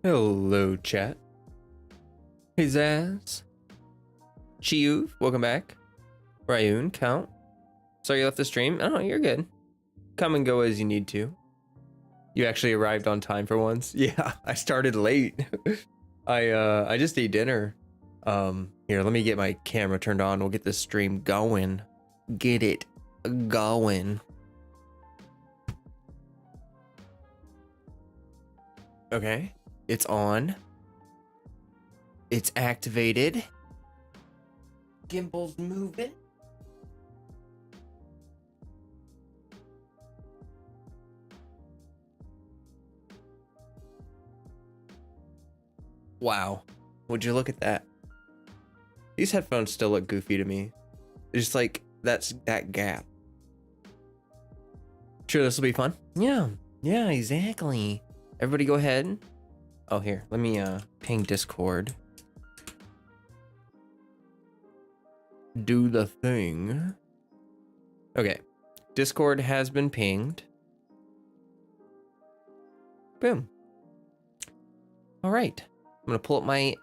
Hello, chat. Hey, Zaz. Chiu, welcome back. Ryun, Count. Sorry you left the stream. Oh, you're good. Come and go as you need to. You actually arrived on time for once. Yeah, I started late. I just ate dinner. Here, let me get my camera turned on. We'll get this stream going. Get it going. Okay, it's on. It's activated. Gimbal's moving. Wow, would you look at that? These headphones still look goofy to me. It's just like that gap. Sure, this will be fun. Yeah, exactly. Everybody go ahead. Oh, here, let me ping Discord. Do the thing. Okay, Discord has been pinged. Boom. All right, I'm gonna pull up my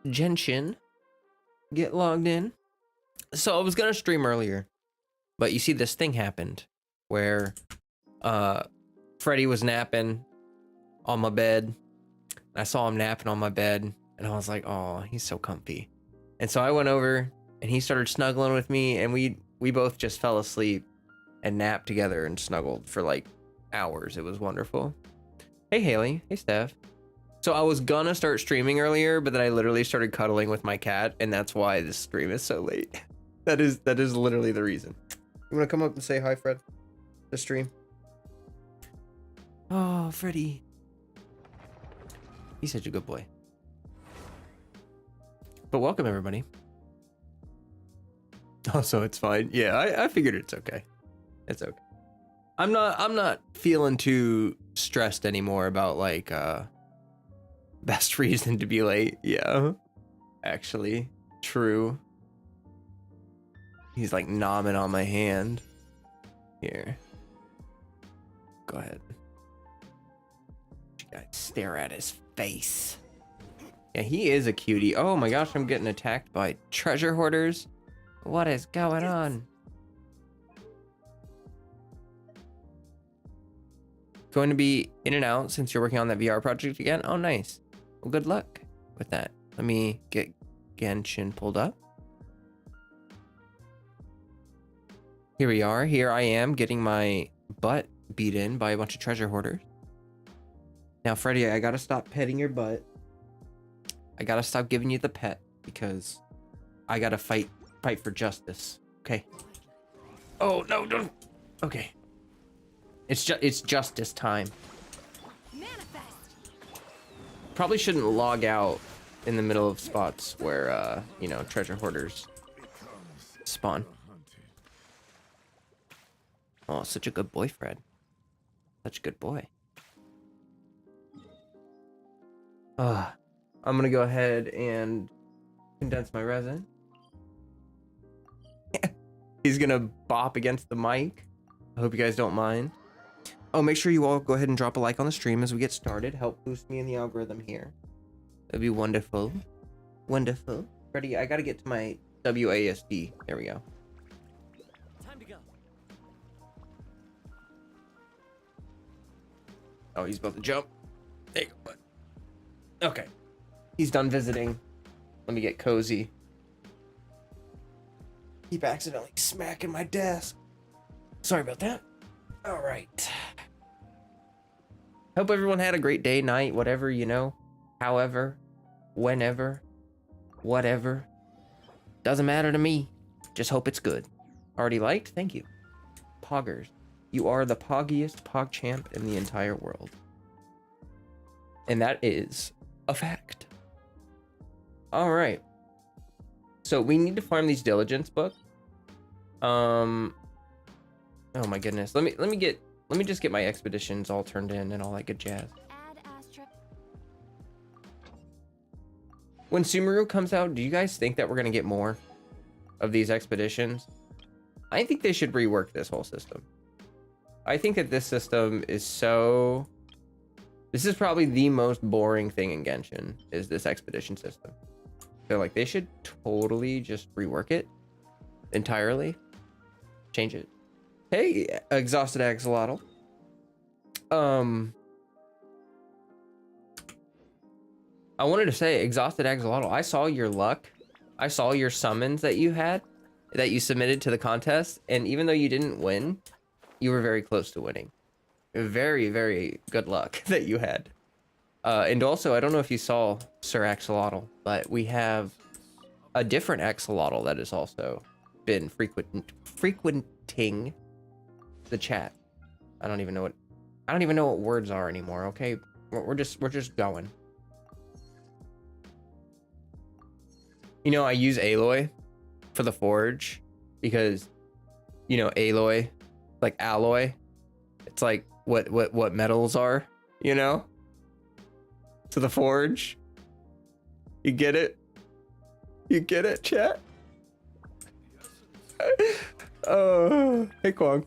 Genshin, get logged in. So I was gonna stream earlier, but you see this thing happened where Freddie was napping on my bed. I saw him napping on my bed and I was like, oh, he's so comfy. And so I went over and he started snuggling with me, and we both just fell asleep and napped together and snuggled for like hours. It was wonderful. Hey Haley, hey Steph. So I was gonna start streaming earlier, but then I literally started cuddling with my cat, and that's why this stream is so late. That is literally the reason. You wanna come up and say hi, Fred? The stream. Oh, Freddie. He's such a good boy. But welcome everybody. Oh, so it's fine. Yeah, I figured it's okay. It's okay. I'm not feeling too stressed anymore about like best reason to be late. Yeah. Actually, true. He's like nomming on my hand. Here. Go ahead. You gotta stare at his face. Yeah, he is a cutie. Oh my gosh, I'm getting attacked by treasure hoarders. What is going on? Going to be in and out since you're working on that VR project again? Oh, nice. Well, good luck with that. Let me get Genshin pulled up. Here we are. Here I am getting my butt beat in by a bunch of treasure hoarders. Now, Freddie, I gotta stop petting your butt. I gotta stop giving you the pet because I gotta fight for justice. Okay. Oh no, don't. Okay. It's justice time. Manifest. Probably shouldn't log out in the middle of spots where you know, treasure hoarders spawn. Oh, such a good boy, Fred. Such a good boy. I'm gonna go ahead and condense my resin. He's gonna bop against the mic. I hope you guys don't mind. Oh, make sure you all go ahead and drop a like on the stream as we get started. Help boost me in the algorithm here. That'd be wonderful. Wonderful. Freddie, I gotta get to my WASD. There we go. Time to go. Oh, he's about to jump. There you go. Okay. He's done visiting. Let me get cozy. Keep accidentally smacking my desk. Sorry about that. All right. Hope everyone had a great day, night, whatever, you know. However, whenever, whatever. Doesn't matter to me. Just hope it's good. Already liked? Thank you. Poggers. You are the poggiest pog champ in the entire world. And that is a fact. All right. So we need to farm these diligence books. Oh my goodness. Let me just get my expeditions all turned in and all that good jazz. When Sumeru comes out, do you guys think that we're gonna get more of these expeditions? I think they should rework this whole system. I think that this system is so This is probably the most boring thing in Genshin, is this expedition system. So like they should totally just rework it entirely. Change it. Hey, exhausted Axolotl. I wanted to say, exhausted Axolotl, I saw your luck. I saw your summons that you had, that you submitted to the contest, and even though you didn't win, you were very close to winning. Very, very good luck that you had. And also, I don't know if you saw Sir Axolotl, but we have a different Axolotl that has also been frequenting the chat. I don't even know what words are anymore. Okay, we're just going. You know, I use Aloy for the forge because, you know, Aloy, like alloy, it's like what metals are, you know, to the forge. You get it? You get it, chat? Oh, hey Kwong.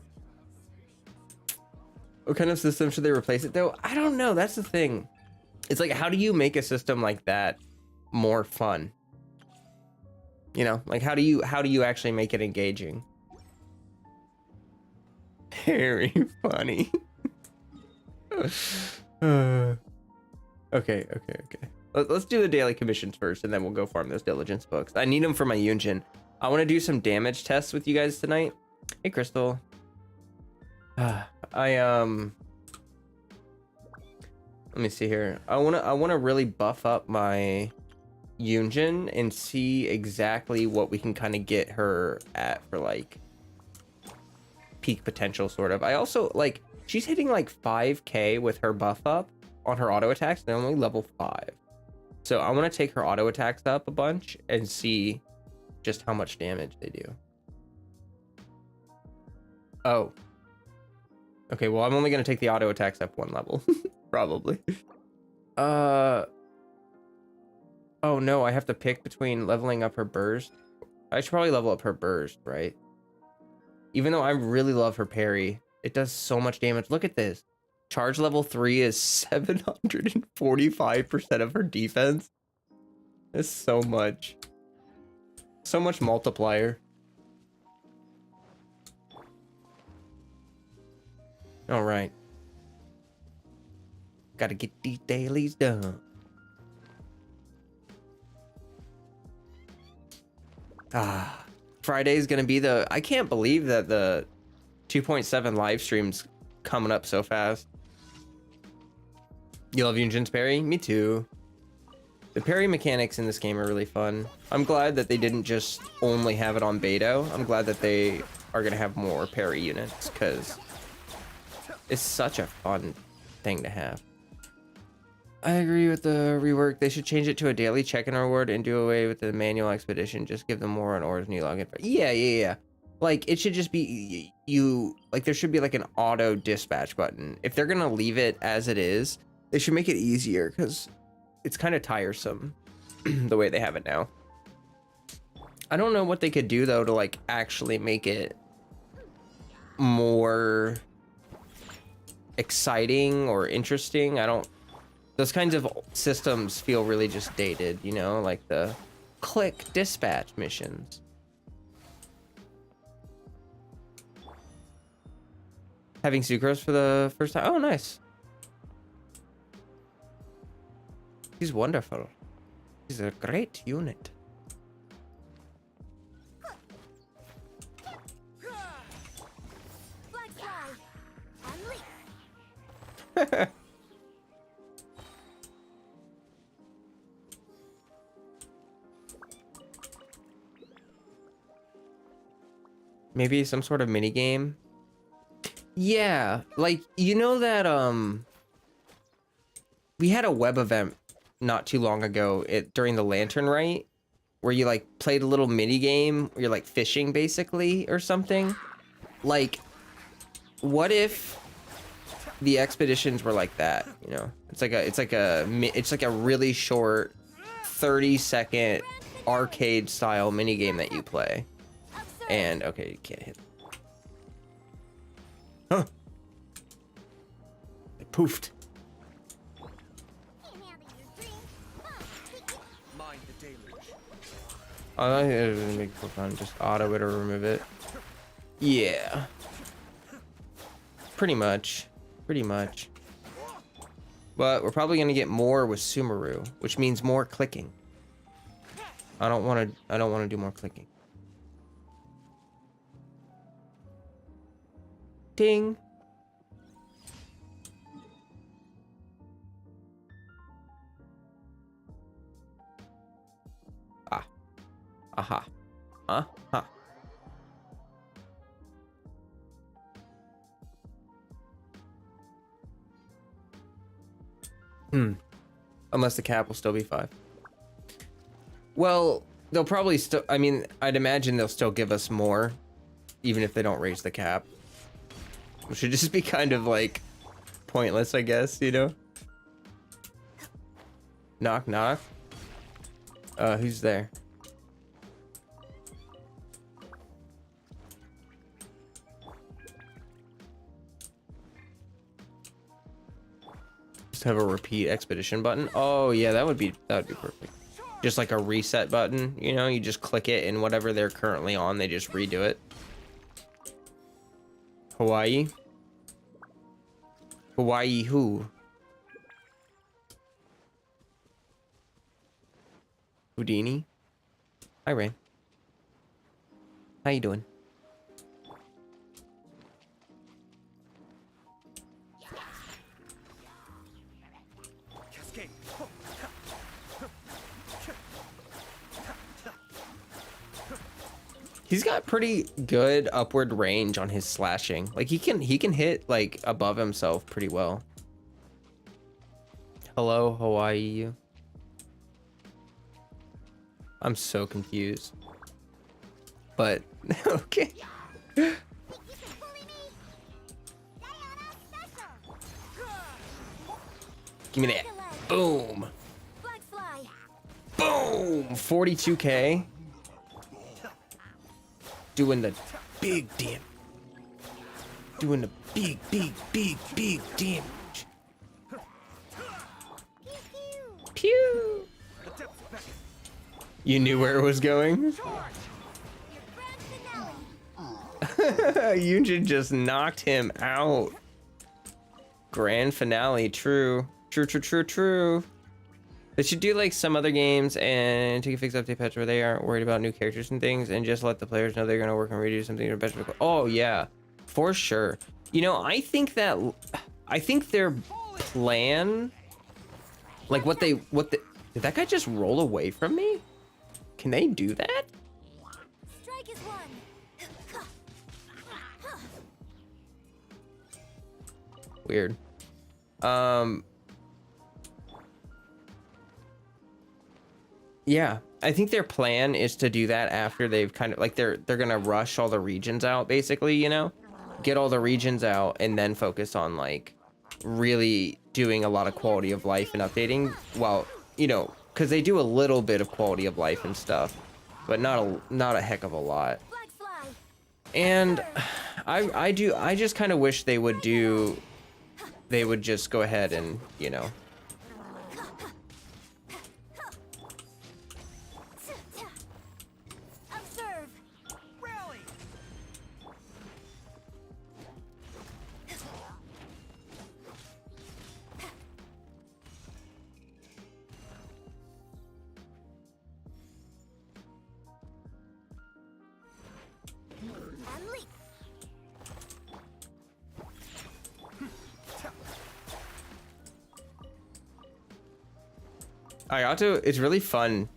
What kind of system should they replace it though? I don't know. That's the thing. It's like, how do you make a system like that more fun? You know, like how do you actually make it engaging? Very funny. Okay. Let's do the daily commissions first, and then we'll go farm those diligence books. I need them for my Yunjin. I want to do some damage tests with you guys tonight. Hey, Crystal. Let me see here. I wanna really buff up my Yunjin and see exactly what we can kind of get her at for like peak potential, sort of. I also like, she's hitting like 5k with her buff up on her auto attacks. They're only level 5, so I want to take her auto attacks up a bunch and see just how much damage they do. Oh, okay, well, I'm only going to take the auto attacks up 1 level. Probably. Oh no, I have to pick between leveling up her burst. I should probably level up her burst, right? Even though I really love her parry, it does so much damage. Look at this. Charge level 3 is 745% of her defense. That's so much. So much multiplier. All right. Gotta get these dailies done. Friday's gonna be the... I can't believe that the 2.7 live stream's coming up so fast. You love Yunjin's parry? Me too. The parry mechanics in this game are really fun. I'm glad that they didn't just only have it on Beto. I'm glad that they are gonna have more parry units, because it's such a fun thing to have. I agree with the rework. They should change it to a daily check-in reward and do away with the manual expedition. Just give them more on ores when you log in. Yeah. Like, it should just be, like, there should be like an auto dispatch button. If they're gonna leave it as it is, they should make it easier, because it's kind of tiresome the way they have it now. I don't know what they could do though to like actually make it more exciting or interesting. Those kinds of systems feel really just dated, you know, like the click dispatch missions. Having sucrose for the first time. Oh, nice. He's wonderful. He's a great unit. Maybe some sort of mini game. Yeah, like, you know that we had a web event not too long ago during the Lantern Rite, where you like played a little mini game where you're like fishing basically or something. Like, what if the expeditions were like that, you know? It's like a really short 30-second arcade style mini game that you play. And okay, you can't hit. Huh. It poofed. Oh, I think it doesn't make it fun. Just auto it or remove it. Yeah. Pretty much. Pretty much. But we're probably gonna get more with Sumeru, which means more clicking. I don't wanna do more clicking. Ding. Ah. Aha. Huh? Unless the cap will still be 5. Well, they'll probably still, I mean, I'd imagine they'll still give us more, even if they don't raise the cap. Which would just be kind of like pointless, I guess, you know? Knock, knock. Who's there? Just have a repeat expedition button. Oh yeah, that would be perfect. Just like a reset button, you know, you just click it and whatever they're currently on, they just redo it. Hawaii? Hawaii who? Houdini? Hi, Rain. How you doing? He's got pretty good upward range on his slashing. Like he can hit like above himself pretty well. Hello, Hawaii. I'm so confused. But okay. Give me that. Boom. Boom. 42k. Doing the big damage. Doing the big damage. Pew. You knew where it was going? Yunjin just knocked him out. Grand finale, true. True. They should do like some other games and take a fixed update patch where they aren't worried about new characters and things and just let the players know they're gonna work and redo something to better. Oh yeah, for sure. You know, I think their plan, like did that guy just roll away from me? Can they do that? Strike is one. Weird. Yeah, I think their plan is to do that after they've kind of like they're gonna rush all the regions out, basically, you know, get all the regions out and then focus on like really doing a lot of quality of life and updating. Well, you know, because they do a little bit of quality of life and stuff, but not a heck of a lot. And I just kind of wish they would just go ahead and, you know. Ayato, it's really fun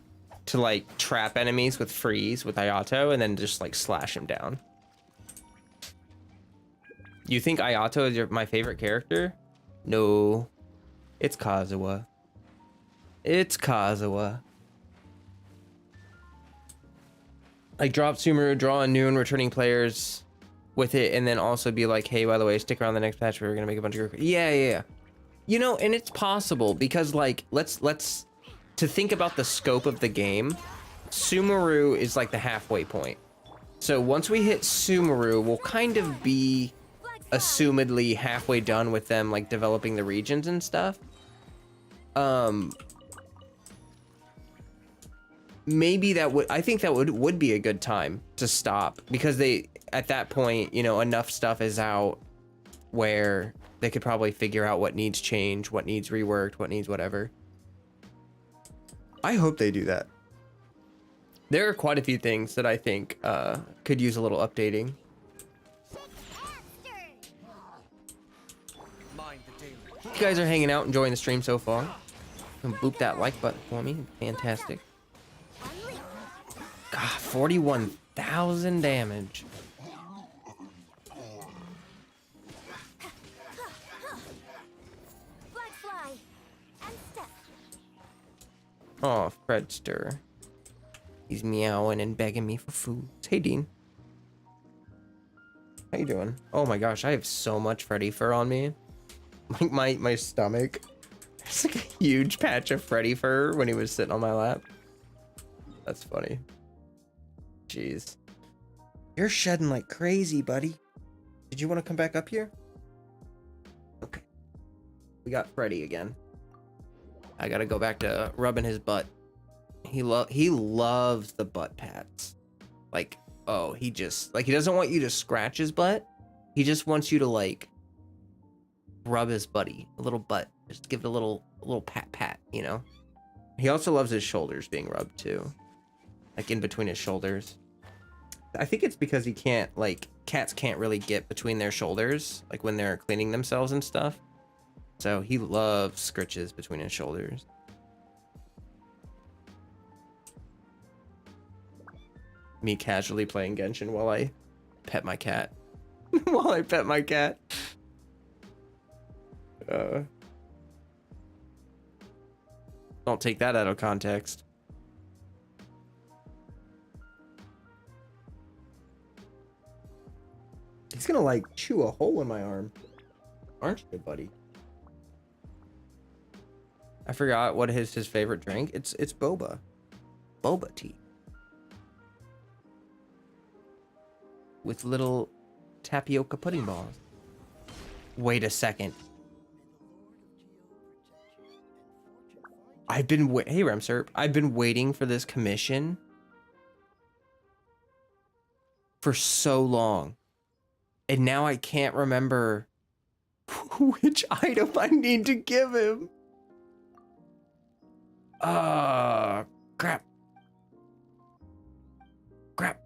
to like trap enemies with freeze with Ayato and then just like slash him down. You think Ayato is my favorite character? No, it's Kazuha. It's Kazuha. Like drop Sumeru, draw in new and returning players with it, and then also be like, hey, by the way, stick around the next patch. We're gonna make a bunch of yeah. You know, and it's possible because like let's to think about the scope of the game. Sumeru is like the halfway point. So once we hit Sumeru, we'll kind of be assumedly halfway done with them like developing the regions and stuff. maybe that would, I think that would be a good time to stop, because they, at that point, you know, enough stuff is out where they could probably figure out what needs change, what needs reworked, what needs whatever. I hope they do that. There are quite a few things that I think could use a little updating. You guys are hanging out, enjoying the stream so far. And boop that like button for me. Fantastic. God, 41,000 damage. Oh, Fredster. He's meowing and begging me for food. Hey, Dean. How you doing? Oh my gosh, I have so much Freddy fur on me. Like my stomach. There's like a huge patch of Freddy fur when he was sitting on my lap. That's funny. Jeez. You're shedding like crazy, buddy. Did you want to come back up here? Okay. We got Freddy again. I gotta go back to rubbing his butt. He loves the butt pats. Like, oh, he doesn't want you to scratch his butt. He just wants you to like rub his buddy, a little butt. Just give it a little pat, you know? He also loves his shoulders being rubbed too. Like in between his shoulders. I think it's because he can't, like, cats can't really get between their shoulders, like when they're cleaning themselves and stuff. So he loves scritches between his shoulders. Me casually playing Genshin while I pet my cat. While I pet my cat. Don't take that out of context. He's gonna like chew a hole in my arm. Aren't you, buddy? I forgot what is his favorite drink. It's boba. Boba tea. With little tapioca pudding balls. Wait a second. I've been hey Remserp, I've been waiting for this commission for so long. And now I can't remember which item I need to give him. Crap. Crap.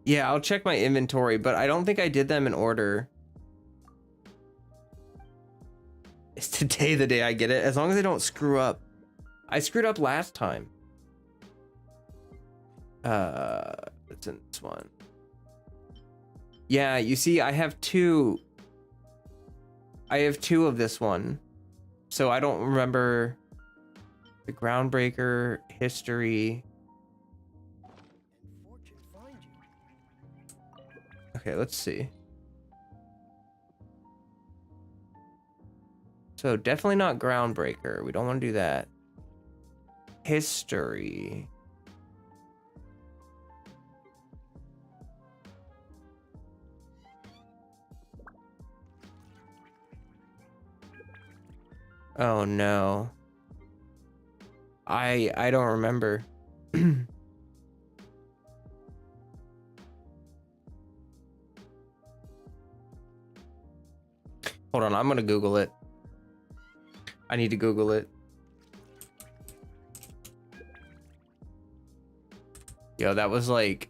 Yeah, I'll check my inventory, but I don't think I did them in order. Is today the day I get it? As long as I don't screw up. I screwed up last time. It's in this one. Yeah, you see, I have two. I have two of this one. So I don't remember the Groundbreaker history. Okay, let's see. So definitely not Groundbreaker. We don't want to do that. History. Oh no. I don't remember. Hold on, I'm gonna Google it. I need to Google it. Yo, that was like,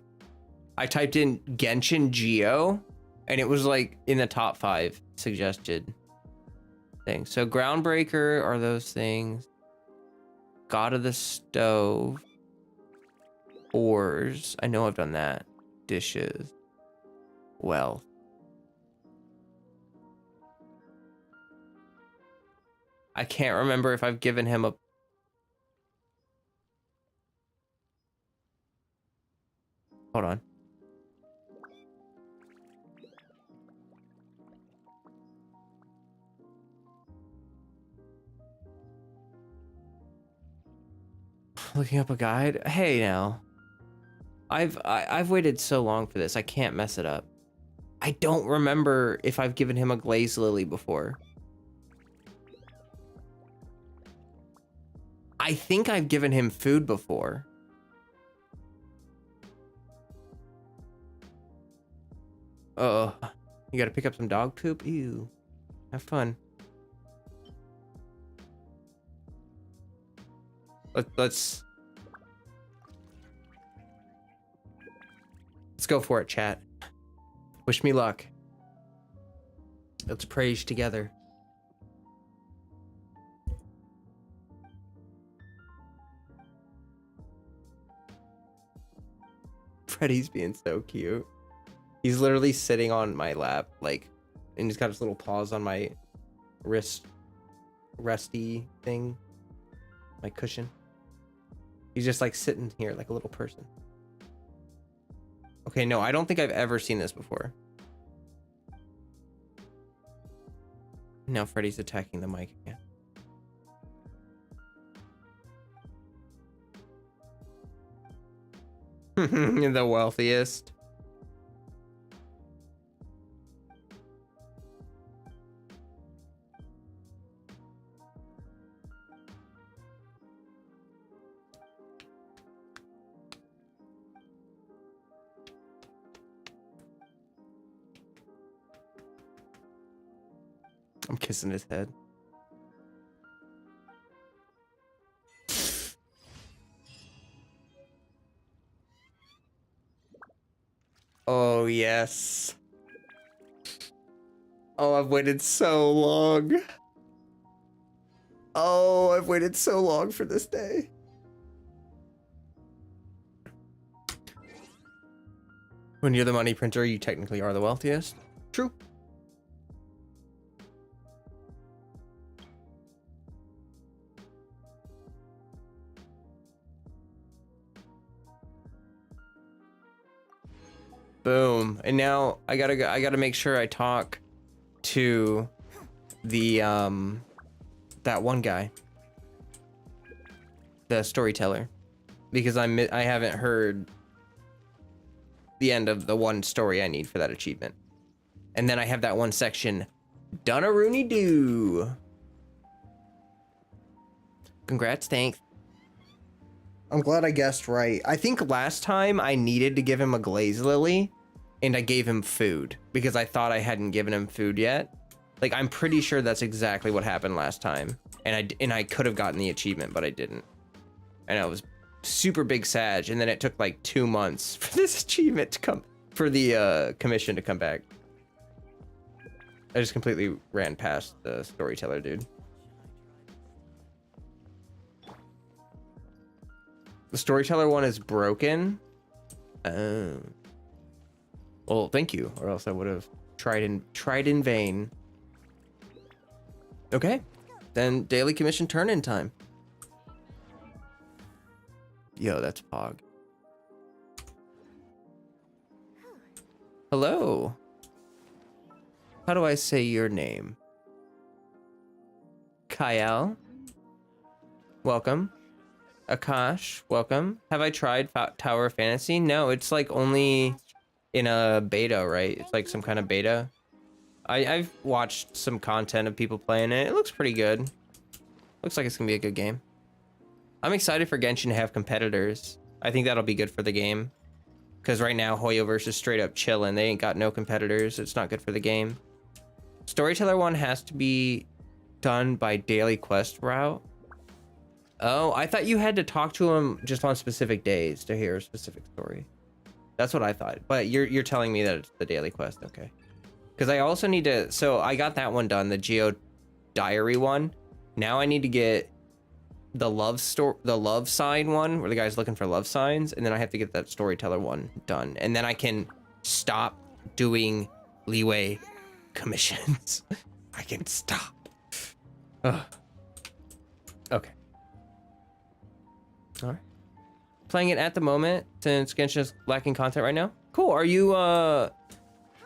I typed in Genshin Geo, and it was like in the top 5 suggested things. So Groundbreaker are those things. God of the Stove. Ores. I know I've done that. Dishes. Wealth. I can't remember if I've given him a... Hold on. Looking up a guide. Hey now. I've waited so long for this. I can't mess it up. I don't remember if I've given him a glazed lily before. I think I've given him food before. Oh, you gotta pick up some dog poop? Ew. Have fun. Let's go for it, chat. Wish me luck. Let's praise together. Freddie's being so cute. He's literally sitting on my lap, like, and he's got his little paws on my resty thing, my cushion. He's just like sitting here like a little person. Okay, no, I don't think I've ever seen this before. Now Freddie's attacking the mic again. The wealthiest. I'm kissing his head. Oh, yes. Oh, I've waited so long. Oh, I've waited so long for this day. When you're the money printer, you technically are the wealthiest. True. Boom. And now I gotta make sure I talk to the that one guy, the storyteller, because I haven't heard the end of the one story I need for that achievement. And then I have that one section done a Rooney do. Congrats, thanks. I'm glad I guessed right. I think last time I needed to give him a glaze lily and I gave him food because I thought I hadn't given him food yet. Like, I'm pretty sure that's exactly what happened last time. And I could have gotten the achievement, but I didn't. And I was super big sag, and then it took like 2 months for this achievement to come, for the commission to come back. I just completely ran past the storyteller dude. The storyteller one is broken. Oh. Well, thank you, or else I would have tried in vain. Okay, then daily commission turn-in time. Yo, that's Pog. Hello. How do I say your name? Kyle. Welcome. Akash, welcome. Have I tried Tower of Fantasy? No, it's like only in a beta, right? It's like some kind of beta. I've watched some content of people playing it. It looks pretty good. Looks like it's gonna be a good game. I'm excited for Genshin to have competitors. I think that'll be good for the game. Because right now, Hoyoverse is straight up chilling. They ain't got no competitors. It's not good for the game. Storyteller one has to be done by daily quest route. Oh, I thought you had to talk to him just on specific days to hear a specific story. That's what I thought. But you're telling me that it's the daily quest. Okay. Because I also need to... So I got that one done, the Geo Diary one. Now I need to get the love sign one, where the guy's looking for love signs. And then I have to get that storyteller one done. And then I can stop doing leeway commissions. I can stop. Ugh. Okay. All right. Playing it at the moment since Genshin is lacking content right now. Cool. Are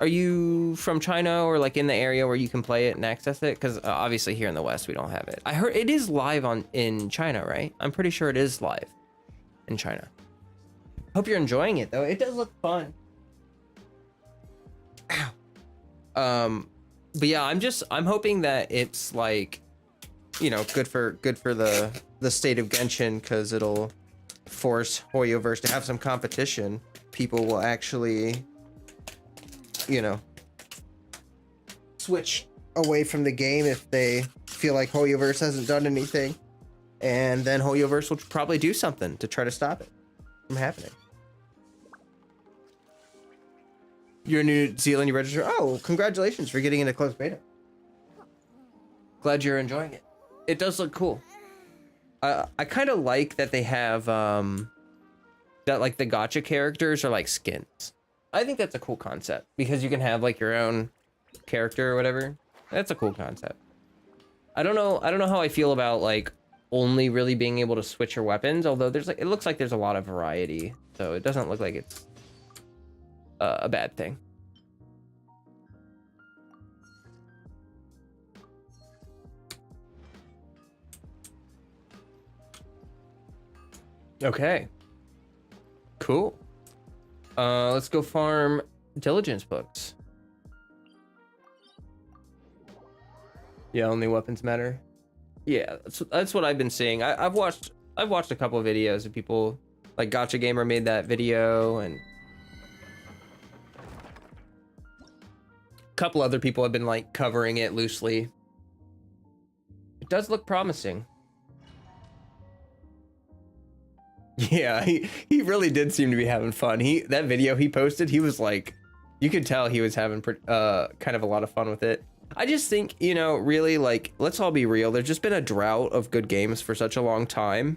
you from China or like in the area where you can play it and access it? Because obviously here in the West we don't have it. I heard it is live in China, right? I'm pretty sure it is live in China. Hope you're enjoying it though. It does look fun. Ow. But yeah, I'm hoping that it's like, you know, good for the state of Genshin, because it'll force Hoyoverse to have some competition. People will actually, you know, switch away from the game if they feel like Hoyoverse hasn't done anything, and then Hoyoverse will probably do something to try to stop it from happening. You're in New Zealand, you register. Oh, congratulations for getting into closed beta. Glad you're enjoying it. It does look cool. I kind of like that they have that like the gacha characters are like skins. I think that's a cool concept, because you can have like your own character or whatever. That's a cool concept. I don't know how I feel about like only really being able to switch your weapons, although there's like, it looks like there's a lot of variety, so it doesn't look like it's a bad thing. Okay, cool. Let's go farm diligence books. Yeah, only weapons matter. Yeah, that's what I've been seeing. I've watched a couple of videos of people, like Gacha Gamer made that video, and a couple other people have been like covering it loosely. It does look promising. Yeah, he really did seem to be having fun. That video he posted, he was like, you could tell he was having kind of a lot of fun with it. I just think, you know, really, like, let's all be real. There's just been a drought of good games for such a long time,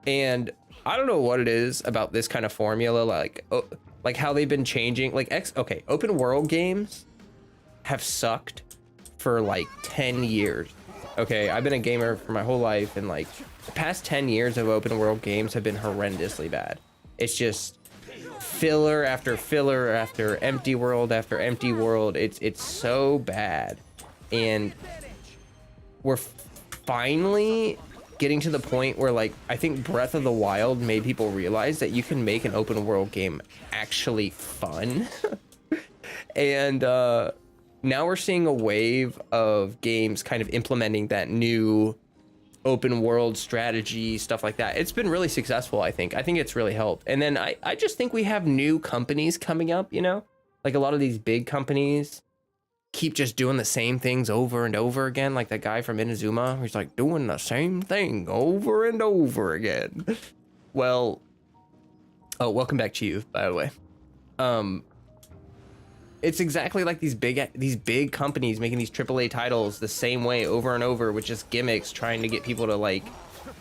and I don't know what it is about this kind of formula, like how they've been changing. Like open world games have sucked for like 10 years. Okay, I've been a gamer for my whole life, and like the past 10 years of open world games have been horrendously bad. It's just filler after filler after empty world after empty world. It's so bad, and we're finally getting to the point where, like, I think Breath of the Wild made people realize that you can make an open world game actually fun. And now we're seeing a wave of games kind of implementing that new open world strategy, stuff like that. It's been really successful, I think. I think it's really helped. And then I just think we have new companies coming up, you know? Like a lot of these big companies keep just doing the same things over and over again. Like that guy from Inazuma, he's like doing the same thing over and over again. Well, oh, welcome back to you, by the way. It's exactly like these big companies making these AAA titles the same way over and over, with just gimmicks, trying to get people to like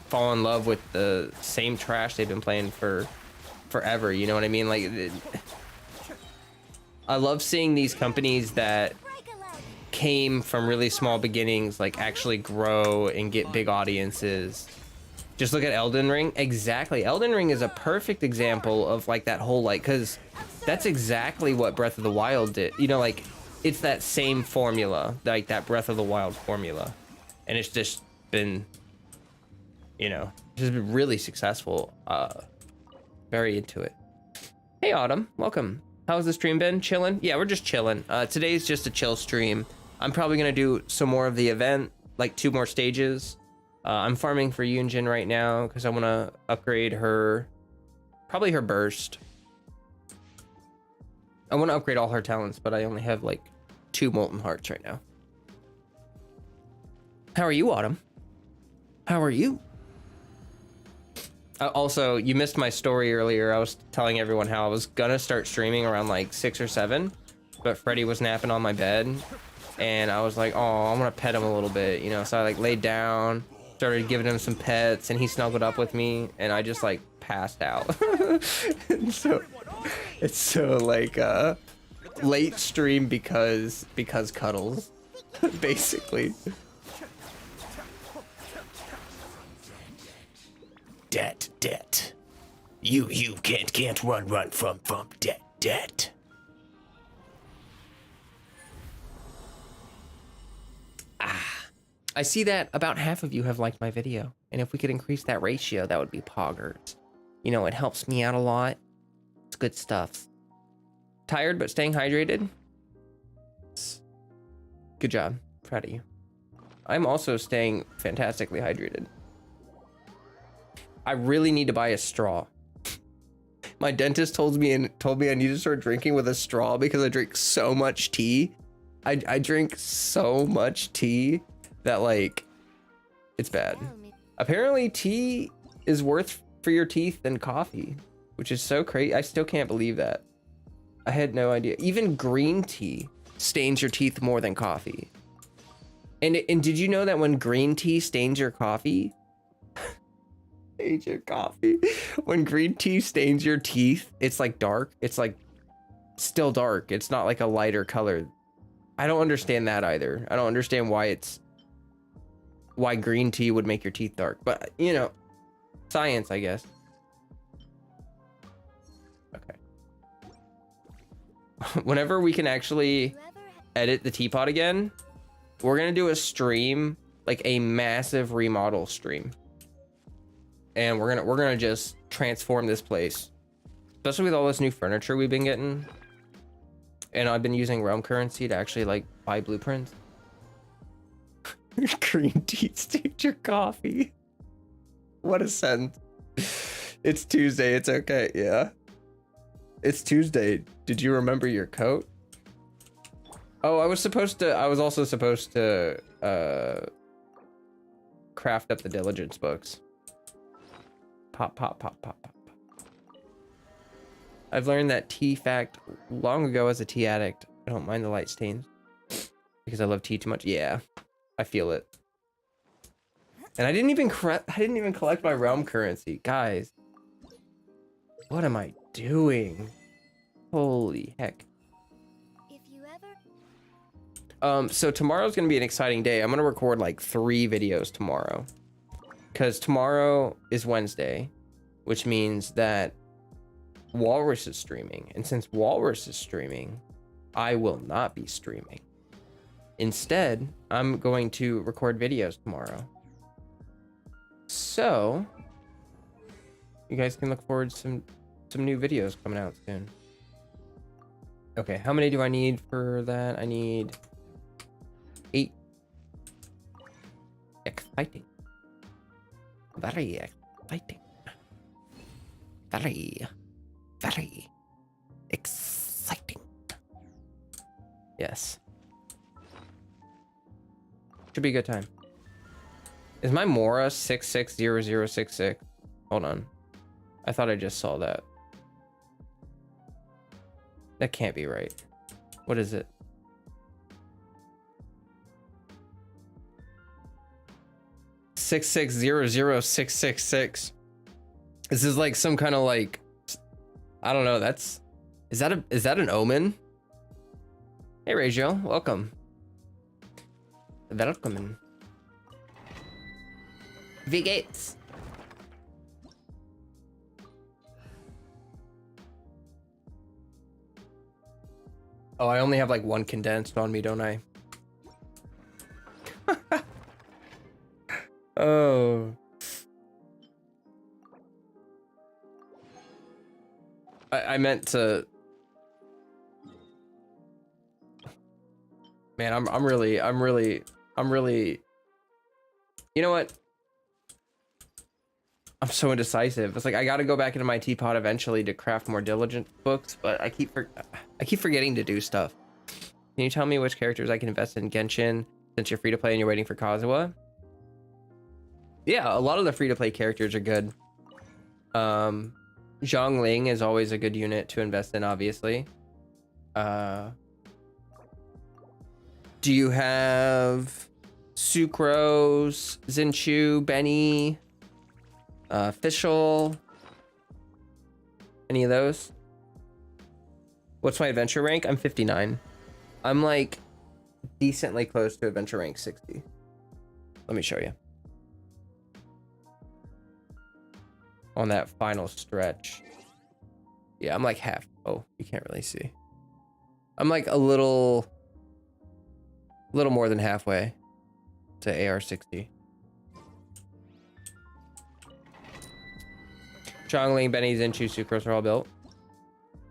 fall in love with the same trash they've been playing for forever. You know what I mean? Like, I love seeing these companies that came from really small beginnings like actually grow and get big audiences. Just look at Elden Ring. Exactly. Elden Ring is a perfect example of like that whole, like, because that's exactly what Breath of the Wild did. You know, like, it's that same formula, like that Breath of the Wild formula. And it's just been, you know, just been really successful. Very into it. Hey, Autumn. Welcome. How's the stream been? Chilling? Yeah, we're just chilling. Today's just a chill stream. I'm probably going to do some more of the event, like 2 more stages. I'm farming for Yunjin right now because I want to upgrade her, probably her burst. I want to upgrade all her talents, but I only have like 2 molten hearts right now. How are you, Autumn? How are you? Also, you missed my story earlier. I was telling everyone how I was gonna start streaming around like 6 or 7, but Freddie was napping on my bed, and I was like, oh, I'm gonna pet him a little bit, you know. So I like laid down, started giving him some pets, and he snuggled up with me, and I just like passed out. So it's so like late stream because cuddles, basically. Debt. You can't run from debt. I see that about half of you have liked my video, and if we could increase that ratio, that would be poggers. You know, it helps me out a lot. It's good stuff. Tired but staying hydrated. Good job. Proud of you. I'm also staying fantastically hydrated. I really need to buy a straw. My dentist told me I need to start drinking with a straw because I drink so much tea. I drink so much tea that like it's bad. Apparently tea is worse for your teeth than coffee, which is so crazy. I still can't believe that. I had no idea. Even green tea stains your teeth more than coffee. And did you know that when green tea stains your coffee, when green tea stains your teeth, it's like dark. It's like still dark. It's not like a lighter color. I don't understand that either. I don't understand why green tea would make your teeth dark, but you know, science, I guess. Okay. Whenever we can actually edit the teapot again, we're gonna do a stream, like a massive remodel stream. And we're gonna just transform this place, especially with all this new furniture we've been getting. And I've been using realm currency to actually like buy blueprints. Green tea stains your coffee. What a sentence. It's Tuesday. It's okay. Yeah. It's Tuesday. Did you remember your coat? Oh, I was also supposed to craft up the diligence books. Pop, pop, pop, pop, pop. I've learned that tea fact long ago as a tea addict. I don't mind the light stains because I love tea too much. Yeah, I feel it. And I didn't even collect my realm currency, guys. What am I doing? Holy heck. If you ever... So tomorrow's gonna be an exciting day. I'm gonna record like 3 videos tomorrow. Because tomorrow is Wednesday, which means that Walrus is streaming. And since Walrus is streaming, I will not be streaming. Instead, I'm going to record videos tomorrow. So, you guys can look forward to some new videos coming out soon. Okay, how many do I need for that? I need 8. Exciting. Very exciting. Very exciting. Yes. Should be a good time. Is my Mora 660066? Hold on. I thought I just saw that. That can't be right. What is it? Six 6600666. This is like some kind of like, I don't know. Is that an omen? Hey Regio, welcome. Welcome. V Gates. Oh, I only have like 1 condensed on me, don't I? Oh. I meant to. Man, I'm really. You know what? I'm so indecisive. It's like I gotta go back into my teapot eventually to craft more diligent books, but I keep forgetting to do stuff. Can you tell me which characters I can invest in Genshin since you're free to play and you're waiting for Kazuha? Yeah, a lot of the free to play characters are good. Zhongling is always a good unit to invest in, obviously. Do you have Sucrose, Zinchu, Benny, Fischl? Any of those? What's my adventure rank? I'm 59. I'm like decently close to adventure rank 60. Let me show you. On that final stretch. Yeah, I'm like half. Oh, you can't really see. I'm like a little more than halfway to AR 60. Zhongling, Benny, Zinchu, Sucrose are all built.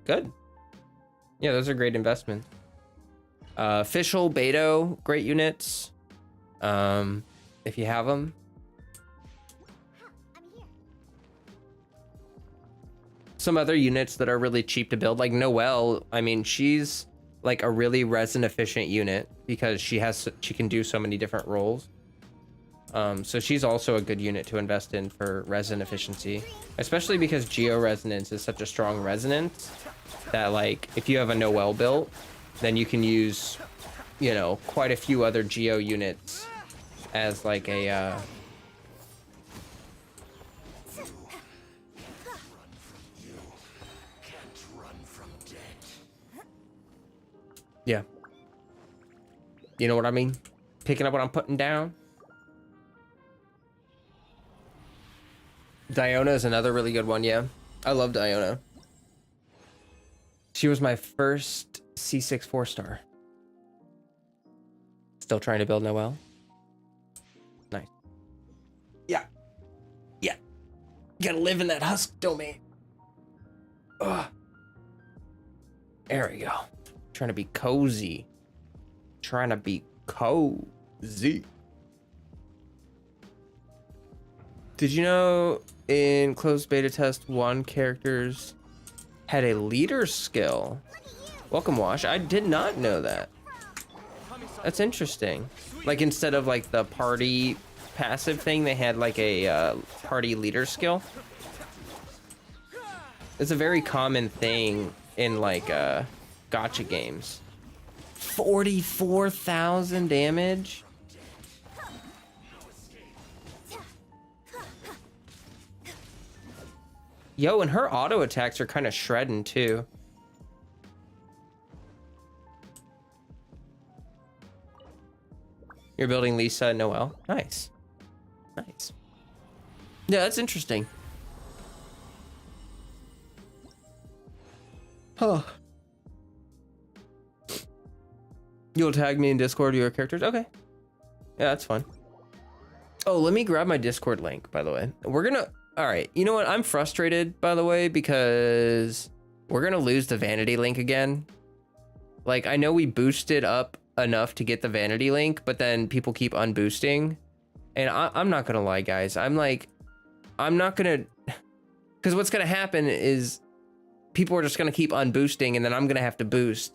Good. Yeah, those are great investments. Fischl, Beto, great units. If you have them. I'm here. Some other units that are really cheap to build, like Noelle. I mean, she's like a really resin efficient unit because she can do so many different roles. So she's also a good unit to invest in for resin efficiency, especially because Geo Resonance is such a strong resonance that, like, if you have a Noelle built, then you can use, you know, quite a few other Geo units as like a yeah. You know what I mean? Picking up what I'm putting down. Diona is another really good one, yeah. I love Diona. She was my first C6 4-star. Still trying to build Noelle. Nice. Yeah. Yeah. You gotta live in that husk domain. Ugh. There we go. Trying to be cozy. Trying to be cozy. Did you know in closed beta test 1 characters had a leader skill? Welcome, Wash. I did not know that. That's interesting. Like, instead of like the party passive thing, they had like a party leader skill. It's a very common thing in like gacha games. 44,000 damage. Yo, and her auto attacks are kind of shredding too. You're building Lisa and Noelle. Nice. Nice. Yeah, that's interesting. Huh. You'll tag me in Discord your characters? Okay. Yeah, that's fun. Oh, let me grab my Discord link, by the way. We're gonna... All right, you know what? I'm frustrated, by the way, because we're gonna lose the vanity link again. Like, I know we boosted up enough to get the vanity link, but then people keep unboosting. And I'm not gonna lie, guys. I'm not gonna... Because what's gonna happen is people are just gonna keep unboosting, and then I'm gonna have to boost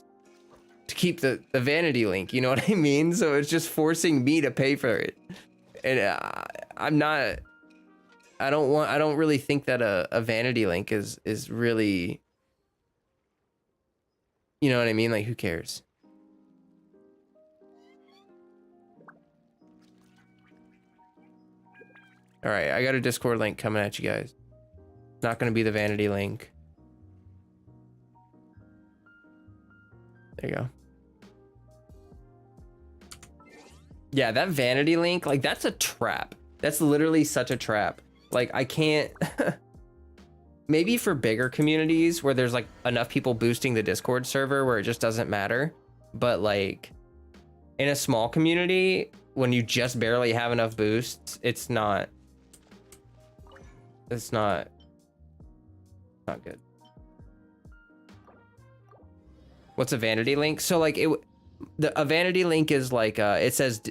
to keep the vanity link, you know what I mean? So it's just forcing me to pay for it. And I'm not... I don't really think that a vanity link is really, you know what I mean? Like, who cares? All right, I got a Discord link coming at you guys. It's not going to be the vanity link. There you go. Yeah, that vanity link, like, that's a trap. That's literally such a trap. Like, I can't... Maybe for bigger communities where there's like enough people boosting the Discord server where it just doesn't matter. But like in a small community, when you just barely have enough boosts, it's not good. What's a vanity link? So like a vanity link is like it says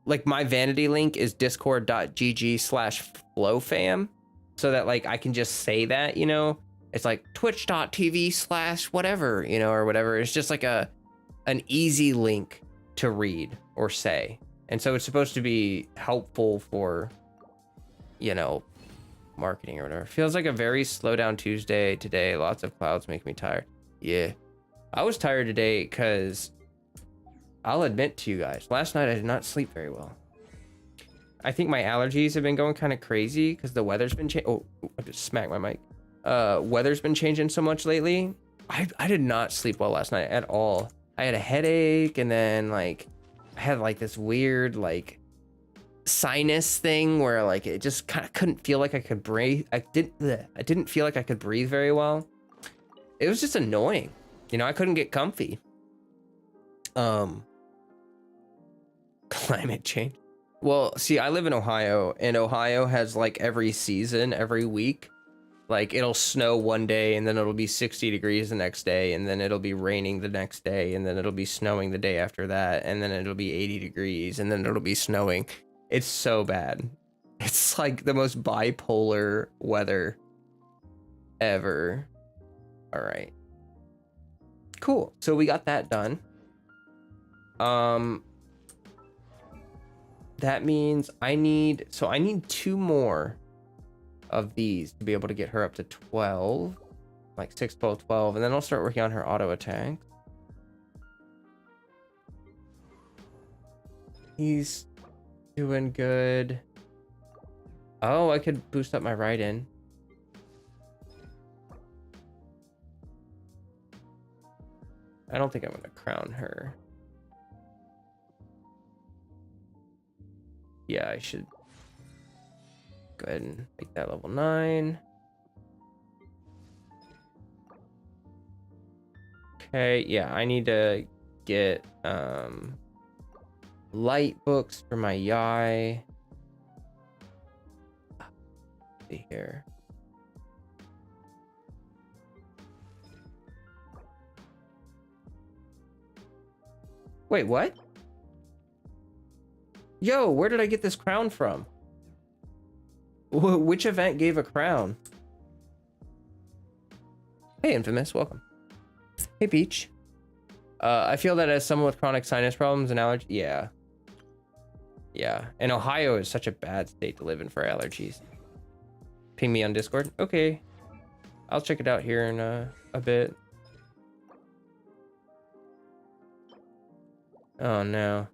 like my vanity link is discord.gg/flowfam. So that like I can just say that, you know, it's like twitch.tv/whatever, you know, or whatever. It's just like an easy link to read or say. And so it's supposed to be helpful for, you know, marketing or whatever. Feels like a very slow down Tuesday today. Lots of clouds make me tired. Yeah. I was tired today because I'll admit to you guys, last night I did not sleep very well. I think my allergies have been going kind of crazy because the weather's been changing. Oh, I just smacked my mic. Weather's been changing so much lately. I did not sleep well last night at all. I had a headache, and then like I had like this weird like sinus thing where like it just kind of couldn't feel like I could breathe. I didn't feel like I could breathe very well. It was just annoying. You know, I couldn't get comfy. Climate change. Well, see, I live in Ohio, and Ohio has like every season, every week. Like it'll snow one day and then it'll be 60 degrees the next day, and then it'll be raining the next day, and then it'll be snowing the day after that, and then it'll be 80 degrees, and then it'll be snowing. It's so bad. It's like the most bipolar weather ever. All right. Cool. So we got that done. That means I need 2 more of these to be able to get her up to 12. Like 6, 12, 12. And then I'll start working on her auto attack. He's doing good. Oh, I could boost up my Raiden. I don't think I'm gonna crown her. Yeah, I should go ahead and make that level 9. Okay, yeah, I need to get light books for my Yai. Let's see here. Wait, what? Yo, where did I get this crown from? Which event gave a crown? Hey, Infamous, welcome. Hey, Peach. I feel that as someone with chronic sinus problems and allergies, yeah. Yeah, and Ohio is such a bad state to live in for allergies. Ping me on Discord. Okay. I'll check it out here in a bit. Oh, no.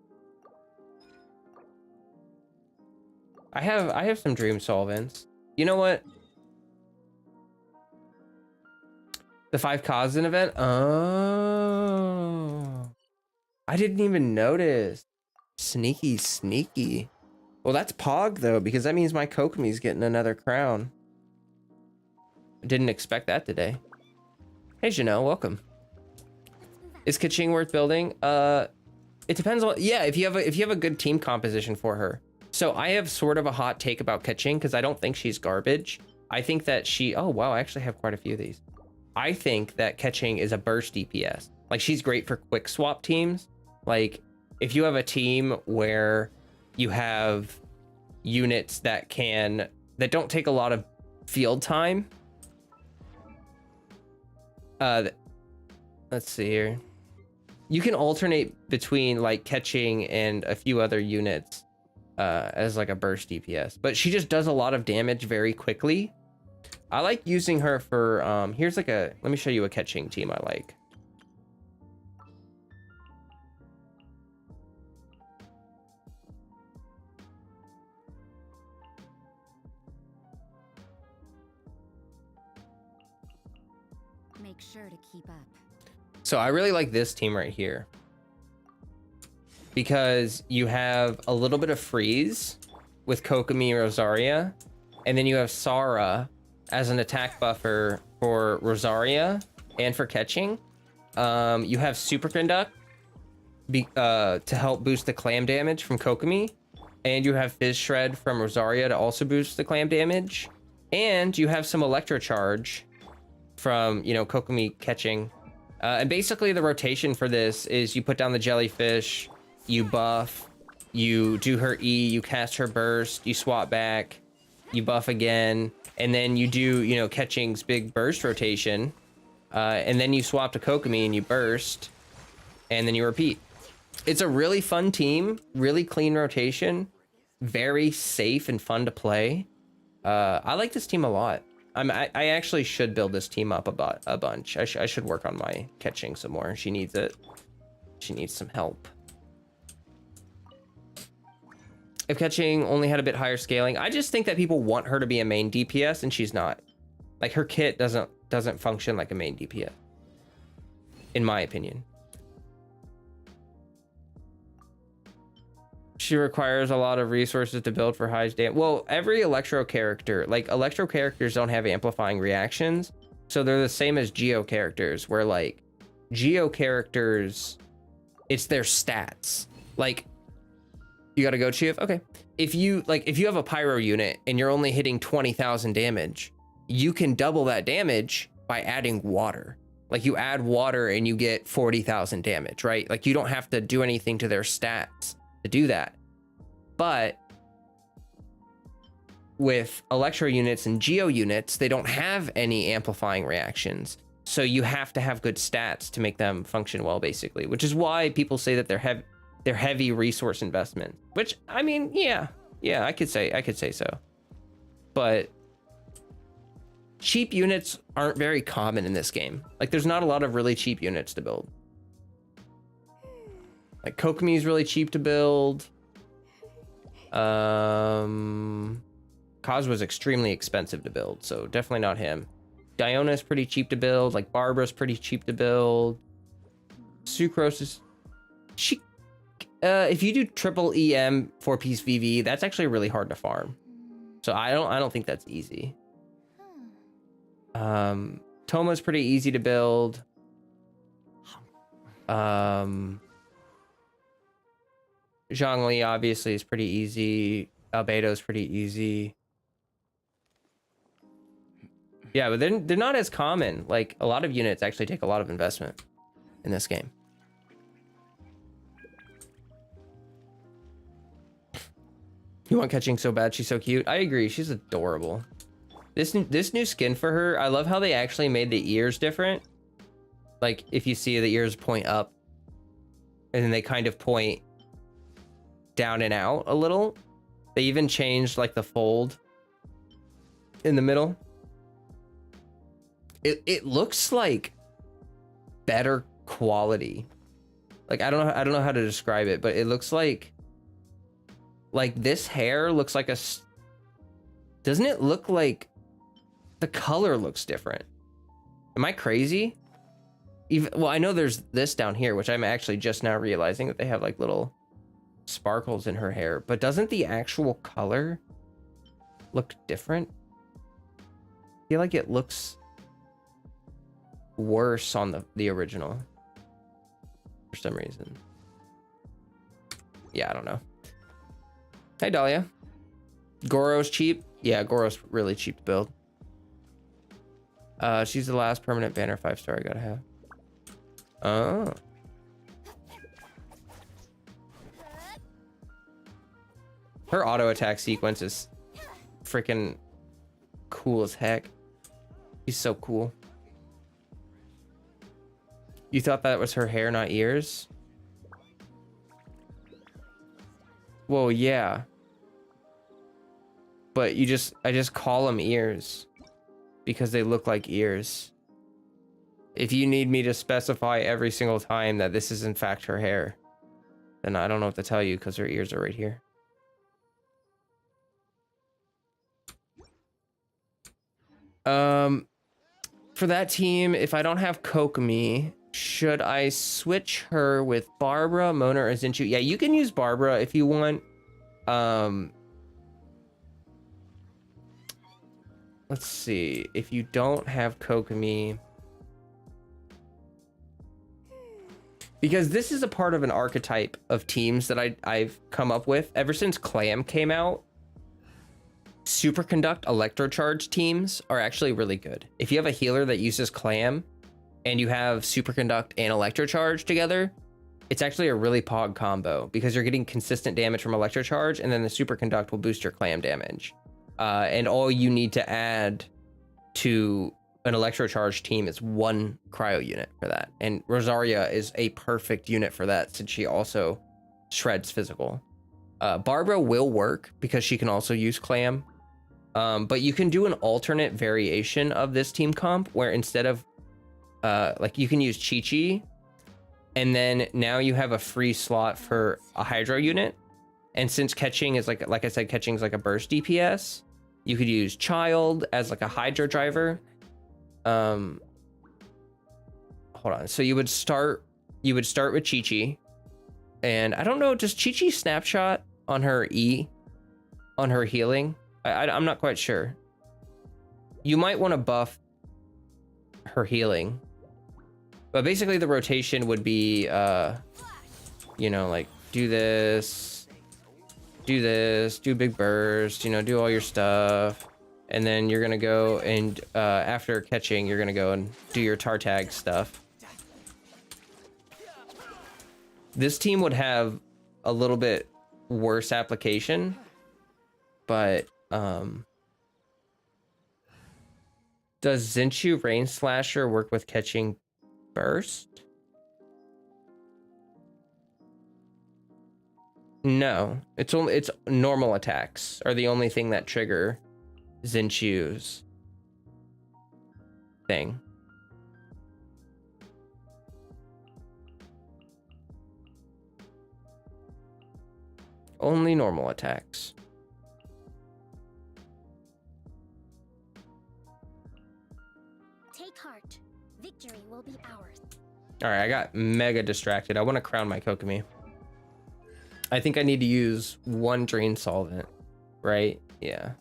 I have some dream solvents. You know what? The 5 Kazan event? Oh. I didn't even notice. Sneaky, sneaky. Well, that's Pog, though, because that means my Kokomi's getting another crown. I didn't expect that today. Hey, Janelle, welcome. Is Keqing worth building? It depends on... Yeah, if you have a good team composition for her. So I have sort of a hot take about Keqing because I don't think she's garbage. I think that she... Oh, wow, I actually have quite a few of these. I think that Keqing is a burst DPS. Like, she's great for quick swap teams. Like, if you have a team where you have units that don't take a lot of field time. Let's see here. You can alternate between, like, Keqing and a few other units. As like a burst DPS, but she just does a lot of damage very quickly. I like using her for here's like let me show you a Keqing team I like. Make sure to keep up. So I really like this team right here. Because you have a little bit of freeze with Kokomi Rosaria, and then you have Sara as an attack buffer for Rosaria and for Keqing. You have Superconduct to help boost the clam damage from Kokomi, and you have Fizz Shred from Rosaria to also boost the clam damage, and you have some Electrocharge from, you know, Kokomi Keqing. And basically the rotation for this is you put down the jellyfish, you buff, you do her E, you cast her burst, you swap back, you buff again, and then you do, you know, Keqing's big burst rotation, and then you swap to Kokomi and you burst, and then you repeat. It's a really fun team, really clean rotation, very safe and fun to play. I like this team a lot. I actually should build this team up a bunch. I should work on my Keqing some more. She needs it. She needs some help. If Keqing only had a bit higher scaling, I just think that people want her to be a main DPS, and she's not. Like, her kit doesn't function like a main DPS, in my opinion. She requires a lot of resources to build for high damage. Well, every Electro character, like, Electro characters don't have amplifying reactions, so they're the same as Geo characters, where, like, Geo characters, it's their stats. Like, you gotta go, Chief? Okay. If you have a Pyro unit and you're only hitting 20,000 damage, you can double that damage by adding water. Like you add water and you get 40,000 damage, right? Like you don't have to do anything to their stats to do that. But with electro units and geo units, they don't have any amplifying reactions. So you have to have good stats to make them function well, basically, which is why people say that they're heavy resource investment, which I mean, yeah, I could say so. But cheap units aren't very common in this game. Like there's not a lot of really cheap units to build. Like Kokomi is really cheap to build. Kazuha was extremely expensive to build, so definitely not him. Diona is pretty cheap to build. Like Barbara's pretty cheap to build. Sucrose is... if you do triple EM 4-piece VV, that's actually really hard to farm. So I don't think that's easy. Toma's pretty easy to build. Zhongli obviously is pretty easy. Albedo's pretty easy. Yeah, but they're not as common. Like a lot of units actually take a lot of investment in this game. You want Keqing so bad, she's so cute. I agree, she's adorable. This new skin for her, I love how they actually made the ears different. Like if you see the ears point up and then they kind of point down and out a little. They even changed like the fold in the middle. It looks like better quality. Like I don't know how to describe it, but it looks like this hair looks like doesn't it look like the color looks different? Am I crazy? Well, I know there's this down here, which I'm actually just now realizing that they have like little sparkles in her hair, but doesn't the actual color look different? I feel like it looks worse on the original for some reason. Yeah, I don't know. Hey Dahlia. Goro's cheap. Yeah, Goro's really cheap to build. She's the last permanent banner 5-star I gotta have. Oh. Her auto attack sequence is freaking cool as heck. She's so cool. You thought that was her hair, not ears? Well, yeah. But I just call them ears because they look like ears. If you need me to specify every single time that this is in fact her hair, then I don't know what to tell you because her ears are right here. For that team, if I don't have Kokomi, should I switch her with Barbara, Mona, or Zinchu? Yeah, you can use Barbara if you want. Let's see. If you don't have Kokomi, because this is a part of an archetype of teams that I've come up with ever since Clam came out. Superconduct electrocharge teams are actually really good. If you have a healer that uses Clam and you have Superconduct and electrocharge together, it's actually a really pog combo because you're getting consistent damage from electrocharge, and then the Superconduct will boost your Clam damage. And all you need to add to an electrocharge team is one cryo unit for that. And Rosaria is a perfect unit for that since she also shreds physical. Barbara will work because she can also use Clam. But you can do an alternate variation of this team comp where instead of like you can use Chi-Chi, and then now you have a free slot for a Hydro unit. And since Keqing is like I said, Keqing is like a burst DPS, you could use Child as like a Hydro driver. Hold on. So you would start with Chi-Chi, and I don't know, does Chi-Chi snapshot on her E, on her healing? I'm not quite sure. You might want to buff her healing, but basically the rotation would be, you know, like do this, do big burst, you know, do all your stuff, And then you're gonna go and after Keqing, you're gonna go and do your Tartag stuff. This team would have a little bit worse application, but does Zinchu Rain Slasher work with Keqing Burst? No, it's normal attacks are the only thing that trigger Zinchu's thing. Only normal attacks. Take heart. Victory will be ours. All right, I got mega distracted. I want to crown my Kokomi. I think I need to use one drain solvent, right? Yeah.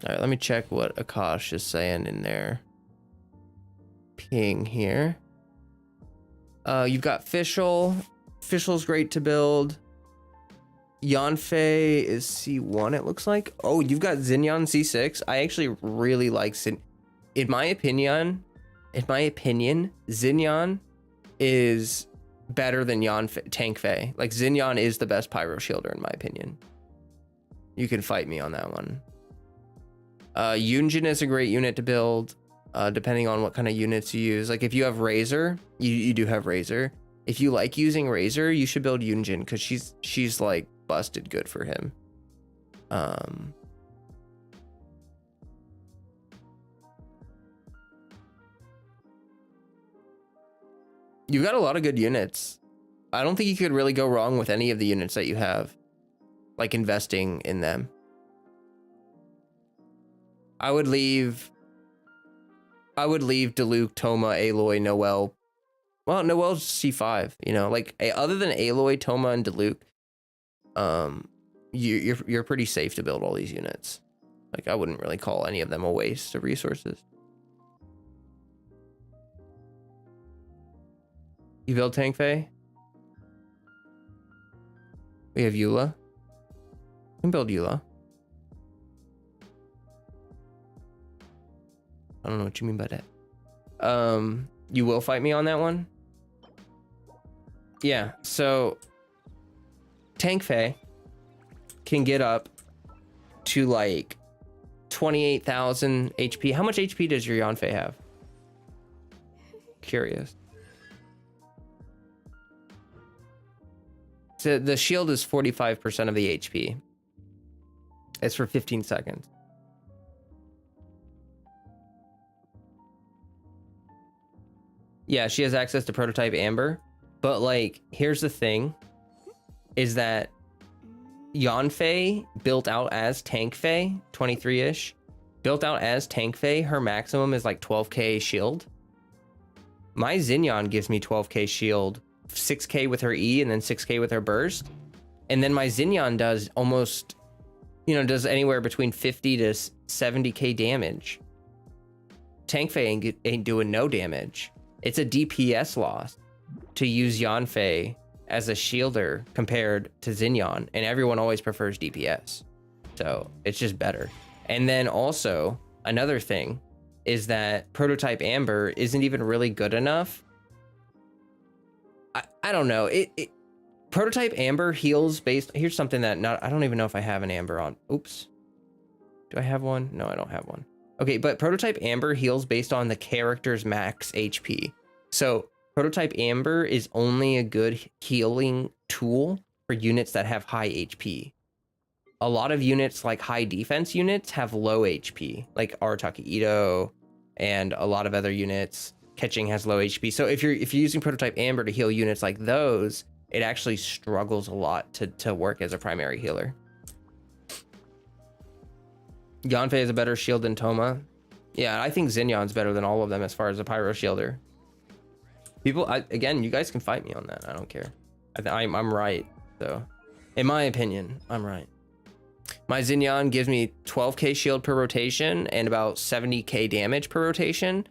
All right, let me check what Akash is saying in their ping here. You've got Fischl. Fischl's great to build. Yanfei is C1, it looks like. Oh, you've got Xinyan C6. I actually really like in my opinion, Xinyan is better than Tankfei. Like, Xinyan is the best pyro shielder in my opinion. You can fight me on that one. Yunjin is a great unit to build, depending on what kind of units you use. Like, if you have Razor, you do have Razor. If you like using Razor, you should build Yunjin, because she's like busted good for him. You've got a lot of good units. I don't think you could really go wrong with any of the units that you have, like investing in them. I would leave Diluc, Toma, Aloy, Noelle. Well, Noelle's C5, you know, like other than Aloy, Toma, and Diluc, you're pretty safe to build all these units. Like, I wouldn't really call any of them a waste of resources. You build Tankfei? We have Eula. You can build Eula. I don't know what you mean by that. You will fight me on that one? Yeah, so Tankfei can get up to like 28,000 HP. How much HP does your Yanfei have? Curious. So the shield is 45% of the HP. It's for 15 seconds. Yeah, she has access to prototype Amber, but like, here's the thing, is that Yanfei built out as Tankfei, 23-ish, built out as Tankfei, her maximum is like 12k shield. My Xinyan gives me 12k shield, 6k with her E and then 6k with her burst. And then my Xinyan does almost, you know, does anywhere between 50 to 70k damage. Tankfei ain't doing no damage. It's a DPS loss to use Yanfei as a shielder compared to Xinyan, and everyone always prefers DPS. So it's just better. And then also, another thing is that Prototype Amber isn't even really good enough. I don't know. Prototype Amber heals based... Here's something that I don't even know if I have an Amber on. Oops. Do I have one? No, I don't have one. Okay, but Prototype Amber heals based on the character's max HP. So Prototype Amber is only a good healing tool for units that have high HP. A lot of units, like high defense units, have low HP, like Arataki Ito and a lot of other units. Keqing has low HP. So if you're using Prototype Amber to heal units like those, it actually struggles a lot to work as a primary healer. Yanfei is a better shield than Toma. Yeah, I think Xinyan's better than all of them as far as a pyro shielder. People, again, you guys can fight me on that. I don't care. I'm right, so. In my opinion, I'm right. My Xinyan gives me 12k shield per rotation and about 70k damage per rotation.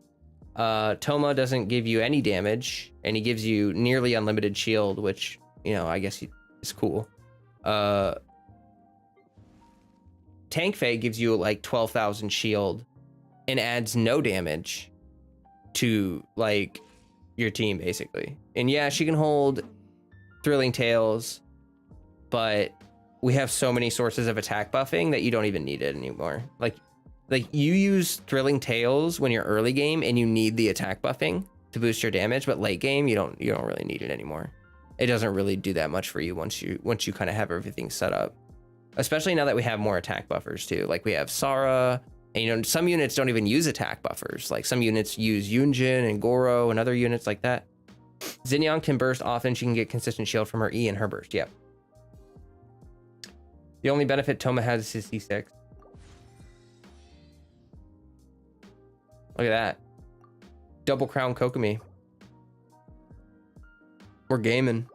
Toma doesn't give you any damage, and he gives you nearly unlimited shield, which, you know, I guess is cool. Tank Faye gives you like 12,000 shield and adds no damage to like your team basically. And yeah, she can hold Thrilling Tales, but we have so many sources of attack buffing that you don't even need it anymore. Like you use Thrilling Tales when you're early game and you need the attack buffing to boost your damage, but late game you don't really need it anymore. It doesn't really do that much for you once you kind of have everything set up. Especially now that we have more attack buffers too. Like we have Sara, and you know, some units don't even use attack buffers. Like some units use Yunjin and Goro and other units like that. Xinyan can burst often. She can get consistent shield from her E and her burst. Yep. The only benefit Toma has is C6. Look at that. Double crown Kokomi. We're gaming.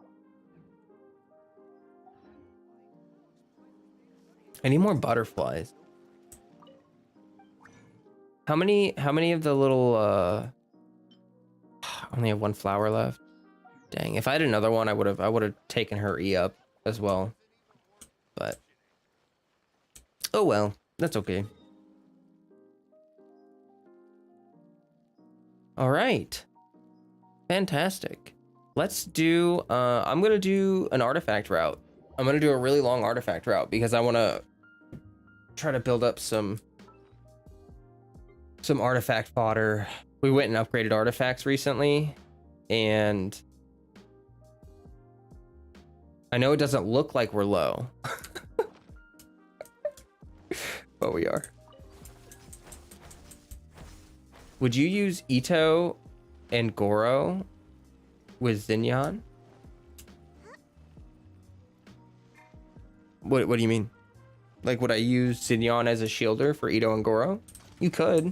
I need more butterflies. How many of the little I only have one flower left. Dang, if I had another one, I would have taken her E up as well. But oh well, that's okay. All right. Fantastic. Let's do I'm going to do an artifact route. I'm going to do a really long artifact route because I want to try to build up some artifact fodder. We went and upgraded artifacts recently, and I know it doesn't look like we're low, but we are. Would you use Ito and Goro with Xinyan? What do you mean? Like, would I use Xinyan as a shielder for Ito and Goro? You could.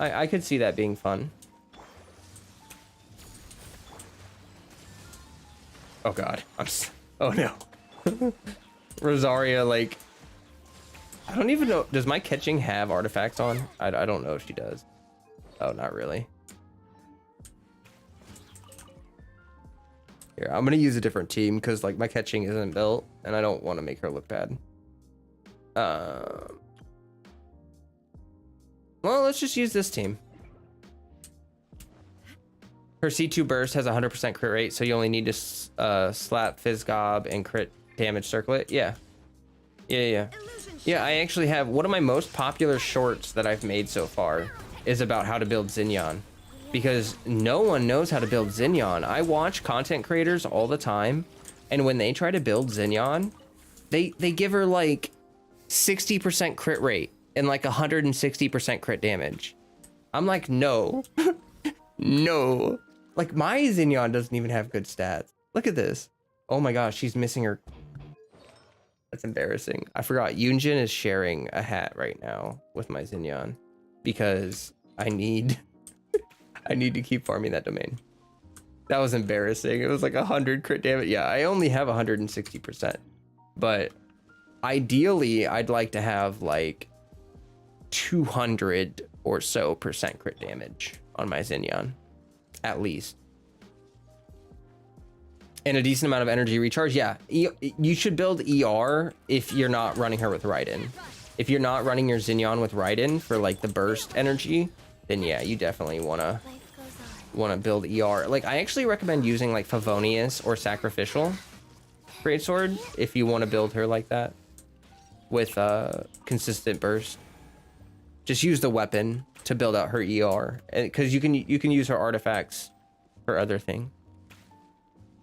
I could see that being fun. Oh god, oh no. Rosaria, like, I don't even know, does my Keqing have artifacts on? I don't know if she does. Oh, not really. Here, I'm gonna use a different team because like my Keqing isn't built and I don't want to make her look bad. Well, let's just use this team. Her C2 burst has 100% crit rate, so you only need to slap Fizzgob and crit damage circlet. Yeah. Yeah. I actually have one of my most popular shorts that I've made so far is about how to build Xinyan, because no one knows how to build Xinyan. I watch content creators all the time, and when they try to build Xinyan, they give her like 60% crit rate and like 160% crit damage. I'm like, no. No. Like, my Xinyan doesn't even have good stats. Look at this. Oh my gosh, she's missing her. That's embarrassing. I forgot Yunjin is sharing a hat right now with my Xinyan because I need to keep farming that domain. That was embarrassing. It was like 100 crit damage. Yeah, I only have 160%, but ideally I'd like to have like 200 or so % crit damage on my Xinyan, at least. And a decent amount of energy recharge. Yeah, you should build ER if you're not running her with Raiden. If you're not running your Xinyan with Raiden for like the burst energy, then yeah, you definitely wanna build ER. Like, I actually recommend using like Favonius or Sacrificial Greatsword if you want to build her like that with consistent burst. Just use the weapon to build out her ER, because you can use her artifacts for other things.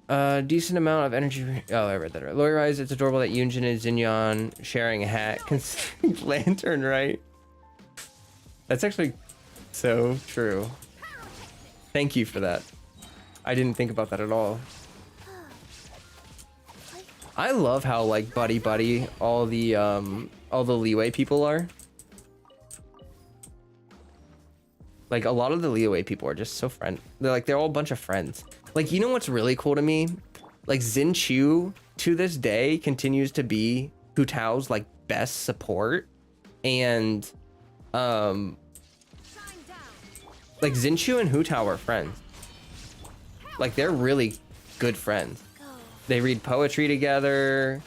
Decent amount of energy. Oh, I read that right. Loyalize, it's adorable that Yunjin and Xinyan sharing a hat. Lantern, right? That's actually so true. Thank you for that. I didn't think about that at all. I love how like buddy all the leeway people are. Like, a lot of the leeway people are just so they're all a bunch of friends. Like, you know what's really cool to me? Like, Xin Chu to this day continues to be Hu Tao's like best support, and Like Xinchu and Hu Tao are friends. Like they're really good friends. They read poetry together.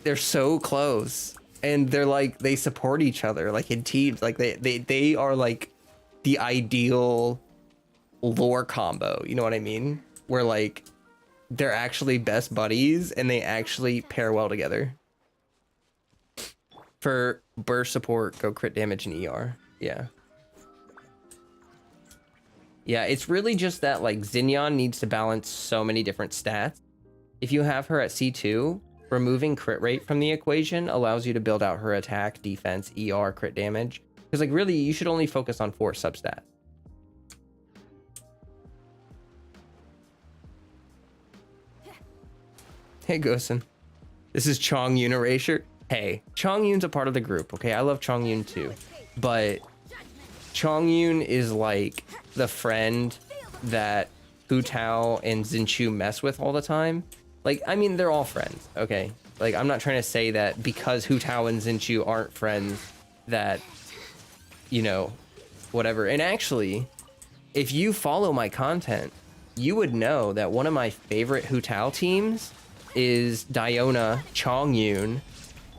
They're so close, and they're like they support each other like in teams. Like they are like the ideal lore combo. You know what I mean? Where like they're actually best buddies and they actually pair well together. For burst support, go crit damage and ER. Yeah. Yeah, it's really just that like Xinyan needs to balance so many different stats. If you have her at C2, removing crit rate from the equation allows you to build out her attack, defense, ER, crit damage. Because like really, you should only focus on 4 substats. Hey, Gosen. This is Chongyun Erasure. Hey, Chongyun's a part of the group, okay? I love Chongyun too. But Chongyun is like the friend that Hu Tao and Xinchu mess with all the time. Like, I mean, they're all friends, okay? Like, I'm not trying to say that because Hu Tao and Xinchu aren't friends that, you know, whatever. And actually, if you follow my content, you would know that one of my favorite Hu Tao teams is Diona, Chongyun,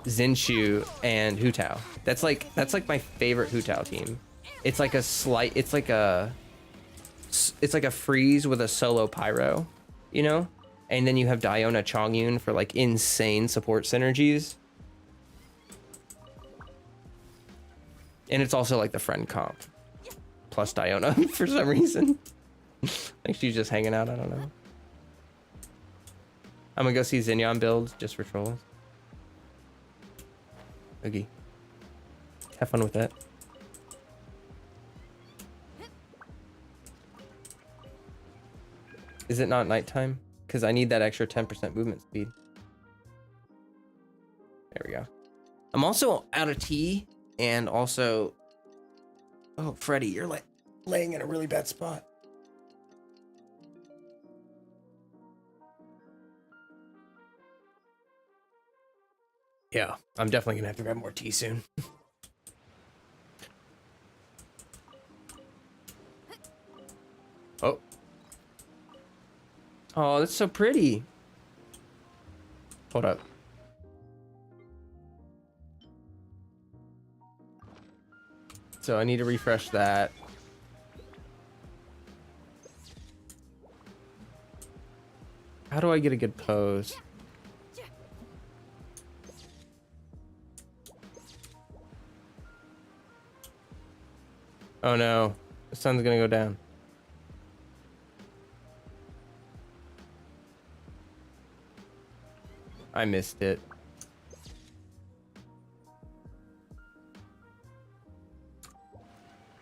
Xinchu, and Hu Tao. That's like my favorite Hu Tao team. It's like a freeze with a solo pyro, you know? And then you have Diona, Chongyun for like insane support synergies. And it's also like the friend comp plus Diona for some reason. Like she's just hanging out, I don't know. I'm gonna go see Xinyan builds just for trolls. Oogie. Have fun with that. Is it not nighttime? Because I need that extra 10% movement speed. There we go. I'm also out of tea, and also... Oh, Freddie, you're like laying in a really bad spot. Yeah, I'm definitely gonna have to grab more tea soon. Oh. Oh, that's so pretty. Hold up. So I need to refresh that. How do I get a good pose? Oh no, the sun's gonna go down. I missed it.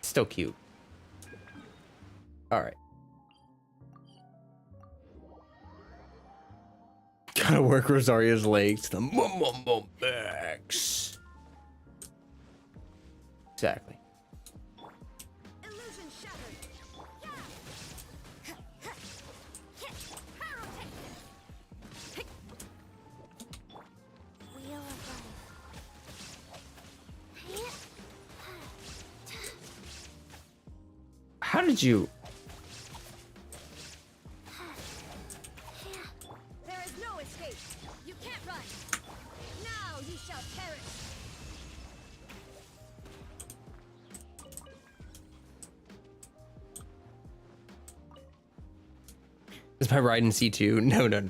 Still cute. All right. Gotta work Rosaria's legs to the backs. Exactly. How did you? There is no escape. You can't run. Now you shall perish. Is my ride in C2? No.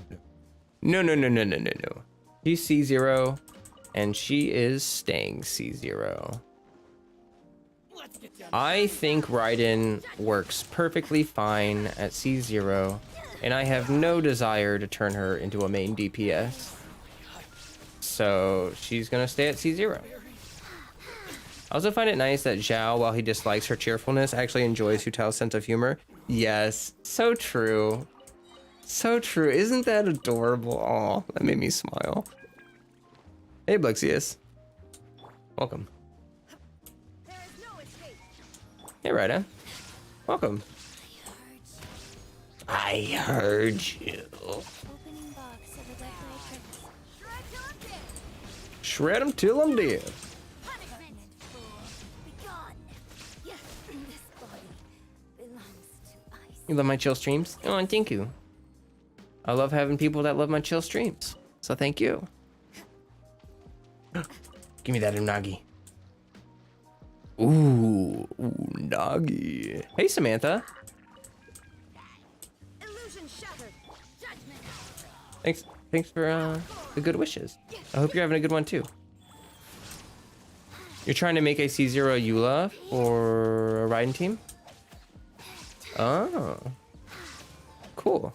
She's C0 and she is staying C0. I think Raiden works perfectly fine at C0, and I have no desire to turn her into a main DPS. So she's gonna stay at C0. I also find it nice that Zhao, while he dislikes her cheerfulness, actually enjoys Hu Tao's sense of humor. Yes, so true. So true. Isn't that adorable? Aw, that made me smile. Hey, Blexius. Welcome. Hey, Raiden. Welcome. I heard you. Opening box of the Shred him till I'm dead. You love my chill streams? Oh, and thank you. I love having people that love my chill streams. So thank you. Give me that unagi. Ooh, unagi. Hey, Samantha. Illusion shattered. Judgment. Thanks for the good wishes. I hope you're having a good one too. You're trying to make a C0 Eula for a riding team? Oh. Cool.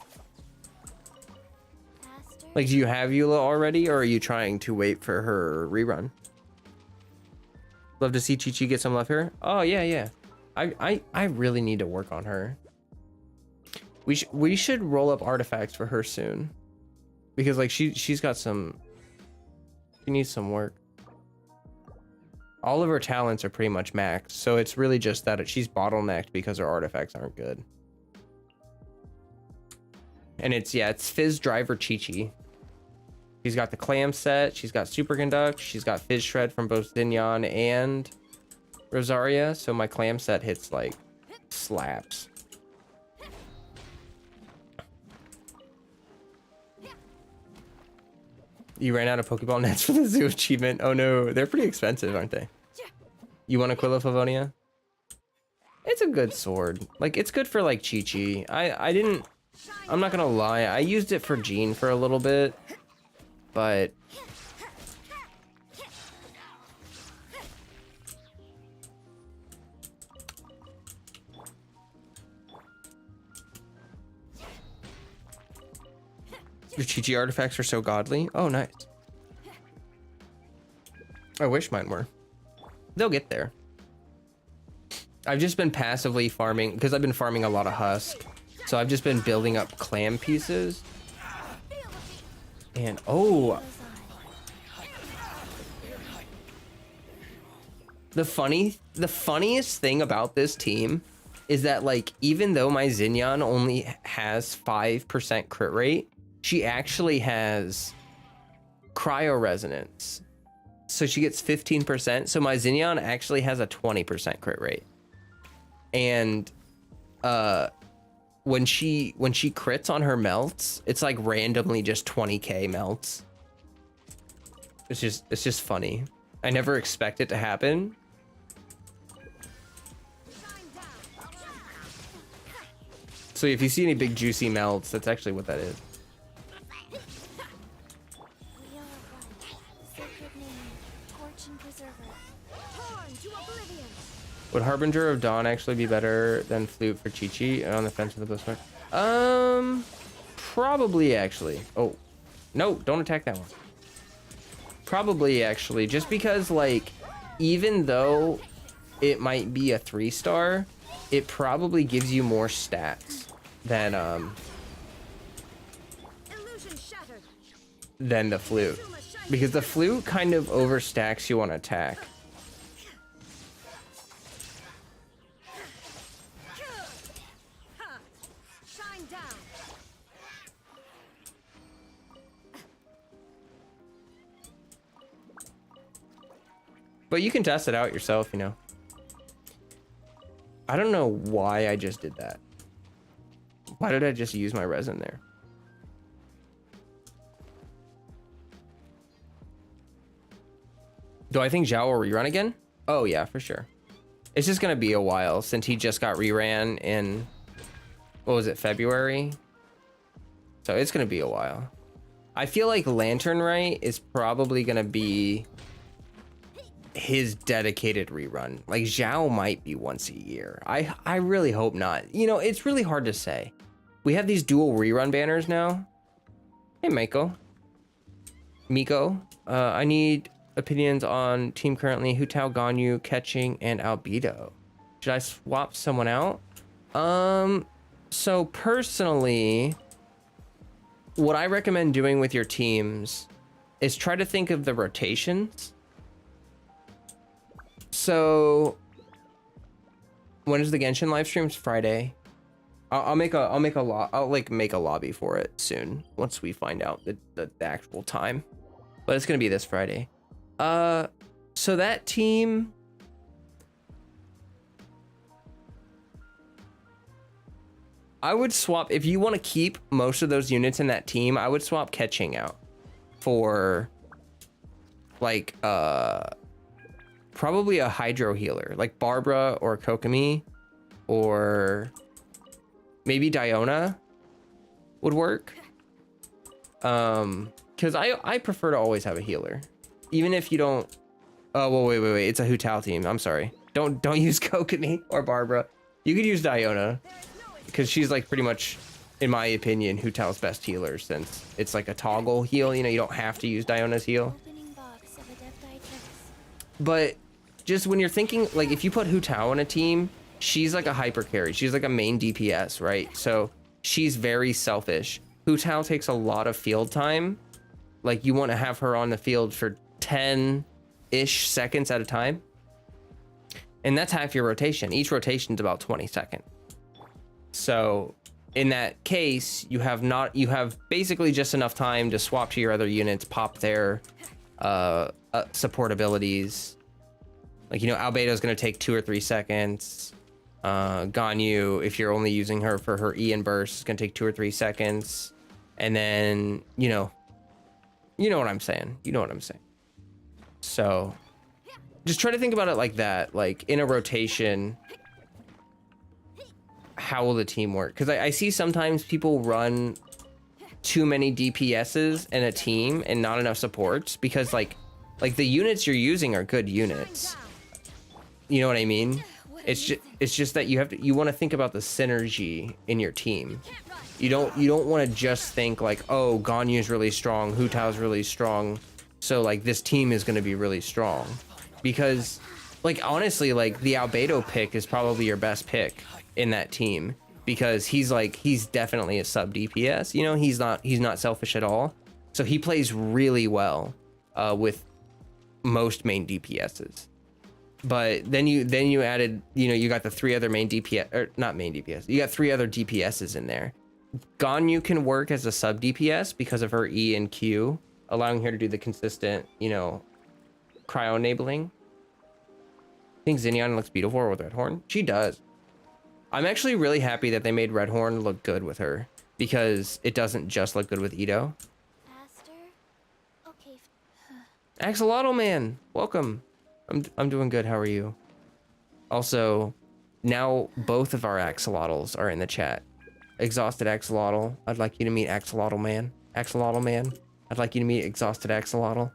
Like, do you have Eula already, or are you trying to wait for her rerun? Love to see Chi-Chi get some love here. Oh, yeah, yeah. I really need to work on her. We should roll up artifacts for her soon. Because, like, she's got some... She needs some work. All of her talents are pretty much maxed, so it's really just that she's bottlenecked because her artifacts aren't good. And it's Fizz Driver Chi-Chi. She's got the Clam set, she's got Super Conduct, she's got Fizz Shred from both Xinyan and Rosaria, so my Clam set hits like slaps. You ran out of Pokeball nets for the zoo achievement. Oh no, they're pretty expensive, aren't they? You want Aquila Favonia? It's a good sword. Like, it's good for like Chi-Chi. I'm not gonna lie, I used it for Jean for a little bit, but your Chi-Chi artifacts are so godly. Oh, nice. I wish mine were. They'll get there. I've just been passively farming because I've been farming a lot of husk. So I've just been building up clam pieces. And oh, the funniest thing about this team is that, like, even though my Xinyan only has 5% crit rate, she actually has cryo resonance. So she gets 15%. So my Xinyan actually has a 20% crit rate. And when she crits on her melts, it's like randomly just 20k melts. It's just funny. I never expect it to happen. So if you see any big juicy melts, that's actually what that is. Would Harbinger of Dawn actually be better than Flute for Chi-Chi on the fence of the Blissmark? Probably actually. Oh, no, don't attack that one. Probably actually, just because, like, even though it might be a 3-star, it probably gives you more stats than the Flute, because the Flute kind of overstacks you on attack. But you can test it out yourself, you know. I don't know why I just did that. Why did I just use my resin there? Do I think Zhao will rerun again? Oh yeah, for sure. It's just gonna be a while since he just got reran in, what was it, February? So it's gonna be a while. I feel like Lantern Rite is probably gonna be his dedicated rerun. Like, Zhao might be once a year. I really hope not. You know, it's really hard to say. We have these dual rerun banners now. Hey, Miko. I need opinions on team currently. Hu Tao, Ganyu, Keqing, and Albedo. Should I swap someone out? So personally, what I recommend doing with your teams is try to think of the rotations. So when is the Genshin live streams? Friday. I'll make a lobby for it soon once we find out the actual time. But it's gonna be this Friday. So that team, I would swap, if you want to keep most of those units in that team, I would swap Keqing out for like probably a hydro healer, like Barbara or Kokomi, or maybe Diona would work. Because I prefer to always have a healer, even if you don't. Oh well, wait, it's a Hu Tao team. I'm sorry. Don't use Kokomi or Barbara. You could use Diona, because she's like pretty much, in my opinion, Hu Tao's best healer, since it's like a toggle heal. You know, you don't have to use Diona's heal. But just when you're thinking, like, if you put Hu Tao on a team, she's like a hyper carry. She's like a main DPS, right? So she's very selfish. Hu Tao takes a lot of field time. Like, you want to have her on the field for 10-ish seconds at a time. And that's half your rotation. Each rotation is about 20 seconds. So in that case, you have basically just enough time to swap to your other units, pop their support abilities. Like, you know, Albedo is going to take 2 or 3 seconds. Ganyu, if you're only using her for her E and burst, is going to take 2 or 3 seconds. And then, you know what I'm saying. You know what I'm saying. So just try to think about it like that. Like, in a rotation, how will the team work? Because I see sometimes people run too many DPSs in a team and not enough supports, because like the units you're using are good units. You know what I mean? It's just that you want to think about the synergy in your team. You don't want to just think like, oh, Ganyu's really strong, Hu Tao's really strong, so like this team is going to be really strong. Because like, honestly, like the Albedo pick is probably your best pick in that team, because he's definitely a sub DPS. You know, he's not selfish at all. So he plays really well with most main DPSs. But then you added, you know, you got the 3 other main DPS, or not main DPS. You got 3 other DPSs in there. Ganyu can work as a sub DPS because of her E and Q, allowing her to do the consistent, you know, cryo enabling. I think Xinyan looks beautiful with Redhorn. She does. I'm actually really happy that they made Redhorn look good with her, because it doesn't just look good with Ito. Faster? Okay. Axolotl man, welcome. I'm doing good. How are you? Also, now both of our Axolotls are in the chat. Exhausted Axolotl, I'd like you to meet Axolotl man. Axolotl man, I'd like you to meet Exhausted Axolotl.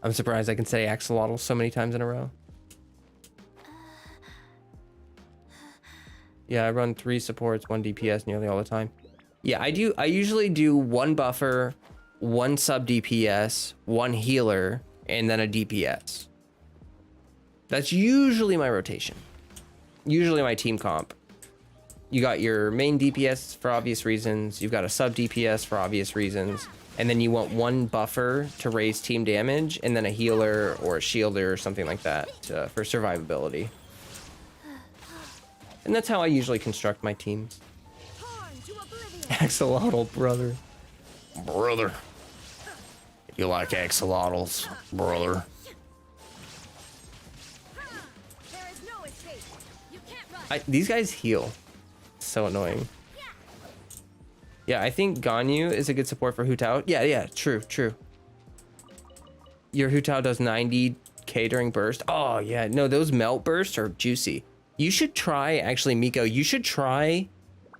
I'm surprised I can say Axolotl so many times in a row. Yeah, I run 3 supports, 1 DPS nearly all the time. Yeah, I usually do 1 buffer, 1 sub DPS, 1 healer, and then a DPS. That's usually my rotation. Usually my team comp. You got your main DPS for obvious reasons. You've got a sub DPS for obvious reasons. And then you want 1 buffer to raise team damage, and then a healer or a shielder or something like that for survivability. And that's how I usually construct my teams. Axolotl, brother. Brother. You like axolotls, brother. There is no escape. You can't run. These guys heal. So annoying. Yeah, I think Ganyu is a good support for Hu Tao. Yeah, true. Your Hu Tao does 90k during burst. Oh yeah, no, those melt bursts are juicy. You should try, actually, Miko, you should try,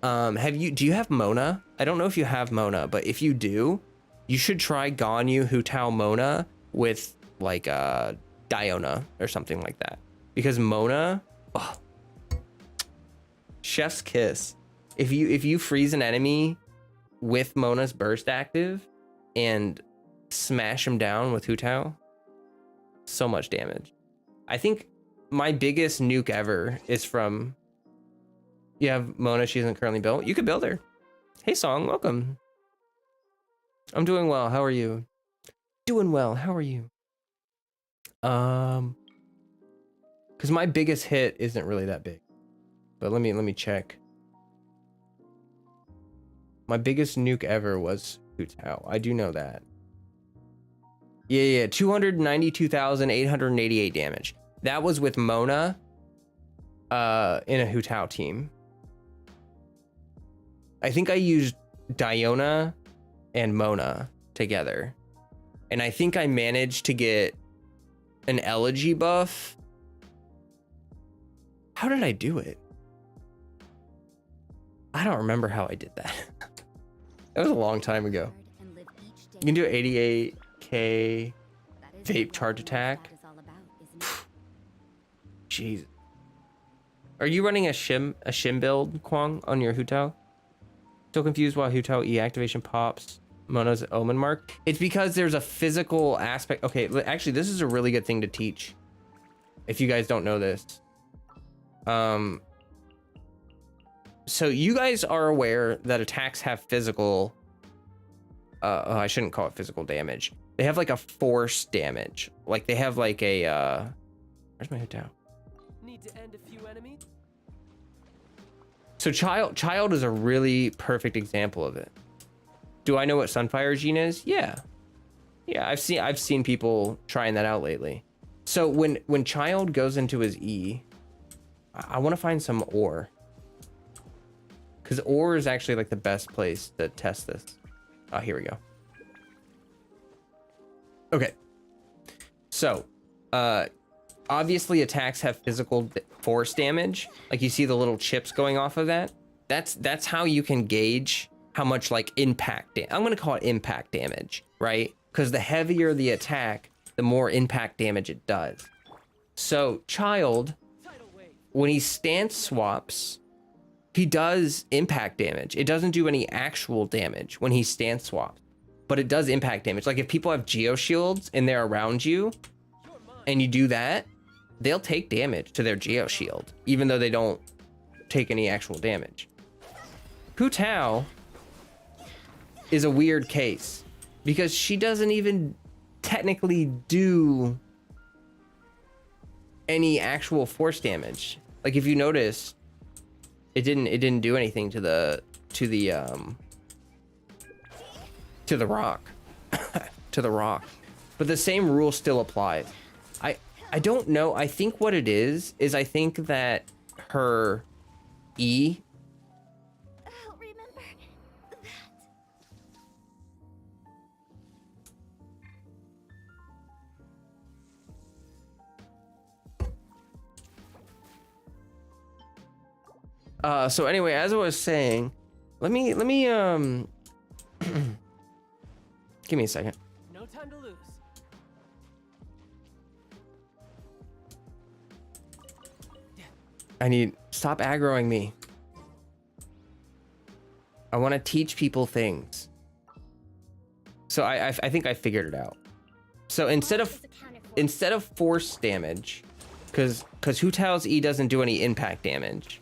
do you have Mona? I don't know if you have Mona, but if you do, you should try Ganyu Hu Tao Mona with like Diona or something like that. Because Mona, oh, chef's kiss. If you freeze an enemy with Mona's burst active and smash him down with Hu Tao, so much damage. I think my biggest nuke ever is from, you have Mona, she isn't currently built. You could build her. Hey Song, welcome. I'm doing well, how are you? Doing well, how are you? Because my biggest hit isn't really that big. But let me check. My biggest nuke ever was Hu Tao. I do know that. Yeah, 292,888 damage. That was with Mona in a Hu Tao team. I think I used Diona and Mona together. And I think I managed to get an elegy buff. How did I do it? I don't remember how I did that. That was a long time ago. You can do 88k vape charge attack. Jeez. Are you running a shim build, Kwang, on your Hu Tao? Still confused why Hu Tao E activation pops Mona's Omen mark? It's because there's a physical aspect. Okay, actually, this is a really good thing to teach. If you guys don't know this. So you guys are aware that attacks have physical, I shouldn't call it physical damage. They have like a force damage. Like they have like a, where's my Hu Tao? Need to end a few enemies? So child is a really perfect example of it. Do I know what Sunfire Gene is? Yeah. Yeah, I've seen people trying that out lately. So when child goes into his E, I want to find some ore. Because ore is actually like the best place to test this. Oh, here we go. Okay. So, obviously attacks have physical force damage. Like you see the little chips going off of that. That's how you can gauge how much like impact. I'm going to call it impact damage, right? Because the heavier the attack, the more impact damage it does. So child, when he stance swaps, he does impact damage. It doesn't do any actual damage when he stance swaps, but it does impact damage. Like if people have geoshields and they're around you and you do that, they'll take damage to their geoshield, even though they don't take any actual damage. Hu Tao is a weird case because she doesn't even technically do any actual force damage. Like if you notice, it didn't do anything to the rock. To the rock. But the same rule still applies. I don't know. I think what it is I think that her E. I'll remember that. So anyway, as I was saying, let me give me a second. No time to lose. I need stop aggroing me. I want to teach people things. So I think I figured it out. So instead of force damage, because Hu Tao's E doesn't do any impact damage.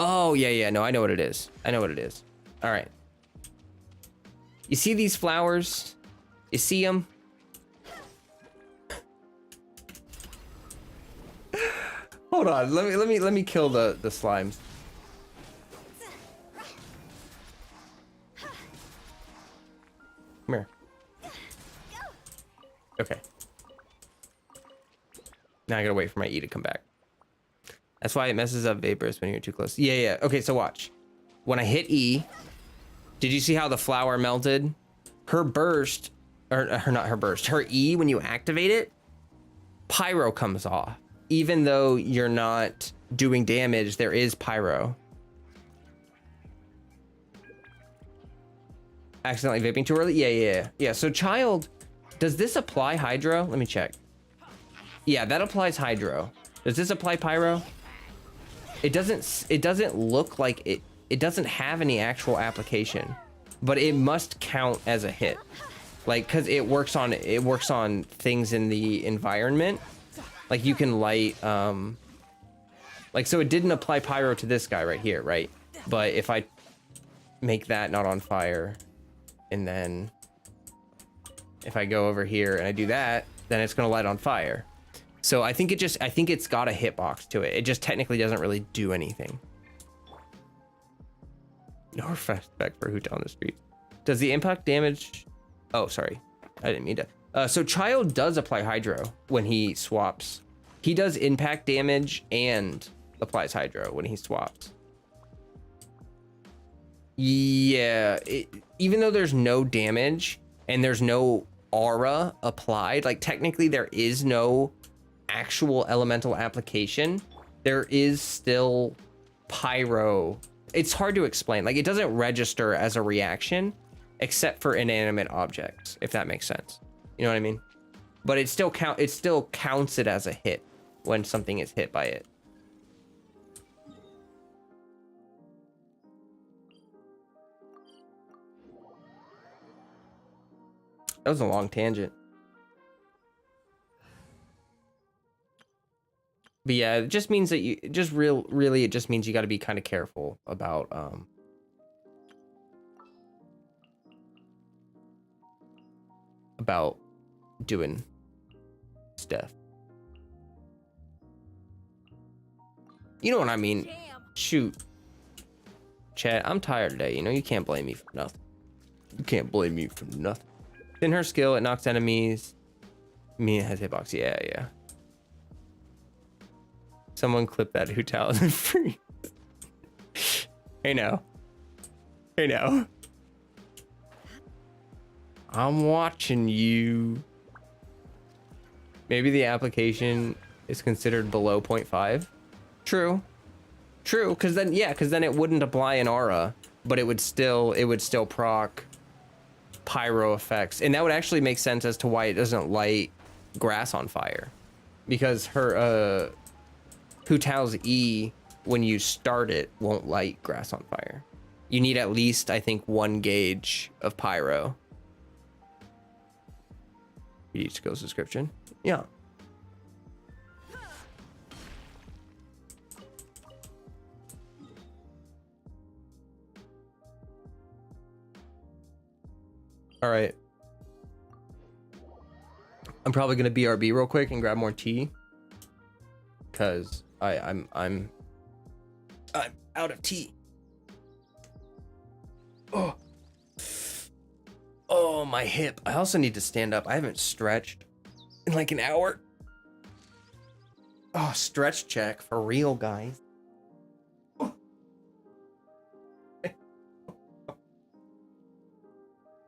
Oh yeah, no, I know what it is. All right. You see these flowers? You see them? Hold on, let me kill the slimes. Come here. Okay. Now I gotta wait for my E to come back. That's why it messes up vapors when you're too close. Yeah. Okay, so watch. When I hit E, did you see how the flower melted? Her burst, or not her burst, her E, when you activate it, pyro comes off. Even though you're not doing damage, there is pyro. Accidentally vaping too early? Yeah. So child, does this apply hydro? Let me check. Yeah, that applies hydro. Does this apply pyro? It doesn't look like it. It doesn't have any actual application, but it must count as a hit. Like, cause it works on things in the environment. Like you can light, like, so it didn't apply pyro to this guy right here, right? But if I make that not on fire, and then if I go over here and I do that, then it's gonna light on fire. So I think it's got a hitbox to it. It just technically doesn't really do anything. No respect for Hu Tao on the street. Does the impact damage? Oh, sorry, I didn't mean to. So child does apply hydro when he swaps. He does impact damage and applies hydro when he swaps. Yeah, even though there's no damage and there's no aura applied, like technically there is no actual elemental application, there is still pyro. It's hard to explain. Like, it doesn't register as a reaction except for inanimate objects, if that makes sense. You know what I mean? But it still counts it as a hit when something is hit by it. That was a long tangent. But yeah, it just means that it just means you got to be kind of careful about doing stuff. You know what I mean? Jam. Shoot. Chat, I'm tired today. You know, you can't blame me for nothing. You can't blame me for nothing. In her skill, it knocks enemies. Mia has hitbox. Yeah. Someone clip that Hu Tao isn't free. Hey now. I'm watching you. Maybe the application is considered below 0.5. True, because then it wouldn't apply an aura, but it would still proc pyro effects, and that would actually make sense as to why it doesn't light grass on fire, because her Hu Tao's E, when you start it, won't light grass on fire. You need at least, I think, 1 gauge of pyro. Each skills description. Yeah. All right. I'm probably gonna BRB real quick and grab more tea, cause I'm out of tea. Oh, my hip. I also need to stand up. I haven't stretched in like an hour. Oh, stretch check for real, guys.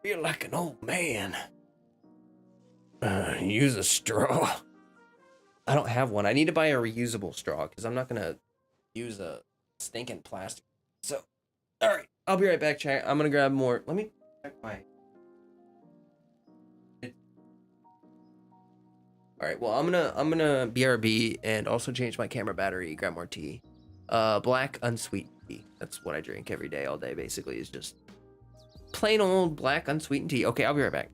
Feel like an old man. Use a straw. I don't have one. I need to buy a reusable straw because I'm not gonna use a stinking plastic. So, all right, I'll be right back, chat. I'm gonna grab more. Let me check my. All right, well, I'm gonna BRB and also change my camera battery. Grab more tea. Black unsweetened tea. That's what I drink every day, all day. Basically, is just plain old black unsweetened tea. Okay, I'll be right back.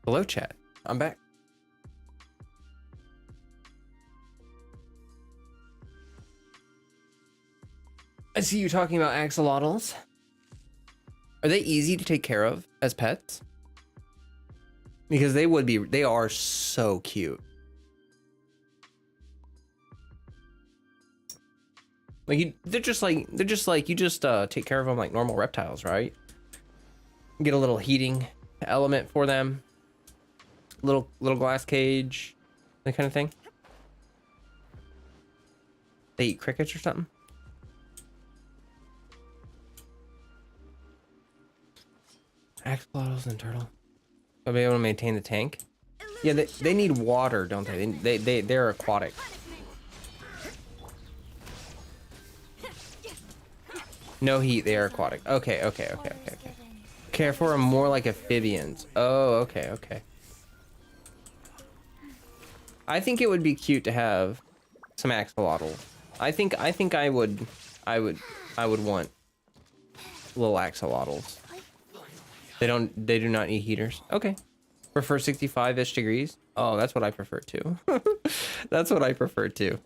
Hello, chat. I'm back. I see you talking about axolotls. Are they easy to take care of as pets? Because they are so cute. Like they're just like you just take care of them like normal reptiles, right? Get a little heating element for them. Little glass cage, that kind of thing. They eat crickets or something. Axolotls and turtle. They'll be able to maintain the tank. Yeah, they need water, don't they? They're aquatic. No heat, they are aquatic. Okay. Care for them more like amphibians. Oh, okay. I think it would be cute to have some axolotls. I think I would want little axolotls. They do not need heaters. Okay. Prefer 65-ish degrees. Oh, that's what I prefer too. That's what I prefer too.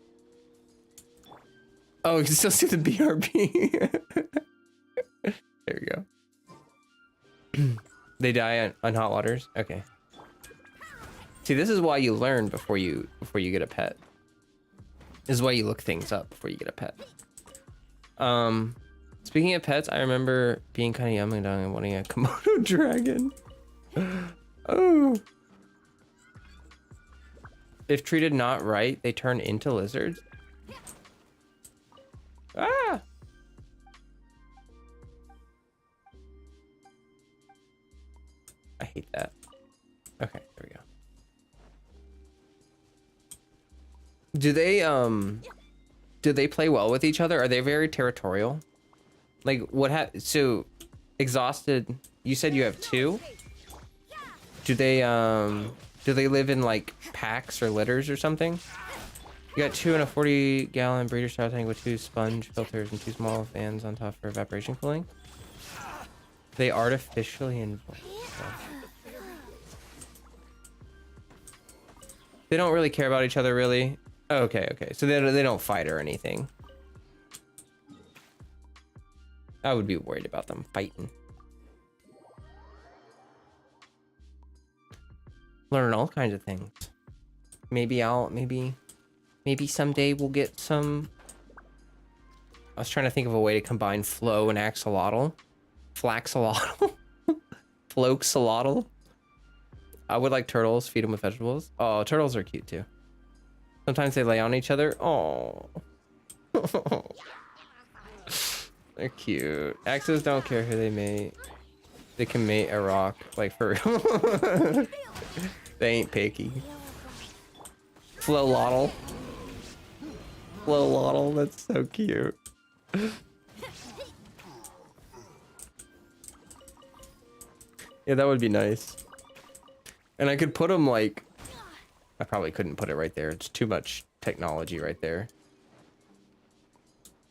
Oh, you can still see the BRB. There we go. They die on hot waters. Okay. See, this is why you learn before you get a pet. This is why you look things up before you get a pet. Speaking of pets, I remember being kind of young and wanting a Komodo dragon. Oh. If treated not right, they turn into lizards. Ah. I hate that. Okay, there we go. Do they play well with each other? Are they very territorial? Like so exhausted, you said you have two? Do they live in like packs or litters or something? You got 2 in a 40-gallon breeder style tank with 2 sponge filters and 2 small fans on top for evaporation cooling. They artificially involved. They don't really care about each other, really. Okay. So they don't fight or anything. I would be worried about them fighting. Learn all kinds of things. Maybe someday we'll get some. I was trying to think of a way to combine Flo and Axolotl. Flaxolotl. Floxolotl. I would like turtles. Feed them with vegetables. Oh, turtles are cute too. Sometimes they lay on each other. Oh. They're cute. Axes don't care who they mate. They can mate a rock, like for real. They ain't picky. Flolotl. Flolotl, that's so cute. Yeah, that would be nice. And I could put them like... I probably couldn't put it right there. It's too much technology right there.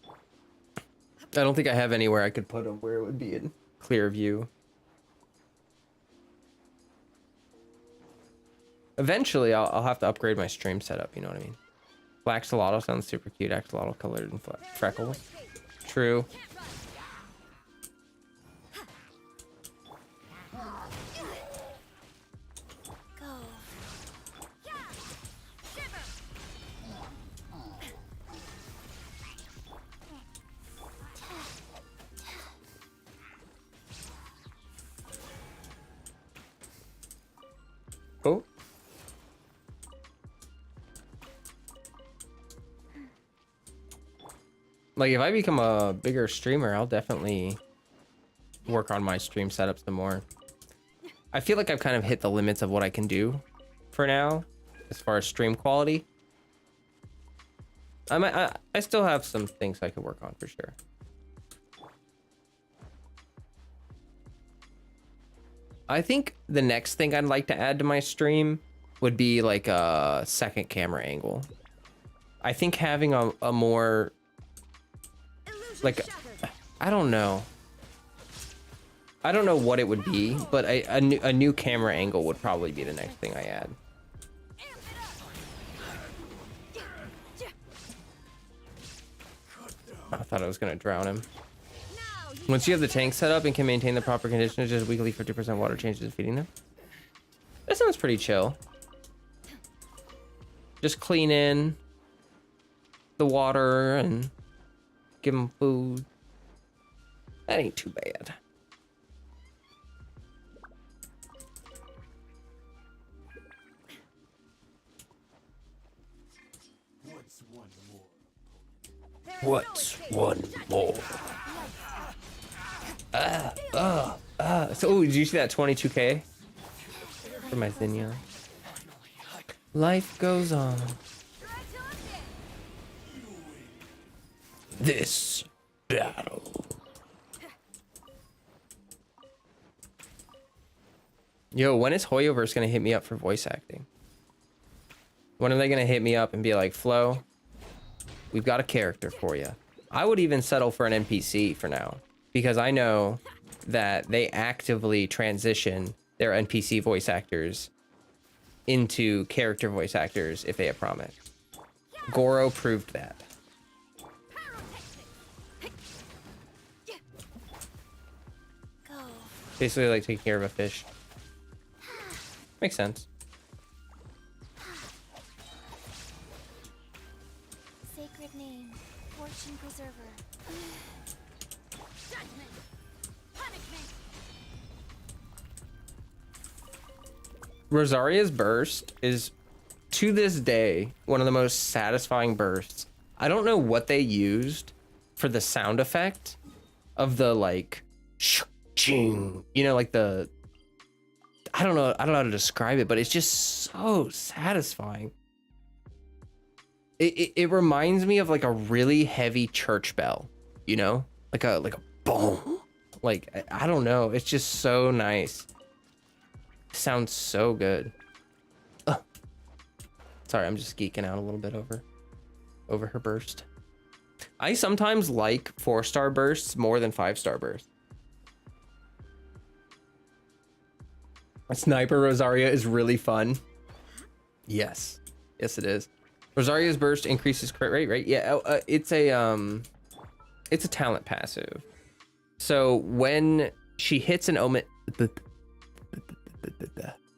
I don't think I have anywhere I could put them where it would be in clear view. Eventually, I'll have to upgrade my stream setup, you know what I mean? Axolotl sounds super cute. Axolotl colored and freckles. True. Oh. Like, if I become a bigger streamer, I'll definitely work on my stream setup some more. I feel like I've kind of hit the limits of what I can do for now, as far as stream quality. I still have some things I could work on for sure. I think the next thing I'd like to add to my stream would be like a second camera angle. I think having a more, like, I don't know. I don't know what it would be, but a new camera angle would probably be the next thing I add. I thought I was gonna drown him. Once you have the tank set up and can maintain the proper conditions, just weekly 50% water changes in feeding them. That sounds pretty chill. Just clean in the water and give them food. That ain't too bad. What's one more? So, did you see that 22k for my Zinnia? Life goes on. This battle. Yo, when is Hoyoverse gonna hit me up for voice acting? When are they gonna hit me up and be like, Flo, we've got a character for you? I would even settle for an NPC for now, because I know that they actively transition their NPC voice actors into character voice actors if they have promise. Goro proved that. Basically like taking care of a fish. Makes sense. Sacred name, fortune preserver. Judgment, punishment. Rosaria's burst is, to this day, one of the most satisfying bursts. I don't know what they used for the sound effect of the like, ching, you know, like the, I don't know how to describe it, but it's just so satisfying. It reminds me of like a really heavy church bell, you know, like a boom, like I don't know, it's just so nice. Sounds so good. Sorry, I'm just geeking out a little bit over her burst. I sometimes like 4-star bursts more than 5-star bursts. Sniper Rosaria is really fun. Yes, yes it is. Rosaria's burst increases crit rate, right? Yeah, it's a talent passive. So when she hits an omen,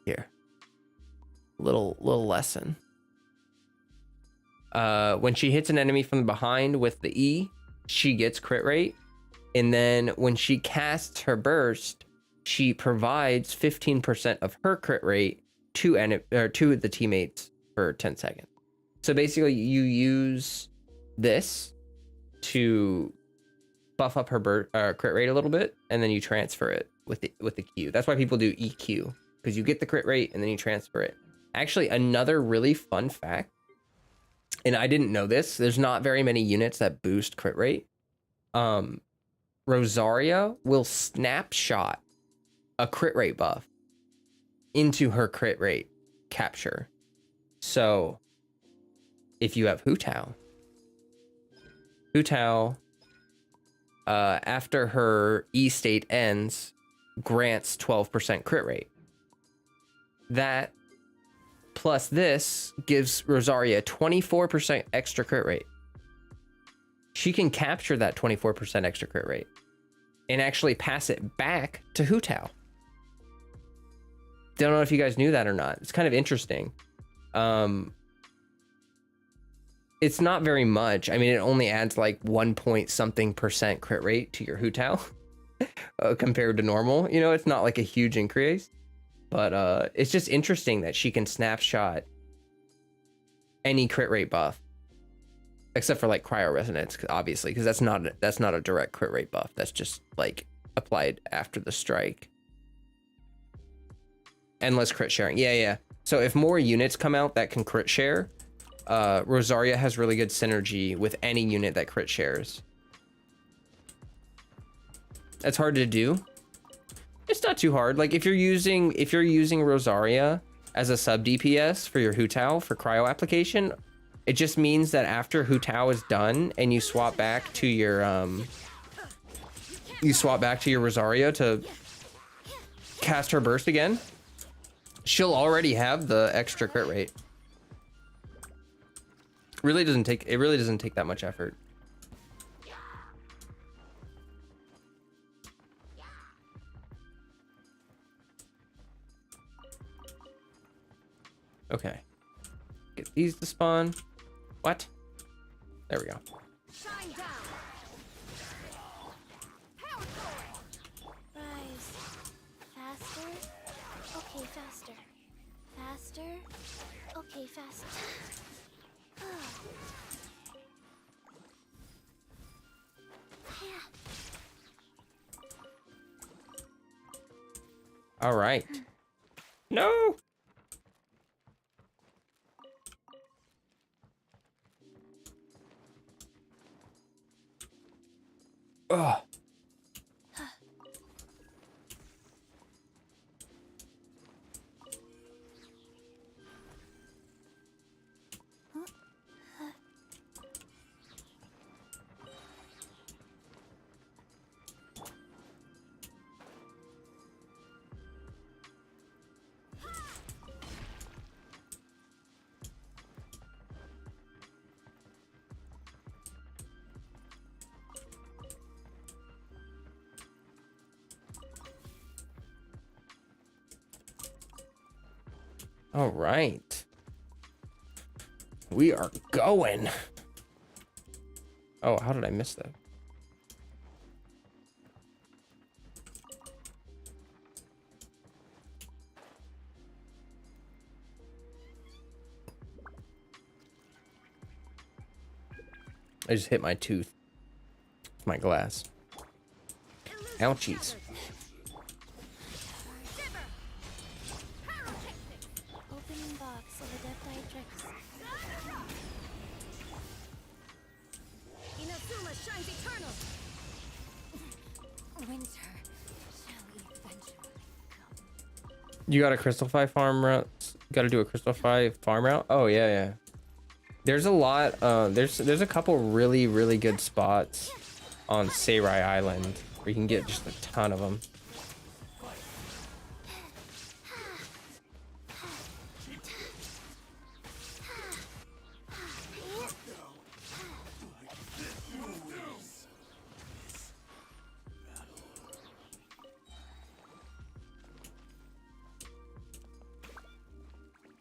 here, little lesson. When she hits an enemy from behind with the E, she gets crit rate, and then when she casts her burst, she provides 15% of her crit rate to the teammates for 10 seconds. So basically, you use this to buff up her crit rate a little bit, and then you transfer it with the Q. That's why people do EQ, because you get the crit rate and then you transfer it. Actually, another really fun fact, and I didn't know this, there's not very many units that boost crit rate. Rosaria will snapshot a crit rate buff into her crit rate capture. So if you have Hu Tao, after her E state ends, grants 12% crit rate. That plus this gives Rosaria 24% extra crit rate. She can capture that 24% extra crit rate and actually pass it back to Hu Tao. Don't know if you guys knew that or not. It's kind of interesting. It's not very much. I mean, it only adds like 1 point something percent crit rate to your Hu Tao compared to normal. You know, it's not like a huge increase, but it's just interesting that she can snapshot any crit rate buff, except for like cryo resonance, obviously, because that's not a direct crit rate buff. That's just like applied after the strike. Endless crit sharing. Yeah. So if more units come out that can crit share, Rosaria has really good synergy with any unit that crit shares. That's hard to do. It's not too hard. Like if you're using Rosaria as a sub DPS for your Hu Tao for cryo application, it just means that after Hu Tao is done and you swap back to your Rosaria to cast her burst again, she'll already have the extra crit rate. It really doesn't take that much effort. Okay. Get these to spawn. What? There we go. Shine down. Power forward. Rise. Faster. Okay, faster. Faster. Okay, faster. All right. No. Ugh. All right. We are going. Oh, how did I miss that? I just hit my tooth. My glass. Ouchies. Opening box of Adepti Tricks. Inazuma shines eternal. Winter shall eventually come. You got a Crystalfy farm route? Got to do a Crystalfy farm route? Oh yeah, yeah. There's a lot. There's a couple really good spots on Seirai Island where you can get just a ton of them.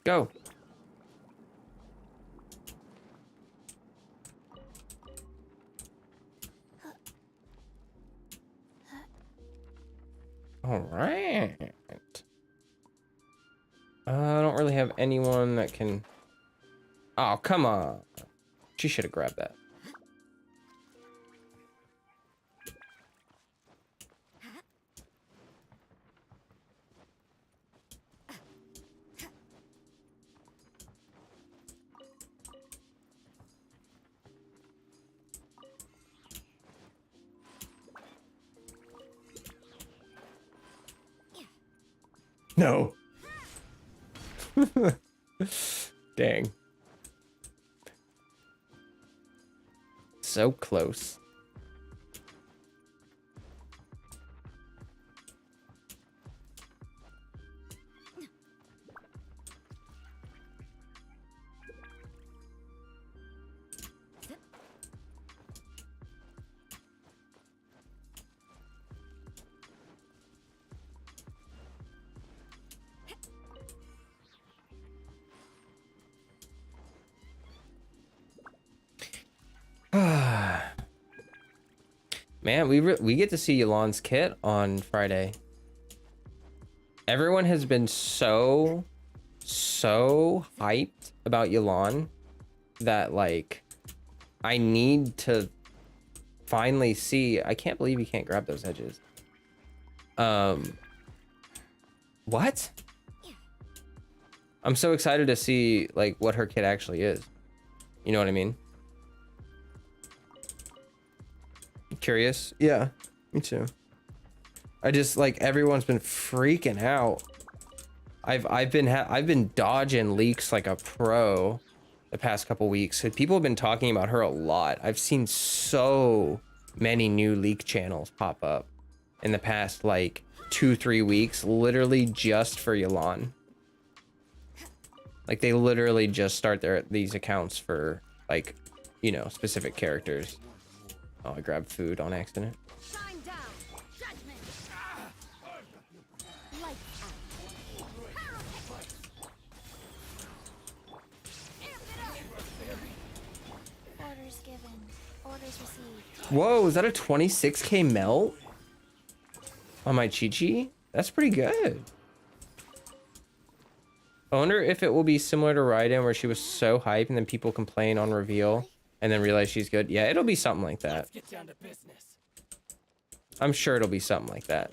Go. All right. I don't really have anyone that can. Oh, come on. She should have grabbed that. No. Dang. So close. Man, we get to see Yelan's kit on Friday. Everyone has been so hyped about Yelan that like I need to finally see. I can't believe you can't grab those edges. What? I'm so excited to see like what her kit actually is. You know what I mean? Curious? Yeah, me too. I just like everyone's been freaking out. I've been dodging leaks like a pro the past couple weeks. People have been talking about her a lot. I've seen so many new leak channels pop up in the past like 2-3 weeks, literally just for Yelan. Like they literally just start these accounts for like, you know, specific characters. Oh, I grabbed food on accident. Shine down. Judgment. Light out. Orders given. Orders received. Whoa, is that a 26k melt on my Chi-Chi? That's pretty good. I wonder if it will be similar to Raiden, where she was so hype and then people complain on reveal and then realize she's good. Yeah, it'll be something like that. Let's get down to business. I'm sure it'll be something like that.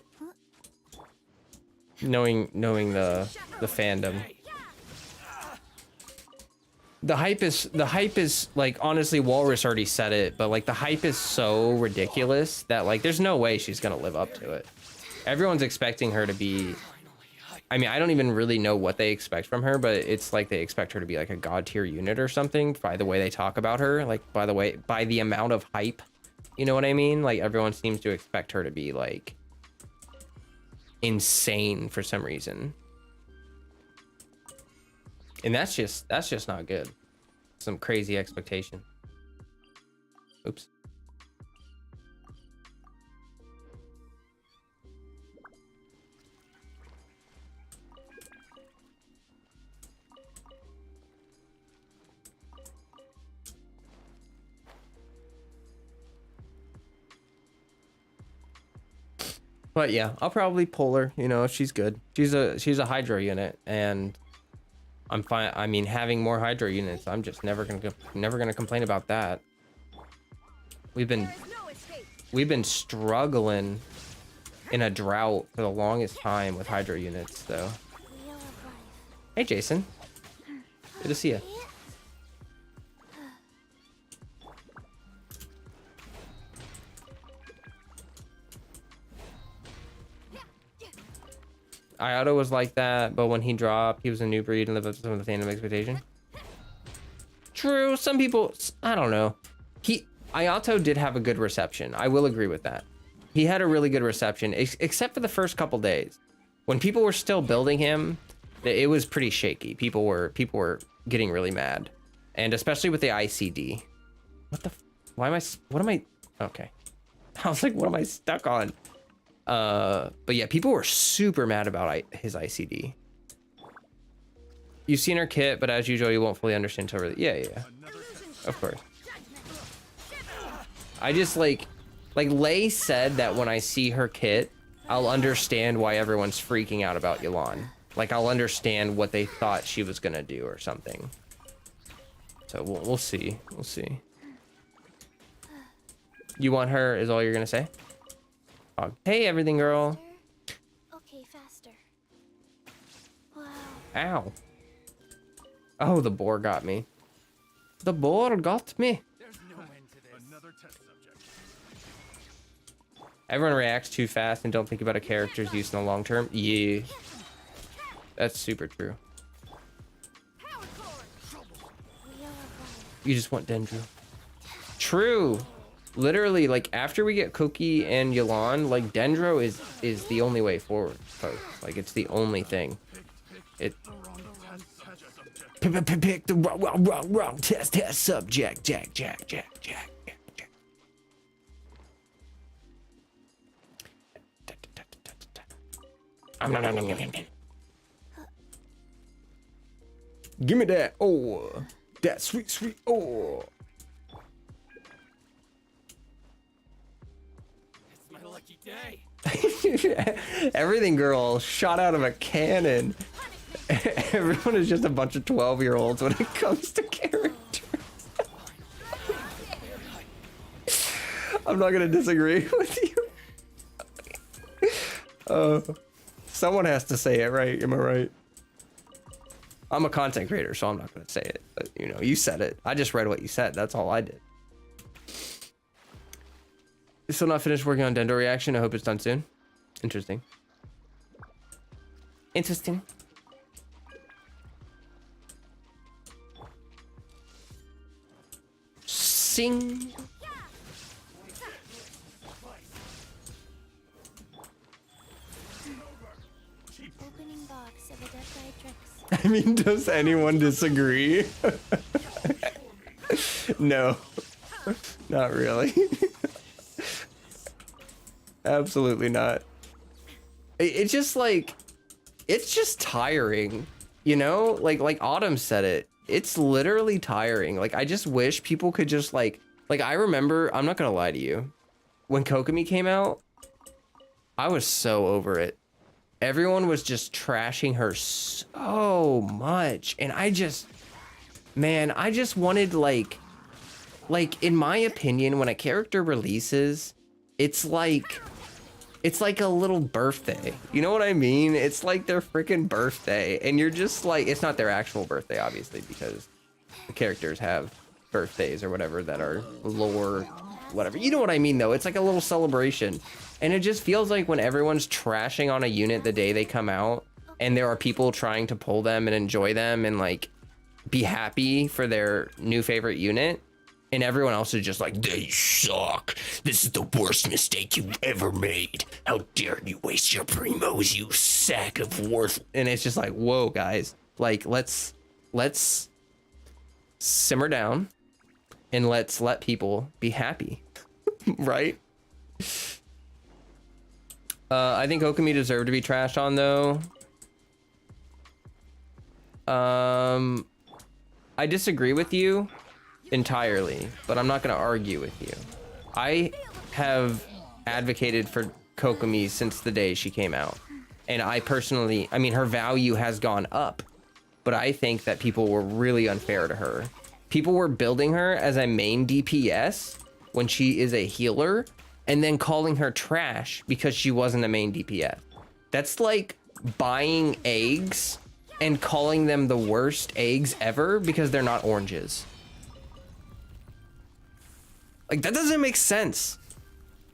Knowing the fandom. The hype is like, honestly, Walrus already said it, but like the hype is so ridiculous that like there's no way she's gonna live up to it. Everyone's expecting her to be, I mean, I don't even really know what they expect from her, but it's like they expect her to be like a god tier unit or something by the way they talk about her, like by the amount of hype, you know what I mean? Like everyone seems to expect her to be like insane for some reason. And that's just not good. Some crazy expectation. Oops. But yeah, I'll probably pull her, you know, if she's good. She's a Hydro unit, and I'm fine. I mean, having more Hydro units, I'm just never gonna complain about that. We've been struggling in a drought for the longest time with Hydro units, though. Hey, Jason. Good to see you. Ayato was like that, but when he dropped, he was a new breed and lived up to some of the fandom expectation. True, some people, I don't know. Ayato did have a good reception. I will agree with that. He had a really good reception, except for the first couple days. When people were still building him, it was pretty shaky. People were getting really mad. And especially with the ICD. What am I, okay. I was like, what am I stuck on? But yeah, people were super mad about his ICD. You've seen her kit, but as usual, you won't fully understand until really. Yeah. Of course. I just like Lei said that when I see her kit, I'll understand why everyone's freaking out about Yelan. Like I'll understand what they thought she was gonna do or something. So we'll see. We'll see. You want her is all you're gonna say? Hey, everything girl. Okay, faster. Wow. Ow. Oh, the boar got me. The boar got me. There's no end to this. Another test subject. Everyone reacts too fast and don't think about a character's use in the long term. Yeah. That's super true. You just want Dendro. True. Literally, like after we get Koki and Yelan, like Dendro is the only way forward, folks. Like it's the only thing. It pick the wrong test subject. Jack. Give me that. Oh, that sweet. Oh. It's my lucky day. Everything girl shot out of a cannon. Everyone is just a bunch of 12-year-olds when it comes to characters. I'm not gonna disagree with you. Someone has to say it, right? Am I right? I'm a content creator, so I'm not gonna say it. But, you know, you said it. I just read what you said. That's all I did. Still not finished working on Dendo reaction. I hope it's done soon. Interesting. Sing. box of adept tricks. I mean, does anyone disagree? No, not really. Absolutely not. It's just like, it's just tiring, you know? Like Autumn said it. It's literally tiring. Like, I just wish people could just like I remember, I'm not gonna lie to you, when Kokomi came out, I was so over it. Everyone was just trashing her so much, and I just wanted like in my opinion, when a character releases, it's like a little birthday. You know what I mean? It's like their freaking birthday, and you're just like, it's not their actual birthday, obviously, because the characters have birthdays or whatever that are lore, whatever. You know what I mean, though? It's like a little celebration. And it just feels like when everyone's trashing on a unit the day they come out, and there are people trying to pull them and enjoy them and like be happy for their new favorite unit, and everyone else is just like, they suck. This is the worst mistake you've ever made. How dare you waste your primos, you sack of worth. And it's just like, whoa, guys. Like, let's simmer down and let's let people be happy. Right? I think Kokomi deserved to be trashed on, though. I disagree with you entirely, but I'm not going to argue with you. I have advocated for Kokomi since the day she came out. And I personally, I mean, her value has gone up, but I think that people were really unfair to her. People were building her as a main DPS when she is a healer, and then calling her trash because she wasn't a main DPS. That's like buying eggs and calling them the worst eggs ever because they're not oranges. Like, that doesn't make sense.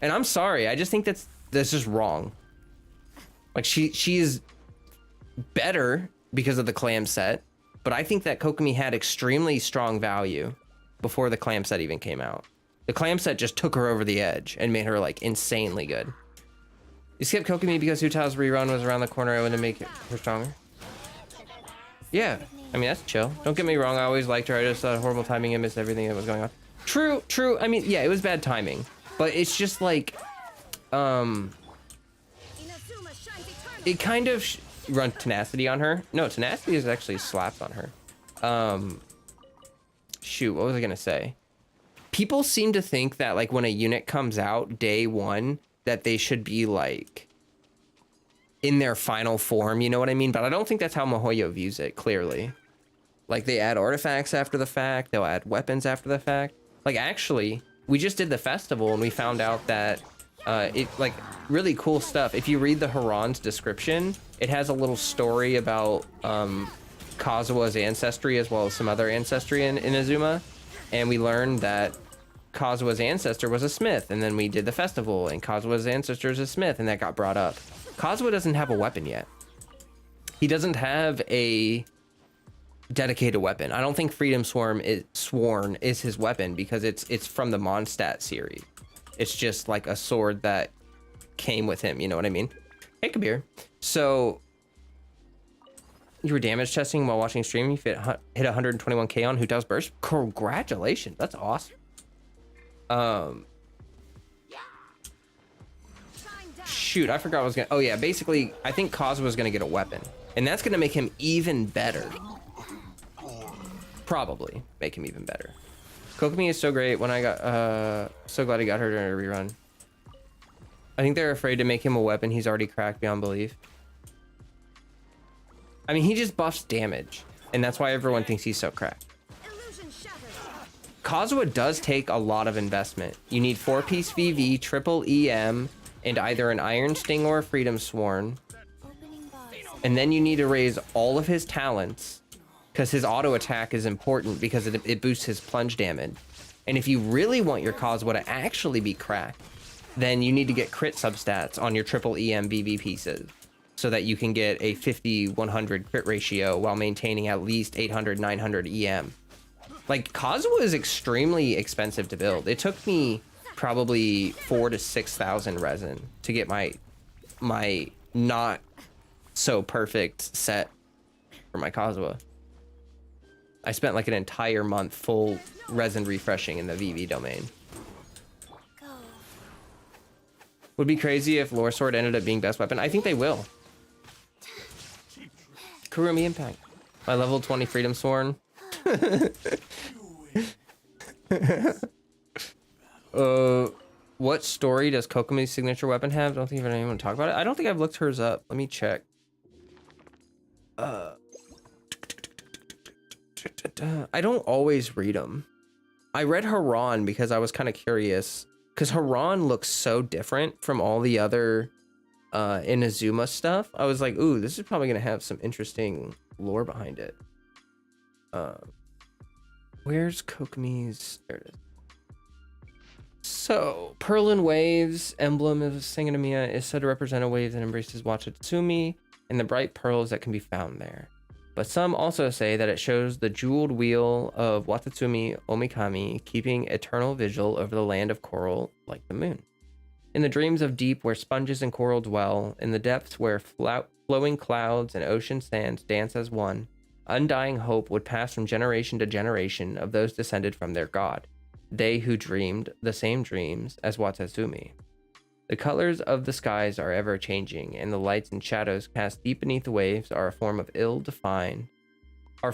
And I'm sorry, I just think that's just wrong. Like, she is better because of the clam set, but I think that Kokomi had extremely strong value before the clam set even came out. The clam set just took her over the edge and made her like insanely good. You skipped Kokomi because Hutao's rerun was around the corner. I wanted to make her stronger. Yeah, I mean, that's chill. Don't get me wrong, I always liked her. I just thought horrible timing and missed everything that was going on. True. I mean, yeah, it was bad timing, but it's just like, it kind of run tenacity on her. No, tenacity is actually slapped on her. Shoot, what was I gonna say? People seem to think that like when a unit comes out day one, that they should be like in their final form, you know what I mean? But I don't think that's how Mihoyo views it, clearly. Like, they add artifacts after the fact, they'll add weapons after the fact. Like, actually, we just did the festival and we found out that it, like, really cool stuff. If you read the Haran's description, it has a little story about Kazuha's ancestry as well as some other ancestry in Inazuma. And we learned that Kazuha's ancestor was a smith, and then we did the festival, and Kazuha's ancestor is a smith, and that got brought up. Kazuha doesn't have a weapon yet. He doesn't have a dedicated weapon. I don't think Freedom Sworn is his weapon because it's from the Mondstadt series. It's just like a sword that came with him, you know what I mean? Hey, Kabir. So you were damage testing while watching stream. You hit 121k on Hutao's burst. Congratulations, that's awesome. Shoot, I forgot what I was gonna. Oh yeah, basically, I think Kazuha's gonna get a weapon, and that's gonna make him even better. Probably make him even better. Kokomi is so great. When I got, so glad he got her during a rerun. I think they're afraid to make him a weapon. He's already cracked beyond belief. I mean, he just buffs damage, and that's why everyone thinks he's so cracked. Kazuha does take a lot of investment. You need 4-piece VV, triple EM, and either an Iron Sting or a Freedom Sworn. And then you need to raise all of his talents, because his auto attack is important because it boosts his plunge damage. And if you really want your Kazuha to actually be cracked, then you need to get crit substats on your triple EM VV pieces, so that you can get a 50-100 crit ratio while maintaining at least 800-900 EM. Like, Kazuha is extremely expensive to build. It took me probably 4,000 to 6,000 resin to get my not so perfect set for my Kazuha. I spent like an entire month full resin refreshing in the VV domain. Go. Would be crazy if Lore Sword ended up being best weapon. I think they will. Kurumi Impact. My level 20 Freedom Sworn. What story does Kokomi's signature weapon have? I don't think I've anyone talk about it. I don't think I've looked hers up. Let me check. I don't always read them. I read Haran because I was kind of curious, because Haran looks so different from all the other Inazuma stuff. I was like, ooh, this is probably gonna have some interesting lore behind it. Where's Kokomi's? There it is. So, Pearl and Waves, emblem of Sangonomiya, is said to represent a wave that embraces Watatsumi and the bright pearls that can be found there. But some also say that it shows the jeweled wheel of Watatsumi Omikami keeping eternal vigil over the land of coral like the moon. In the dreams of deep where sponges and coral dwell, in the depths where flowing clouds and ocean sands dance as one, undying hope would pass from generation to generation of those descended from their god, they who dreamed the same dreams as Watatsumi. The colors of the skies are ever changing, and the lights and shadows cast deep beneath the waves are a form of ill-defined. Are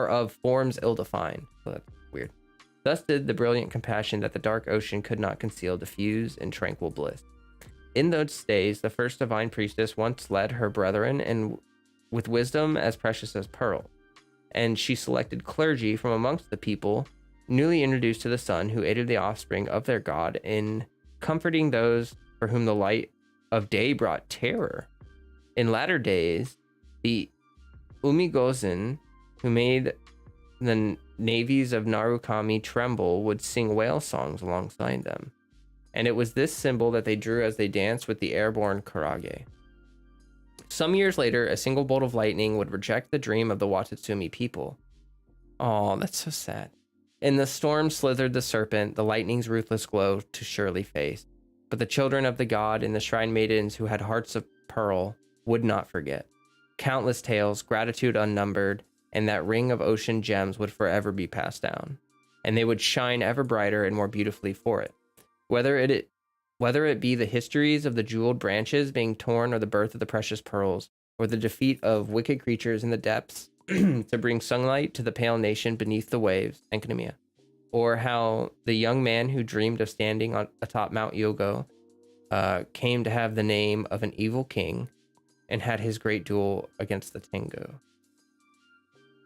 of forms ill-defined. Well, that's weird. Thus did the brilliant compassion that the dark ocean could not conceal diffuse in tranquil bliss. In those days, the first divine priestess once led her brethren, and with wisdom as precious as pearl, and she selected clergy from amongst the people newly introduced to the sun, who aided the offspring of their god in comforting those for whom the light of day brought terror. In latter days, the Umigozan, who made the navies of Narukami tremble, would sing whale songs alongside them. And it was this symbol that they drew as they danced with the airborne Karage. Some years later, a single bolt of lightning would reject the dream of the Watatsumi people. Oh, that's so sad. In the storm slithered the serpent, the lightning's ruthless glow to surely face. But the children of the god and the shrine maidens who had hearts of pearl would not forget. Countless tales, gratitude unnumbered, and that ring of ocean gems would forever be passed down. And they would shine ever brighter and more beautifully for it. Whether it be the histories of the jeweled branches being torn, or the birth of the precious pearls, or the defeat of wicked creatures in the depths, to bring sunlight to the pale nation beneath the waves, Sangonomiya. Or how the young man who dreamed of standing on atop Mount Yogo came to have the name of an evil king and had his great duel against the Tengu.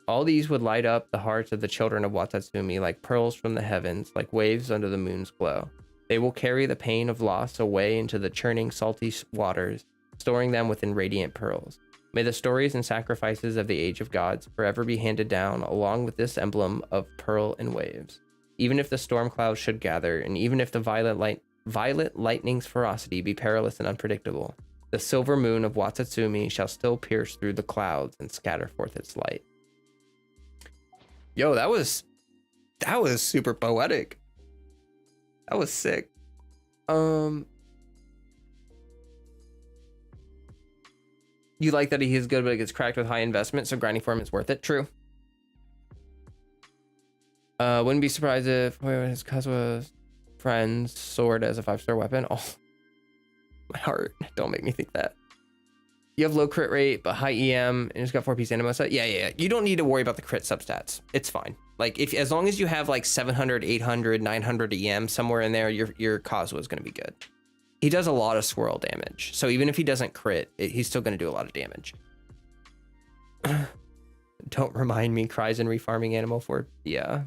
All these would light up the hearts of the children of Watatsumi like pearls from the heavens, like waves under the moon's glow. They will carry the pain of loss away into the churning salty waters, storing them within radiant pearls. May the stories and sacrifices of the Age of Gods forever be handed down along with this emblem of pearl and waves. Even if the storm clouds should gather, and even if the violet lightning's ferocity be perilous and unpredictable, the silver moon of Watatsumi shall still pierce through the clouds and scatter forth its light. Yo, that was super poetic. That was sick. You like that he is good, but it gets cracked with high investment, so grinding for him is worth it. True. Wouldn't be surprised if his Kazuha's friend's sword as a 5-star weapon. Oh, my heart. Don't make me think that. You have low crit rate, but high EM, and it's got 4-piece animo set. Yeah. You don't need to worry about the crit substats. It's fine. Like, as long as you have like 700, 800, 900 EM somewhere in there, your Kazuha is going to be good. He does a lot of swirl damage, so even if he doesn't crit, he's still going to do a lot of damage. Don't remind me, cries and refarming animal for... Yeah.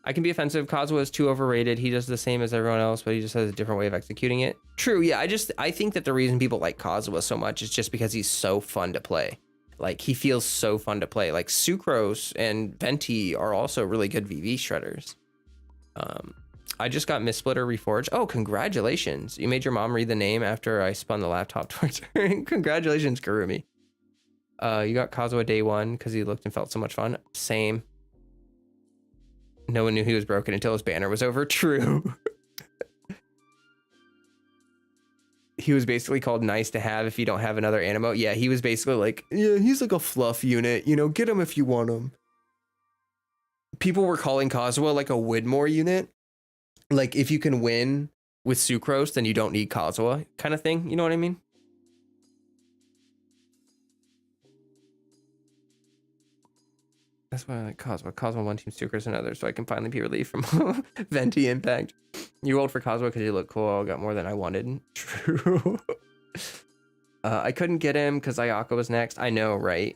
I can be offensive. Kazuha is too overrated. He does the same as everyone else, but he just has a different way of executing it. True, yeah. I think that the reason people like Kazuha so much is just because he's so fun to play. Like, he feels so fun to play. Like, Sucrose and Venti are also really good VV shredders. I just got Mistsplitter reforged. Oh, congratulations. You made your mom read the name after I spun the laptop towards her. Congratulations, Kurumi. You got Kazuha day one because he looked and felt so much fun. Same. No one knew he was broken until his banner was over. True. he was basically called nice to have if you don't have another Animo. Yeah, he was basically like, yeah, he's like a fluff unit, you know, get him if you want him. People were calling Kazuha like a Widmore unit. Like if you can win with Sucrose, then you don't need Kazuha kind of thing. You know what I mean? That's why I like Kazuha. Kazuha one team Sucrose another, so I can finally be relieved from Venti impact. You rolled for Kazuha because you look cool. I got more than I wanted. True. I couldn't get him because Ayaka was next. I know, right?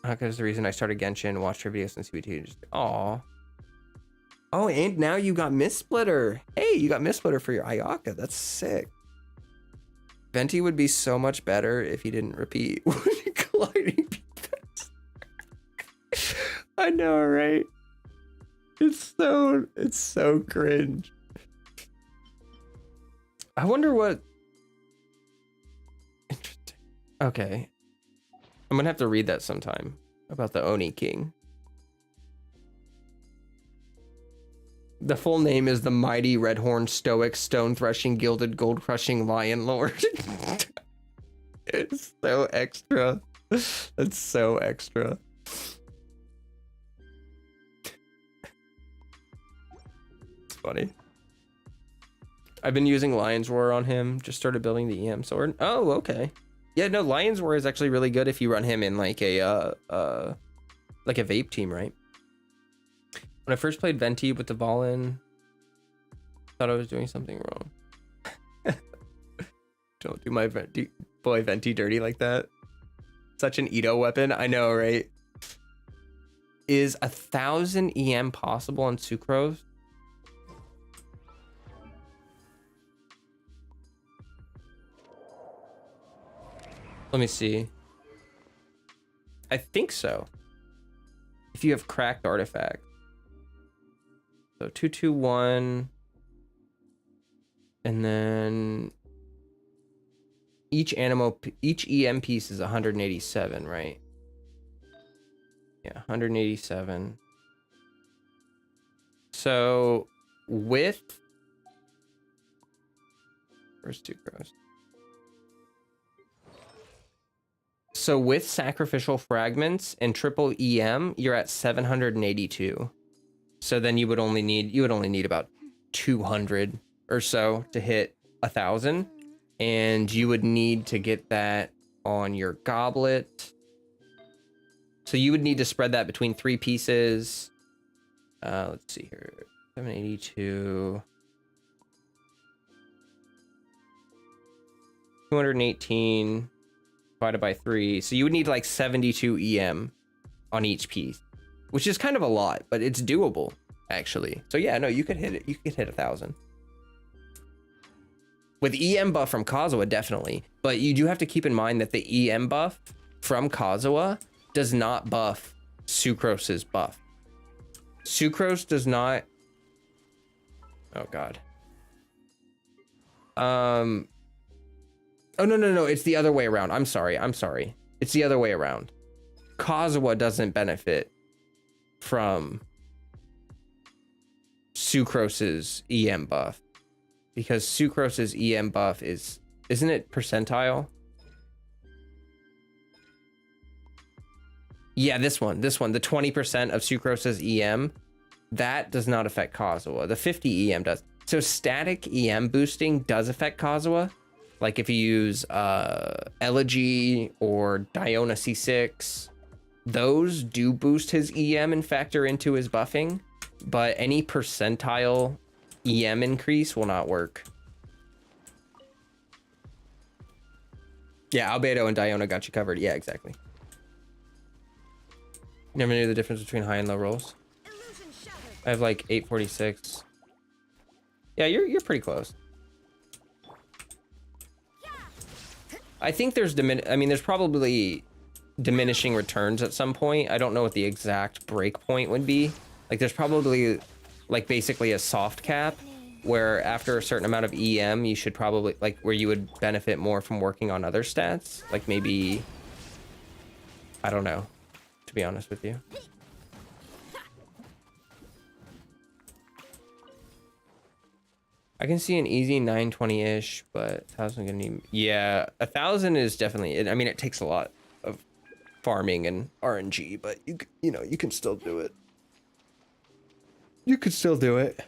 Ayaka is the reason I started Genshin, watched her videos since CBT. Just, aw. Oh, and now you got Miss Splitter. Hey, you got Miss Splitter for your Ayaka. That's sick. Venti would be so much better if he didn't repeat. Colliding defense. I know, right? It's so cringe. I wonder what. Interesting. Okay. I'm gonna have to read that sometime about the Oni King. The full name is the Mighty Redhorn Stoic Stone Threshing Gilded Gold Crushing Lion Lord. It's so extra. It's so extra. It's funny. I've been using Lion's Roar on him. Just started building the EM sword. Oh, okay. Yeah, no, Lion's Roar is actually really good if you run him in like a vape team, right? When I first played Venti with the Valen, thought I was doing something wrong. Don't do my boy Venti dirty like that. Such an Edo weapon. I know, right? Is 1,000 EM possible on Sucrose? Let me see. I think so. If you have cracked artifact. So 221. And then each EM piece is 187, right? Yeah, 187. So with where's Sucrose? So with sacrificial fragments and triple EM, you're at 782. So then you would only need about 200 or so to hit 1,000, and you would need to get that on your goblet. So you would need to spread that between 3 pieces. Let's see here, 782, 218. Divided by 3, so you would need like 72 EM on each piece, which is kind of a lot, but it's doable actually. So yeah, no, you could hit it. You could hit 1,000 with EM buff from Kazuha, definitely. But you do have to keep in mind that the EM buff from Kazuha does not buff Sucrose's buff. Sucrose does not. Oh god. Oh, no. It's the other way around. I'm sorry. It's the other way around. Kazuha doesn't benefit from Sucrose's EM buff. Because Sucrose's EM buff isn't it percentile? Yeah, this one. The 20% of Sucrose's EM, that does not affect Kazuha. The 50 EM does. So static EM boosting does affect Kazuha. Like if you use Elegy or Diona C6, those do boost his EM and factor into his buffing, but any percentile EM increase will not work. Yeah, Albedo and Diona got you covered. Yeah, exactly. Never knew the difference between high and low rolls. I have like 846. Yeah, you're pretty close. I think there's there's probably diminishing returns at some point. I don't know what the exact break point would be. Like there's probably like basically a soft cap where after a certain amount of EM, you should probably like where you would benefit more from working on other stats. Like maybe, I don't know, to be honest with you. I can see an easy 920-ish, but 1,000 gonna need... Yeah, 1,000 is definitely... I mean, it takes a lot of farming and RNG, but you know, you can still do it. You could still do it.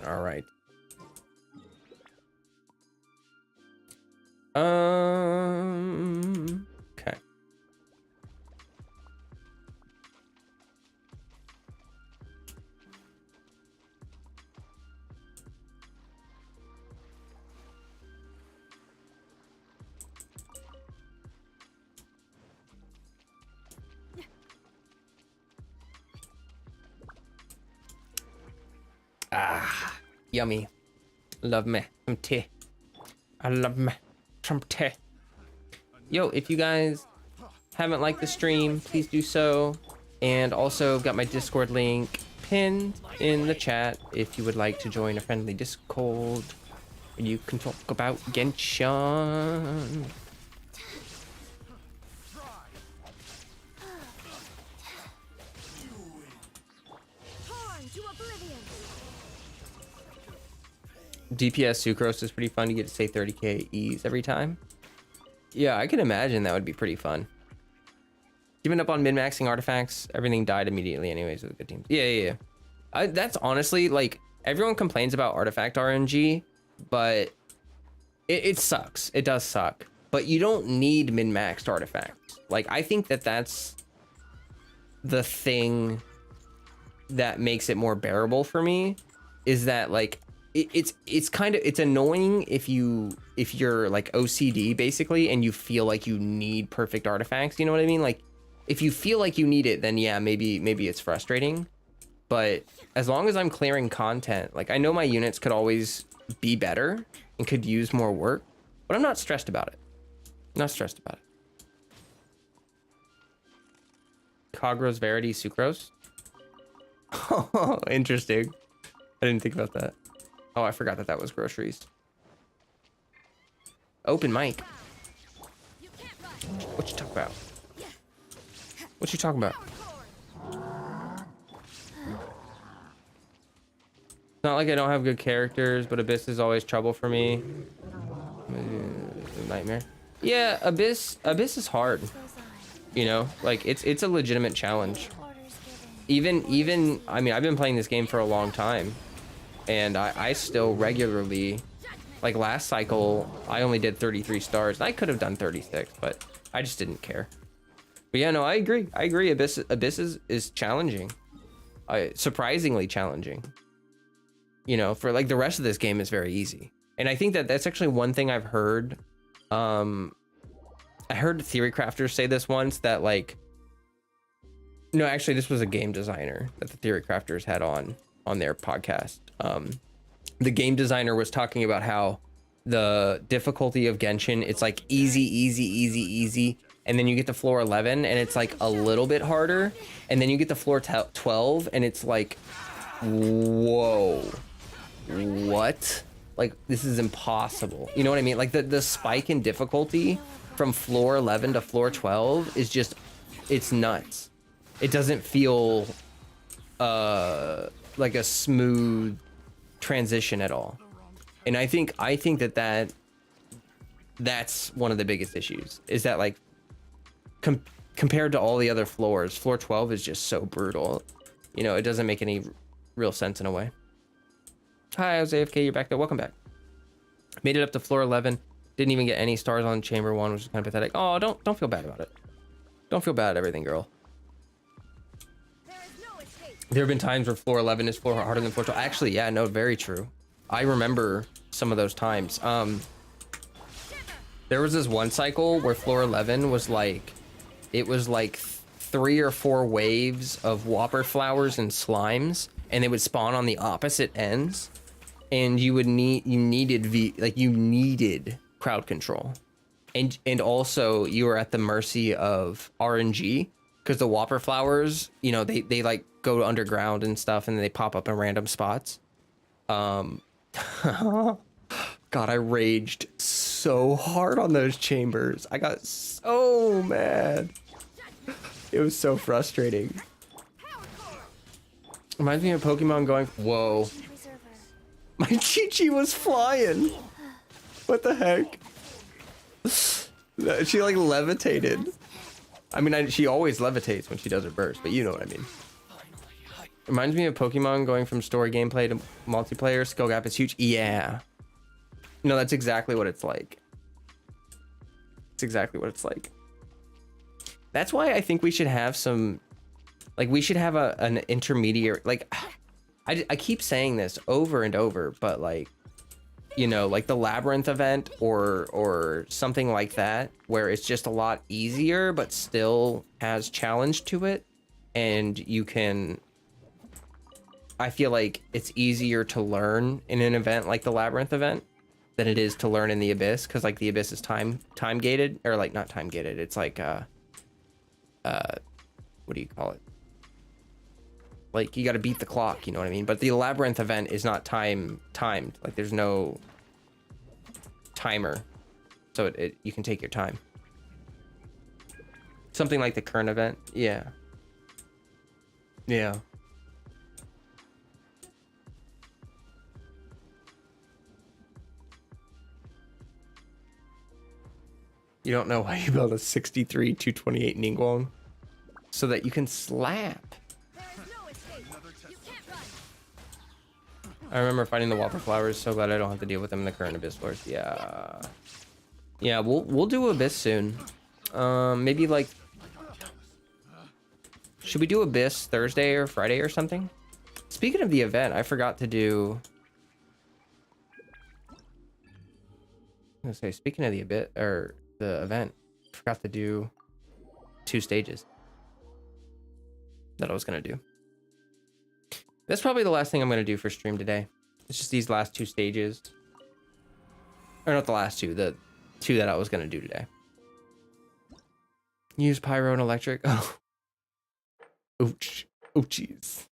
All right. Okay. Ah, yummy. Love me some tea. I love me some tea. Yo, if you guys haven't liked the stream, please do so. And also got my Discord link pinned in the chat if you would like to join a friendly Discord. You can talk about Genshin. Torn to oblivion. DPS Sucrose is pretty fun. You get to say 30k ease every time. Yeah, I can imagine that would be pretty fun. Giving up on min-maxing artifacts, everything died immediately anyways with good teams. Yeah. That's honestly, like, everyone complains about artifact RNG, but it sucks. It does suck. But you don't need min-maxed artifacts. Like, I think that's the thing that makes it more bearable for me, is that, like, it's kind of, it's annoying if you're like OCD basically and you feel like you need perfect artifacts, you know what I mean? Like, if you feel like you need it, then yeah, maybe it's frustrating. But as long as I'm clearing content, like, I know my units could always be better and could use more work, but I'm not stressed about it. Not stressed about it. Cogro's Verity Sucrose. Oh, interesting. I didn't think about that. Oh, I forgot that was groceries. Open mic. You can't run. What you talking about? What you talking about? It's not like I don't have good characters, but Abyss is always trouble for me. Nightmare. Yeah, Abyss is hard. You know, like, it's a legitimate challenge. Even I mean, I've been playing this game for a long time, and I still regularly, like, last cycle I only did 33 stars. I could have done 36, but I just didn't care. But yeah, no, I agree. Abyss is challenging. Surprisingly challenging. You know, for, like, the rest of this game is very easy. And I think that's actually one thing I've heard. I heard theory crafters say this once, that, like, no, actually this was a game designer that the theory crafters had on their podcast. The game designer was talking about how the difficulty of Genshin, it's like easy, and then you get to floor 11 and it's like a little bit harder, and then you get to floor 12 and it's like, whoa, what? Like, this is impossible. You know what I mean? Like, the spike in difficulty from floor 11 to floor 12 is just, it's nuts. It doesn't feel like a smooth transition at all. And I think that's one of the biggest issues, is that, like, compared to all the other floors, floor 12 is just so brutal. You know, it doesn't make any real sense in a way. Hi, I was AFK, you're back there. Welcome back. Made it up to floor 11. Didn't even get any stars on chamber 1, which is kind of pathetic. Oh, don't feel bad about it. Don't feel bad at everything, girl. There have been times where floor 11 is floor harder than floor 12. Actually, yeah, no, very true. I remember some of those times. There was this one cycle where floor 11 was like, it was like 3 or 4 waves of whopper flowers and slimes, and they would spawn on the opposite ends, and you needed crowd control, and also you were at the mercy of RNG, because the whopper flowers, you know, they like go underground and stuff, and they pop up in random spots. God, I raged so hard on those chambers. I got so mad. It was so frustrating. Power core. Reminds me of Pokemon going, whoa. Preserver. My Chi-Chi was flying. What the heck? She like levitated. I mean, she always levitates when she does her burst, but you know what I mean. Reminds me of Pokemon going from story gameplay to multiplayer. Skill gap is huge. Yeah. No, that's exactly what it's like. It's exactly what it's like. That's why I think we should have some, like, we should have an intermediate, like, I keep saying this over and over, but like, you know, like the Labyrinth event or something like that, where it's just a lot easier, but still has challenge to it. And you can, I feel like it's easier to learn in an event like the Labyrinth event than it is to learn in the Abyss. Cause like the Abyss is time gated, or like not time gated. It's like, what do you call it? Like you got to beat the clock, you know what I mean? But the Labyrinth event is not timed. Like there's no timer, so you can take your time. Something like the current event, yeah. Yeah. You don't know why you build a 63 228 Ningguang? So that you can slap. There is no escape. You can't run. I remember finding the Whopper flowers. So glad I don't have to deal with them in the current Abyss Wars. Yeah. Yeah, we'll do Abyss soon. Maybe like, should we do Abyss Thursday or Friday or something? Speaking of the event, I forgot to do. I'm gonna say, speaking of the the event, I forgot to do 2 stages that I was gonna do. That's probably the last thing I'm gonna do for stream today. It's just these last 2 stages, or not the last 2, the 2 that I was gonna do today. Use pyro and electric. Oh, ouch, ouchies.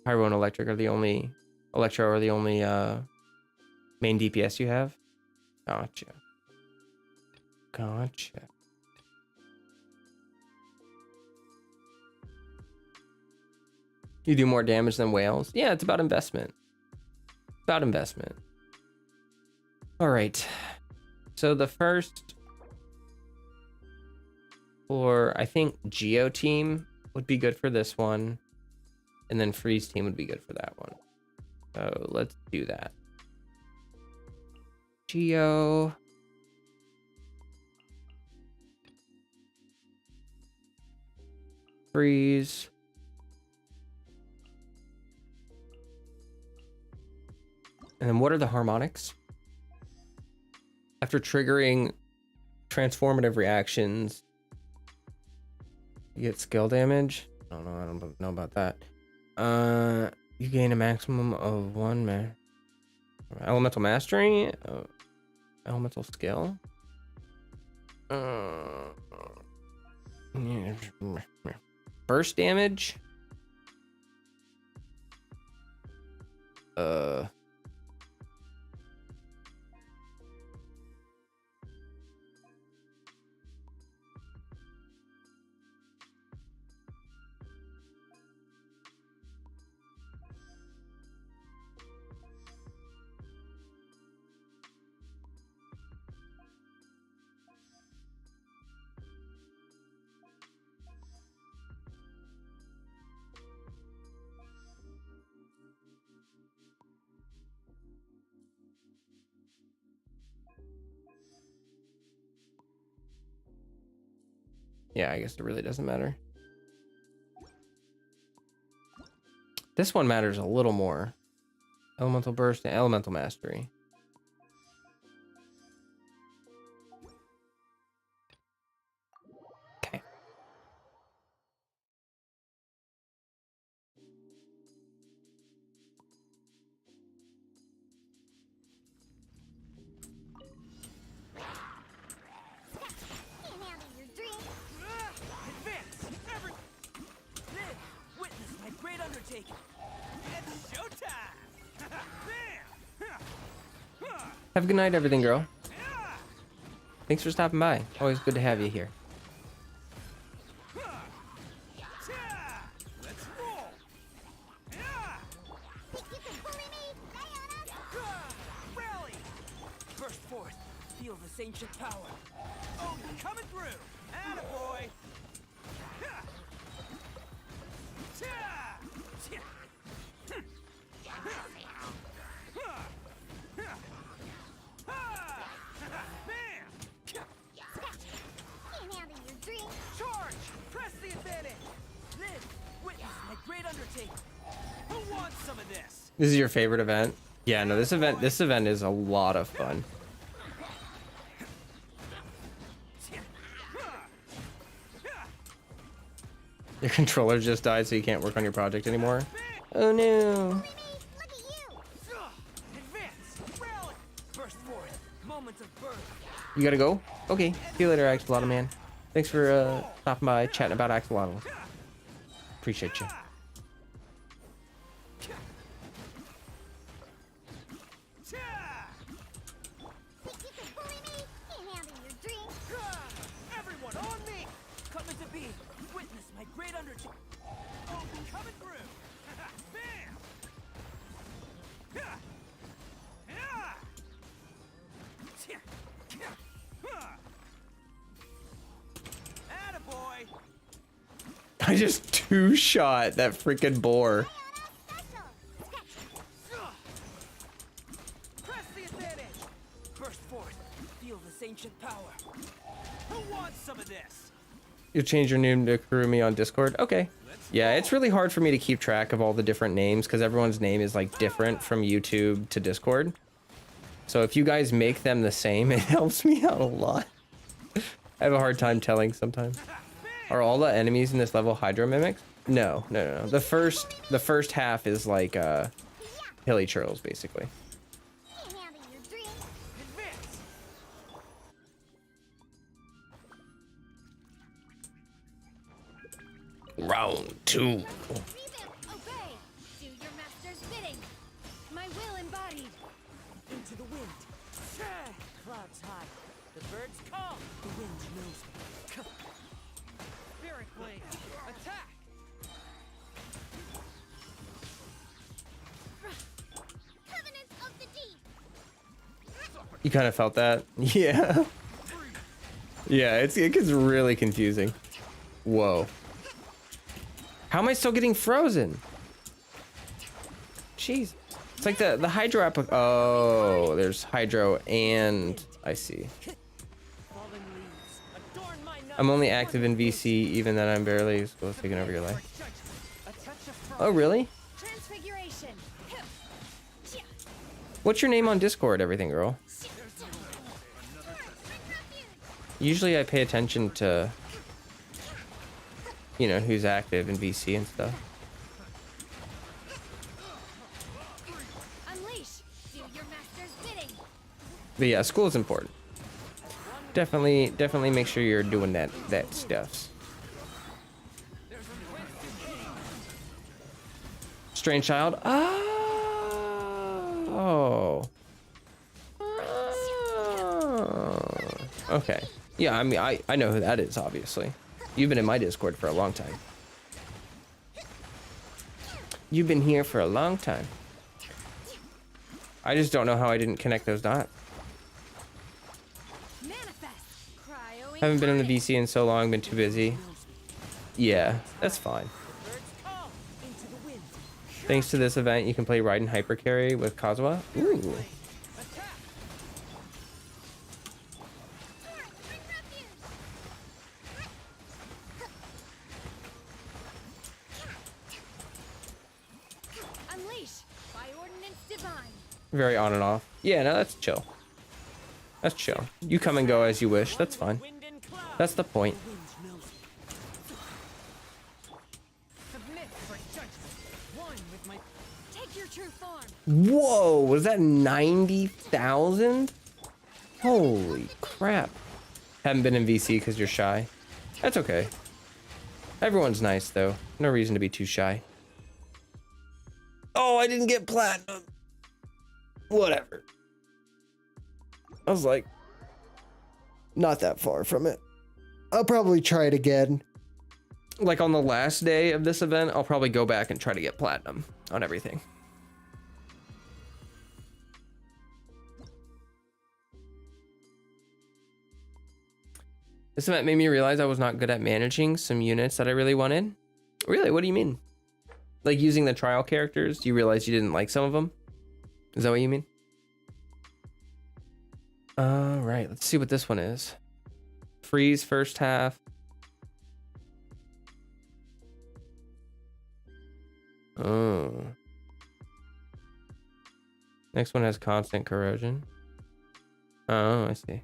Pyro and electro are the only main DPS you have. Gotcha. You do more damage than whales. Yeah, it's about investment. All right. So the first for, I think, Geo team would be good for this one. And then Freeze team would be good for that one. So let's do that. Geo. Freeze. And then what are the harmonics? After triggering transformative reactions, you get skill damage. I don't know about that. You gain a maximum of 1 elemental mastery, elemental skill. Burst damage. Yeah, I guess it really doesn't matter. This one matters a little more. Elemental burst and elemental mastery. Okay. Advance! Every... Live! Witness my great undertaking! Have a good night, everything, girl. Thanks for stopping by. Always good to have you here. Let's roll. Rally. Burst forth. Feel this ancient power. Oh, you're coming through. Attaboy. Charge! Press the advantage! Live! Witness my great undertaking! Who wants some of this? This is your favorite event? Yeah, no, this event is a lot of fun. Your controller just died, so you can't work on your project anymore. Oh no. Advance! Rally! Burst forth! Moments of birth! You gotta go? Okay. See you later, Axolotl man. Thanks for stopping by, chatting about Axolotl. Appreciate you. Everyone on me! Come into being! Witness my great undertaking! Oh, coming through! Bam! Attaboy! I just two-shot that freaking boar. Press the advantage! Burst forth! Feel this ancient power! Who wants some of this? You'll change your name to Kurumi on Discord? Okay. Yeah, it's really hard for me to keep track of all the different names because everyone's name is like different from YouTube to Discord. So if you guys make them the same, it helps me out a lot. I have a hard time telling sometimes. Are all the enemies in this level Hydro Mimics? No. The first half is like hilly churls basically. Advance! Round 2. Obey! Do your master's bidding! My will embodied! Into the wind! Clouds high. The birds call. The wind knows me. Spirit blade! Attack! Covenants of the deep! You kind of felt that? Yeah. Yeah, it gets really confusing. Whoa. How am I still getting frozen? Jeez. It's like the hydro oh, there's hydro and I see. Fallen leaves. Adorn my night. I'm only active in VC, even then I'm barely supposed to take over your life. A touch of frost. Oh, really? Transfiguration! What's your name on Discord, everything girl? Usually I pay attention to, you know, who's active in VC and stuff. Unleash! Do your master's bidding! But yeah, school is important. Definitely make sure you're doing that stuff. Strange child. Oh. Okay. Yeah, I mean, I know who that is, obviously. You've been in my Discord for a long time. You've been here for a long time. I just don't know how I didn't connect those dots. Manifest! Cryo Haven't been in the incarnate. VC in so long, been too busy. Yeah, that's fine. Birds call. Into the wind. Thanks to this event, you can play Raiden Hyper Carry with Kazuha. Ooh. Attack! Unleash! By ordinance divine! Very on and off. Yeah, no, that's chill. That's chill. You come and go as you wish. That's fine. Wind and cloud. That's the point. The wind knows me. Submit for judgment. One with my Take your true form! Whoa, was that 90,000? Holy crap. Haven't been in VC because you're shy. That's okay. Everyone's nice, though. No reason to be too shy. Oh, I didn't get platinum. Whatever. I was like, not that far from it. I'll probably try it again. Like on the last day of this event, I'll probably go back and try to get platinum on everything. This event made me realize I was not good at managing some units that I really wanted. Really? What do you mean? Like using the trial characters? You realize you didn't like some of them? Is that what you mean? All right, let's see what this one is. Freeze first half. Oh. Next one has constant corrosion. Oh, I see.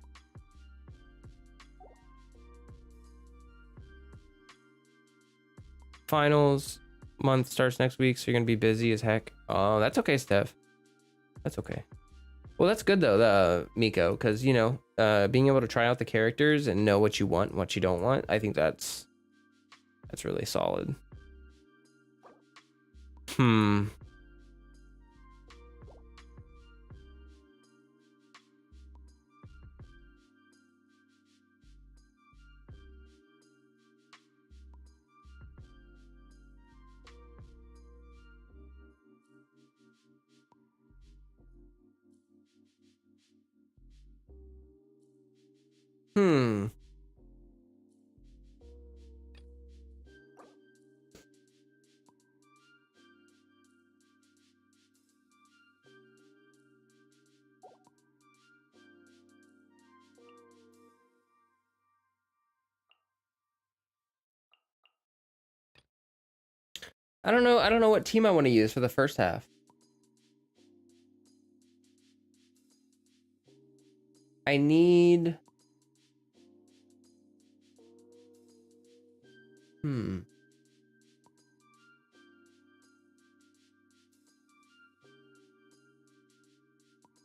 Finals month starts next week, so you're gonna be busy as heck. Oh, that's okay, Steph. That's okay. Well, that's good though, Miko, because you know, being able to try out the characters and know what you want and what you don't want, I think that's really solid. I don't know what team I want to use for the first half. I need...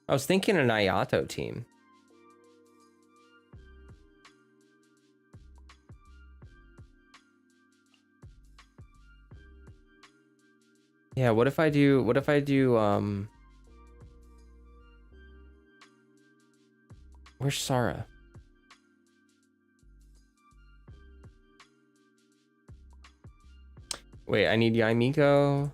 I was thinking an Ayato team. Yeah, what if I do where's Sarah? Wait, I need Yaimiko.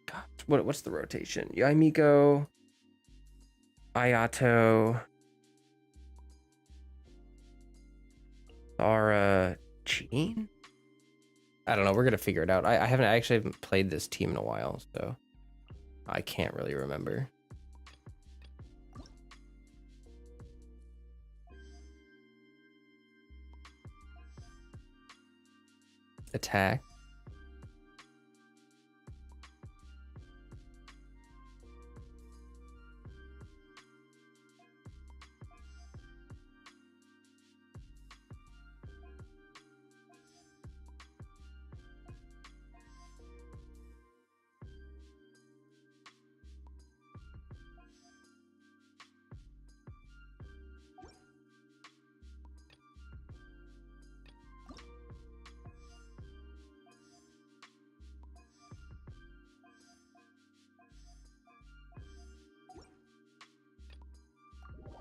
God, what's the rotation? Yaimiko, Ayato, Sarah, Jean? I don't know. We're gonna figure it out. I actually haven't played this team in a while, so I can't really remember. Attack.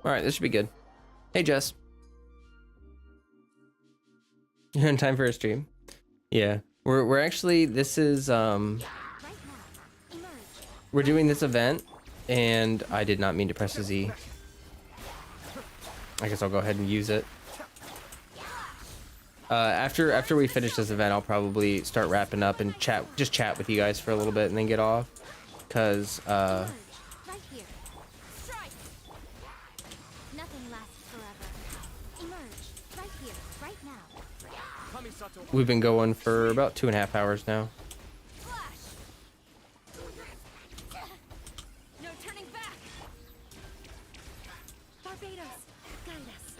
All right, this should be good. Hey, Jess. You're in time for a stream. Yeah, we're actually, this is we're doing this event, and I did not mean to press a Z. I guess I'll go ahead and use it. After we finish this event, I'll probably start wrapping up and just chat with you guys for a little bit and then get off, cause we've been going for about 2.5 hours now. No turning back. Barbados, guide us.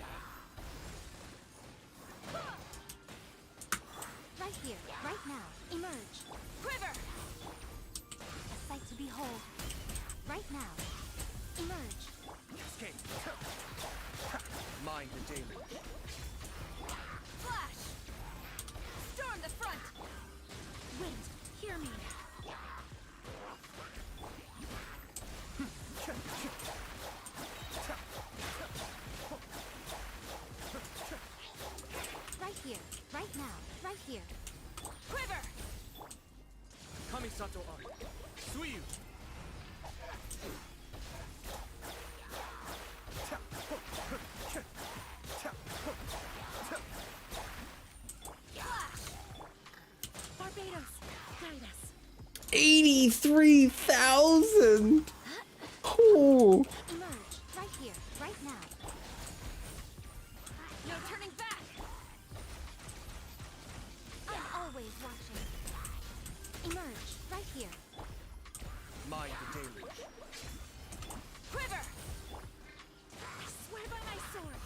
Right here, right now. Emerge. Quiver. A sight to behold. Right now. Emerge. Escape. Mind the daily. Flash. Storm the front. Wait, hear me. Barbados, guide us. 83,000. Oh. Emerge right here, right now. No turning back. I'm always watching. Emerge right here. Mind the deluge. Quiver. I swear by my sword.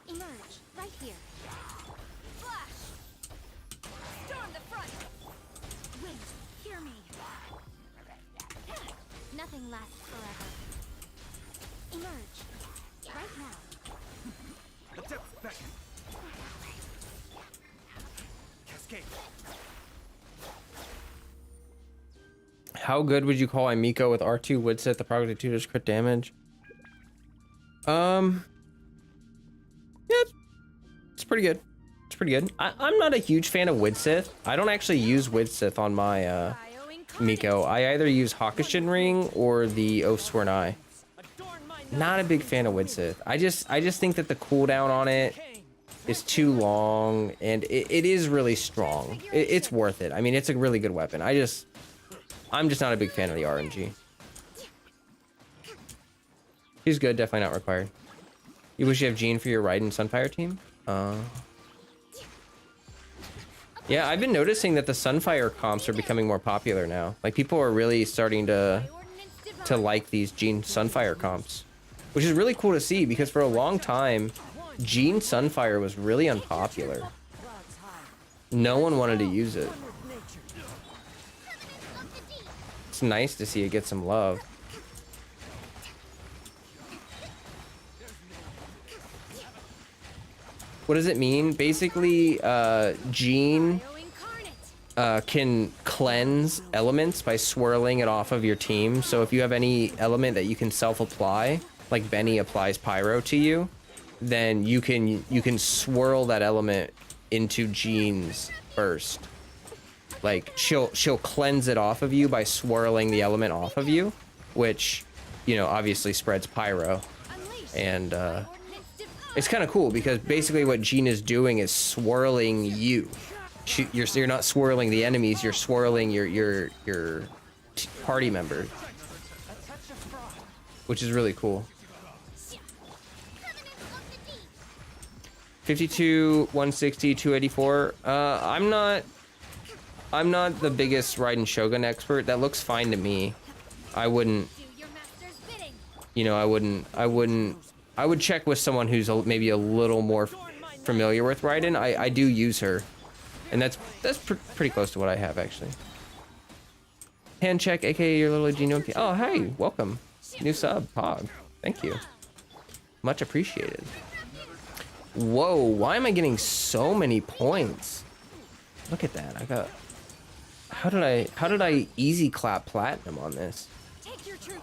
Emerge right here. Flash. Storm the front. Wind, hear me. Nothing lasts forever. Emerge right now. A depth beckon. Cascade. How good would you call Miko with R2 Woodset, the product of 2 does crit damage? Yeah, it's pretty good. It's pretty good. I'm not a huge fan of Widsith. I don't actually use Widsith on my Miko. I either use Hakushin Ring or the Oathsworn Eye. Not a big fan of Widsith. I just think that the cooldown on it is too long, and it is really strong. It's worth it. I mean, it's a really good weapon. I'm just not a big fan of the RNG. He's good, definitely not required. You wish you have Jean for your Raiden Sunfire team? Yeah, I've been noticing that the Sunfire comps are becoming more popular now. Like, people are really starting to like these Jean Sunfire comps, which is really cool to see, because for a long time, Jean Sunfire was really unpopular. No one wanted to use it. It's nice to see it get some love. What does it mean? Basically, Jean can cleanse elements by swirling it off of your team. So if you have any element that you can self-apply, like Benny applies Pyro to you, then you can swirl that element into Jean's burst. Like, she'll cleanse it off of you by swirling the element off of you, which, you know, obviously spreads Pyro. And it's kind of cool, because basically what Jean is doing is swirling you. You're not swirling the enemies, you're swirling your party members, which is really cool. 52, 160, 284. I'm not the biggest Raiden Shogun expert. That looks fine to me. I wouldn't, you know, I would check with someone who's maybe a little more familiar with Raiden. I do use her, and that's pretty close to what I have, actually. Hand check, aka your little Geno. Oh, hey, welcome. New sub, Pog. Thank you. Much appreciated. Whoa, why am I getting so many points? Look at that. I got... How did I easy clap platinum on this? Take your troop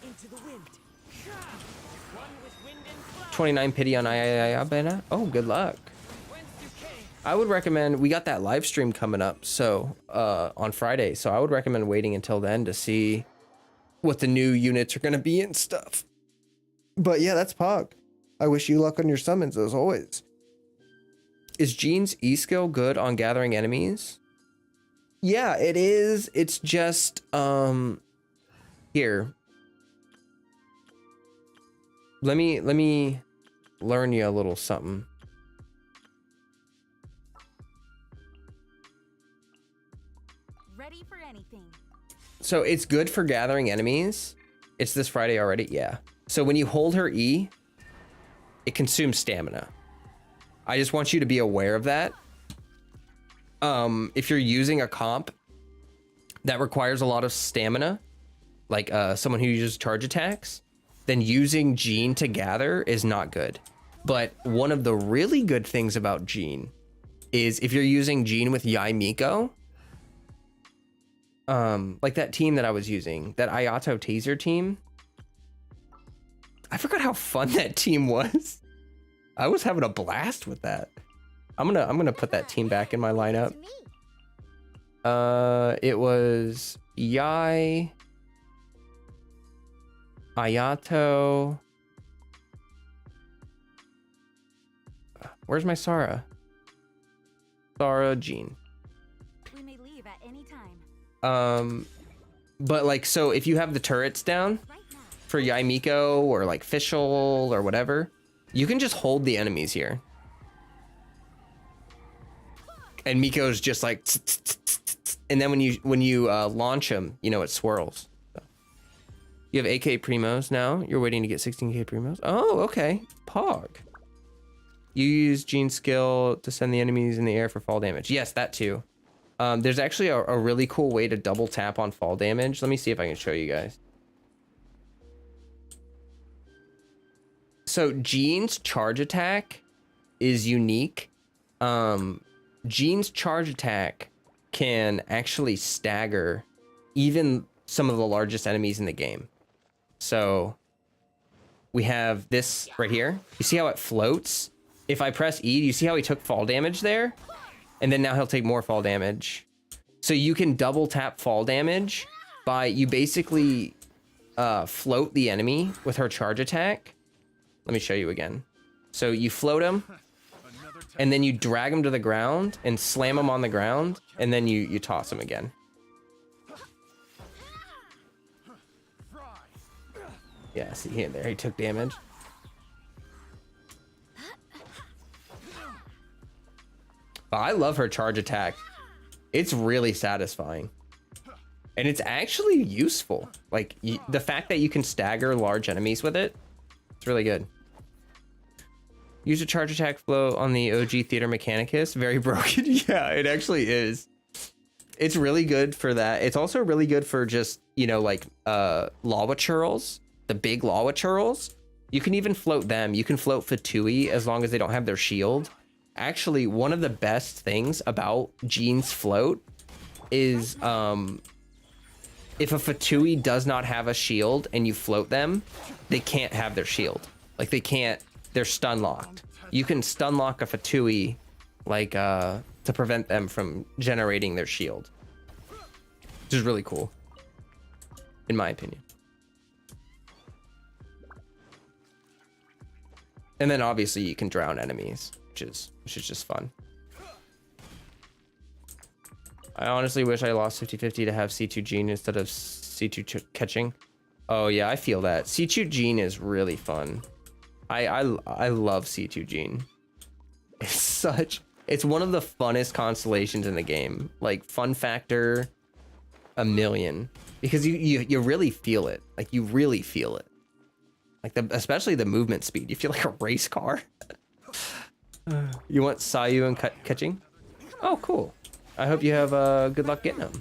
Into the wind. 29 pity on Ayayayabena. Oh, good luck. I would recommend, we got that live stream coming up, so on Friday, so I would recommend waiting until then to see what the new units are going to be and stuff. But yeah, that's Pog. I wish you luck on your summons, as always. Is Jean's E skill good on gathering enemies? Yeah, it is. It's just here. Let me learn you a little something. ready for anything. So it's good for gathering enemies. It's this Friday already, yeah. So when you hold her E, it consumes stamina. I just want you to be aware of that. If you're using a comp that requires a lot of stamina, like someone who uses charge attacks, then using Jean to gather is not good. But one of the really good things about Jean is if you're using Jean with Yai Miko, like that team that I was using, that Ayato taser team. I forgot how fun that team was. I was having a blast with that. I'm gonna put that team back in my lineup. To me. It was Yai, Ayato. Where's my Sara? Sara, Jean. We may leave at any time. But like, so if you have the turrets down Right now. for Yai Miko or like Fischl or whatever, you can just hold the enemies here. And Miko's just like, tsk, tsk, tsk, tsk, tsk. And then when you launch him, you know, it swirls. So. You have 8K primos now. You're waiting to get 16K primos. Oh, okay. Pog. You use Jean's skill to send the enemies in the air for fall damage. Yes, that too. There's actually a really cool way to double tap on fall damage. Let me see if I can show you guys. So Jean's charge attack is unique. Jean's charge attack can actually stagger even some of the largest enemies in the game. So we have this right here. You see how it floats? If I press E, do you see how he took fall damage there? And then now he'll take more fall damage. So you can double tap fall damage by, you basically float the enemy with her charge attack. Let me show you again. So you float him, and then you drag him to the ground and slam him on the ground, and then you toss him again. Yeah, see here, there he took damage. But I love her charge attack. It's really satisfying. And it's actually useful. Like, the fact that you can stagger large enemies with it, it's really good. Use a charge attack flow on the OG Theater Mechanicus. Very broken. Yeah, it actually is. It's really good for that. It's also really good for just, you know, like lava churls, the big lava churls. You can even float them. You can float Fatui as long as they don't have their shield. Actually, one of the best things about Jean's float is if a Fatui does not have a shield and you float them, they can't have their shield. Like, they can't, they're stun locked. You can stun lock a Fatui, like, to prevent them from generating their shield. Which is really cool, in my opinion. And then obviously you can drown enemies, which is just fun. I honestly wish I lost 50-50 to have C2 Jean instead of C2 Keqing. Oh yeah, I feel that. C2 Jean is really fun. I love C2 Jean. It's one of the funnest constellations in the game. Like, fun factor a million, because you really feel it. Like, you really feel it. Like, especially the movement speed. You feel like a race car. You want Sayu and Keqing? Oh, cool. I hope you have good luck getting them.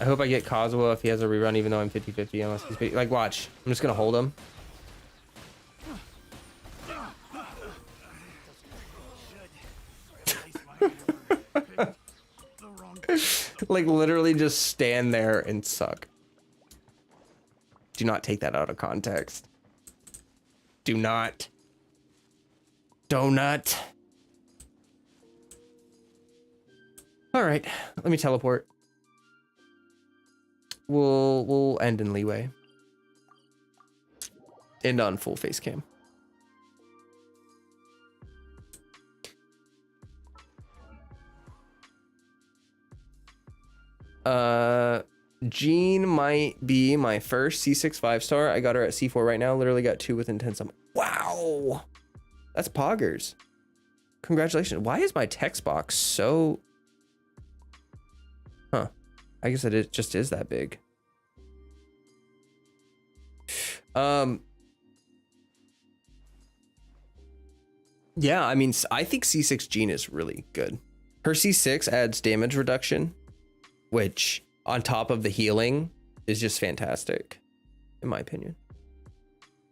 I hope I get Kazuha if he has a rerun, even though I'm 50-50, unless he's 50. Like, watch. I'm just gonna hold him. Like, literally just stand there and suck. Do not take that out of context. Do not. Donut. All right, let me teleport. We'll end in leeway. End on full face cam. Jean might be my first C6 5-star. I got her at C4 right now. Literally got 2 within 10 summon. Wow, that's poggers. Congratulations. Why is my text box so... Huh. I guess it just is that big. Yeah, I mean, I think C6 Jean is really good. Her C6 adds damage reduction, which on top of the healing is just fantastic, in my opinion.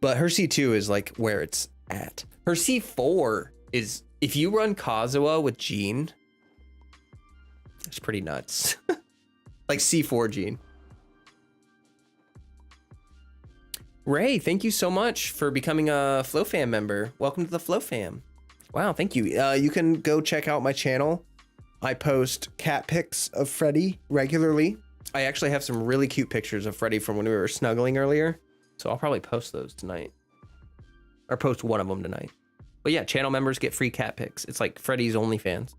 But her C2 is like where it's at. Her C4 is, if you run Kazuha with Jean, It's pretty nuts. Like C4 gene. Ray, thank you so much for becoming a Flow Fam member. Welcome to the Flow Fam. Wow, thank you. You can go check out my channel. I post cat pics of Freddie regularly. I actually have some really cute pictures of Freddie from when we were snuggling earlier. So I'll probably post those tonight. Or post one of them tonight. But yeah, channel members get free cat pics. It's like Freddie's OnlyFans.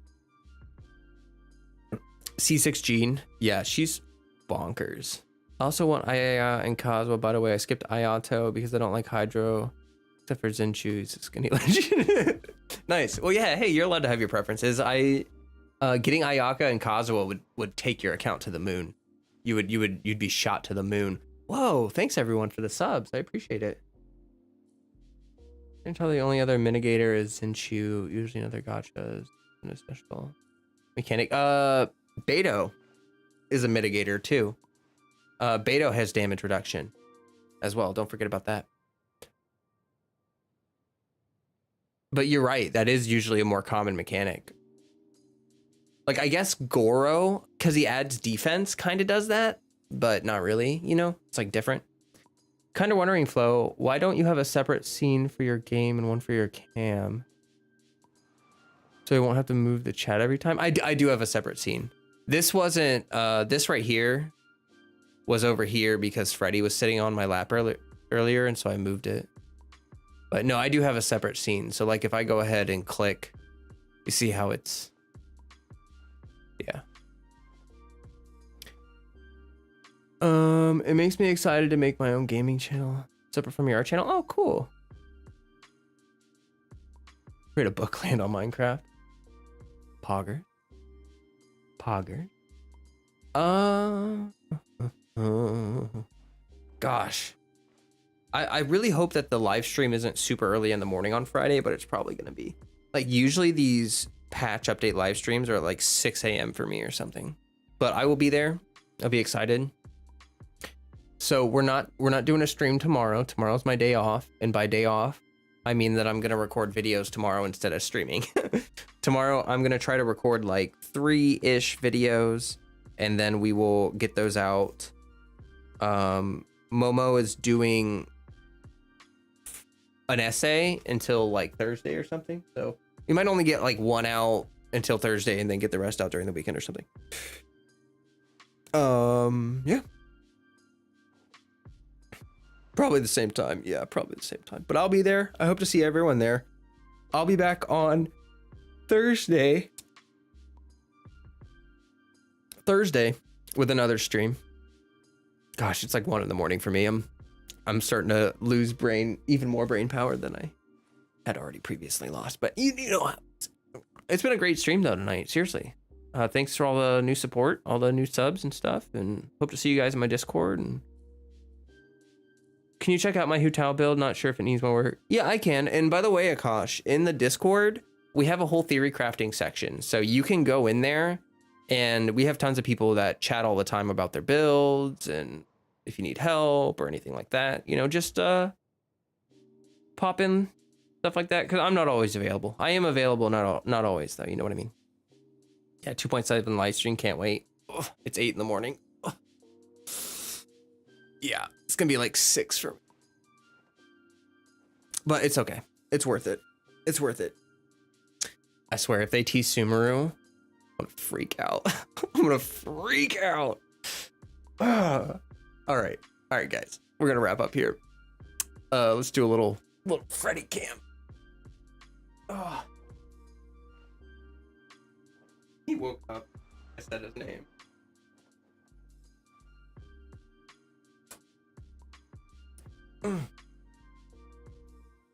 C6 Gene. Yeah, she's bonkers. I also want Ayaya and Kazuha. By the way, I skipped Ayato because I don't like Hydro. Except for Zenchu, he's a skinny legend. Nice. Well, yeah, hey, you're allowed to have your preferences. Getting Ayaka and Kazuha would take your account to the moon. You'd be shot to the moon. Whoa, thanks everyone for the subs. I appreciate it. Until the only other mitigator is Zenchu, usually another gachas and a special mechanic. Beto is a mitigator too. Beto has damage reduction as well. Don't forget about that. But you're right. That is usually a more common mechanic. Like, I guess Goro, because he adds defense, kind of does that, but not really, you know? It's like different. Kind of wondering, Flo, why don't you have a separate scene for your game and one for your cam? So you won't have to move the chat every time? I do have a separate scene. This wasn't, this right here was over here because Freddie was sitting on my lap earlier, and so I moved it. But no, I do have a separate scene. So like if I go ahead and click, you see how it's, yeah. It makes me excited to make my own gaming channel separate from your art channel. Oh, cool. Create a bookland on Minecraft. Pogger. Gosh. I really hope that the live stream isn't super early in the morning on Friday, but it's probably going to be. Like, usually these patch update live streams are at like 6 a.m. for me or something. But I will be there. I'll be excited. So we're not doing a stream tomorrow. Tomorrow's my day off. And by day off, I mean that I'm going to record videos tomorrow instead of streaming. Tomorrow, I'm going to try to record like 3-ish videos. And then we will get those out. Momo is doing an essay until like Thursday or something. So we might only get like one out until Thursday and then get the rest out during the weekend or something. Yeah. Probably the same time. Yeah, probably the same time. But I'll be there. I hope to see everyone there. I'll be back on Thursday with another stream. Gosh, it's like 1 in the morning for me. I'm starting to lose even more brain power than I had already previously lost. But you know, it's been a great stream though tonight. Seriously. Thanks for all the new support, all the new subs and stuff, and hope to see you guys in my Discord. And can you check out my Hu Tao build? Not sure if it needs more work. Yeah, I can. And by the way, Akash, in the Discord, we have a whole theory crafting section. So you can go in there, and we have tons of people that chat all the time about their builds, and if you need help or anything like that, you know, just pop in, stuff like that, because I'm not always available. I am available, not always, though. You know what I mean? Yeah, 2.7 live stream. Can't wait. Ugh, it's 8 in the morning. Ugh. Yeah, it's gonna be like 6 for me. But it's okay. It's worth it. It's worth it. I swear, if they tease Sumeru, I'm gonna freak out. I'm gonna freak out. All right, guys. We're gonna wrap up here. Let's do a little Freddie cam. Oh. He woke up. I said his name.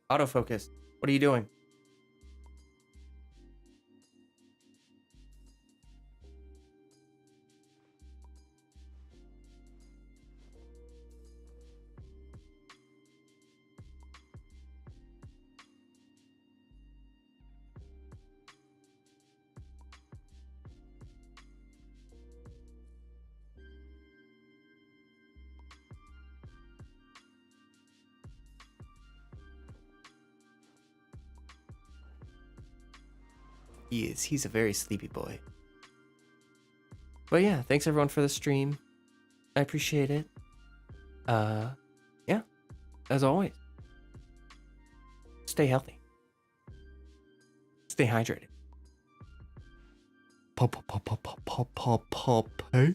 Autofocus. What are you doing? He is. He's a very sleepy boy. But yeah, thanks everyone for the stream. I appreciate it. Yeah, as always, stay healthy. Stay hydrated. Pop, pop, pop, pop, pop, pop, pop, hey.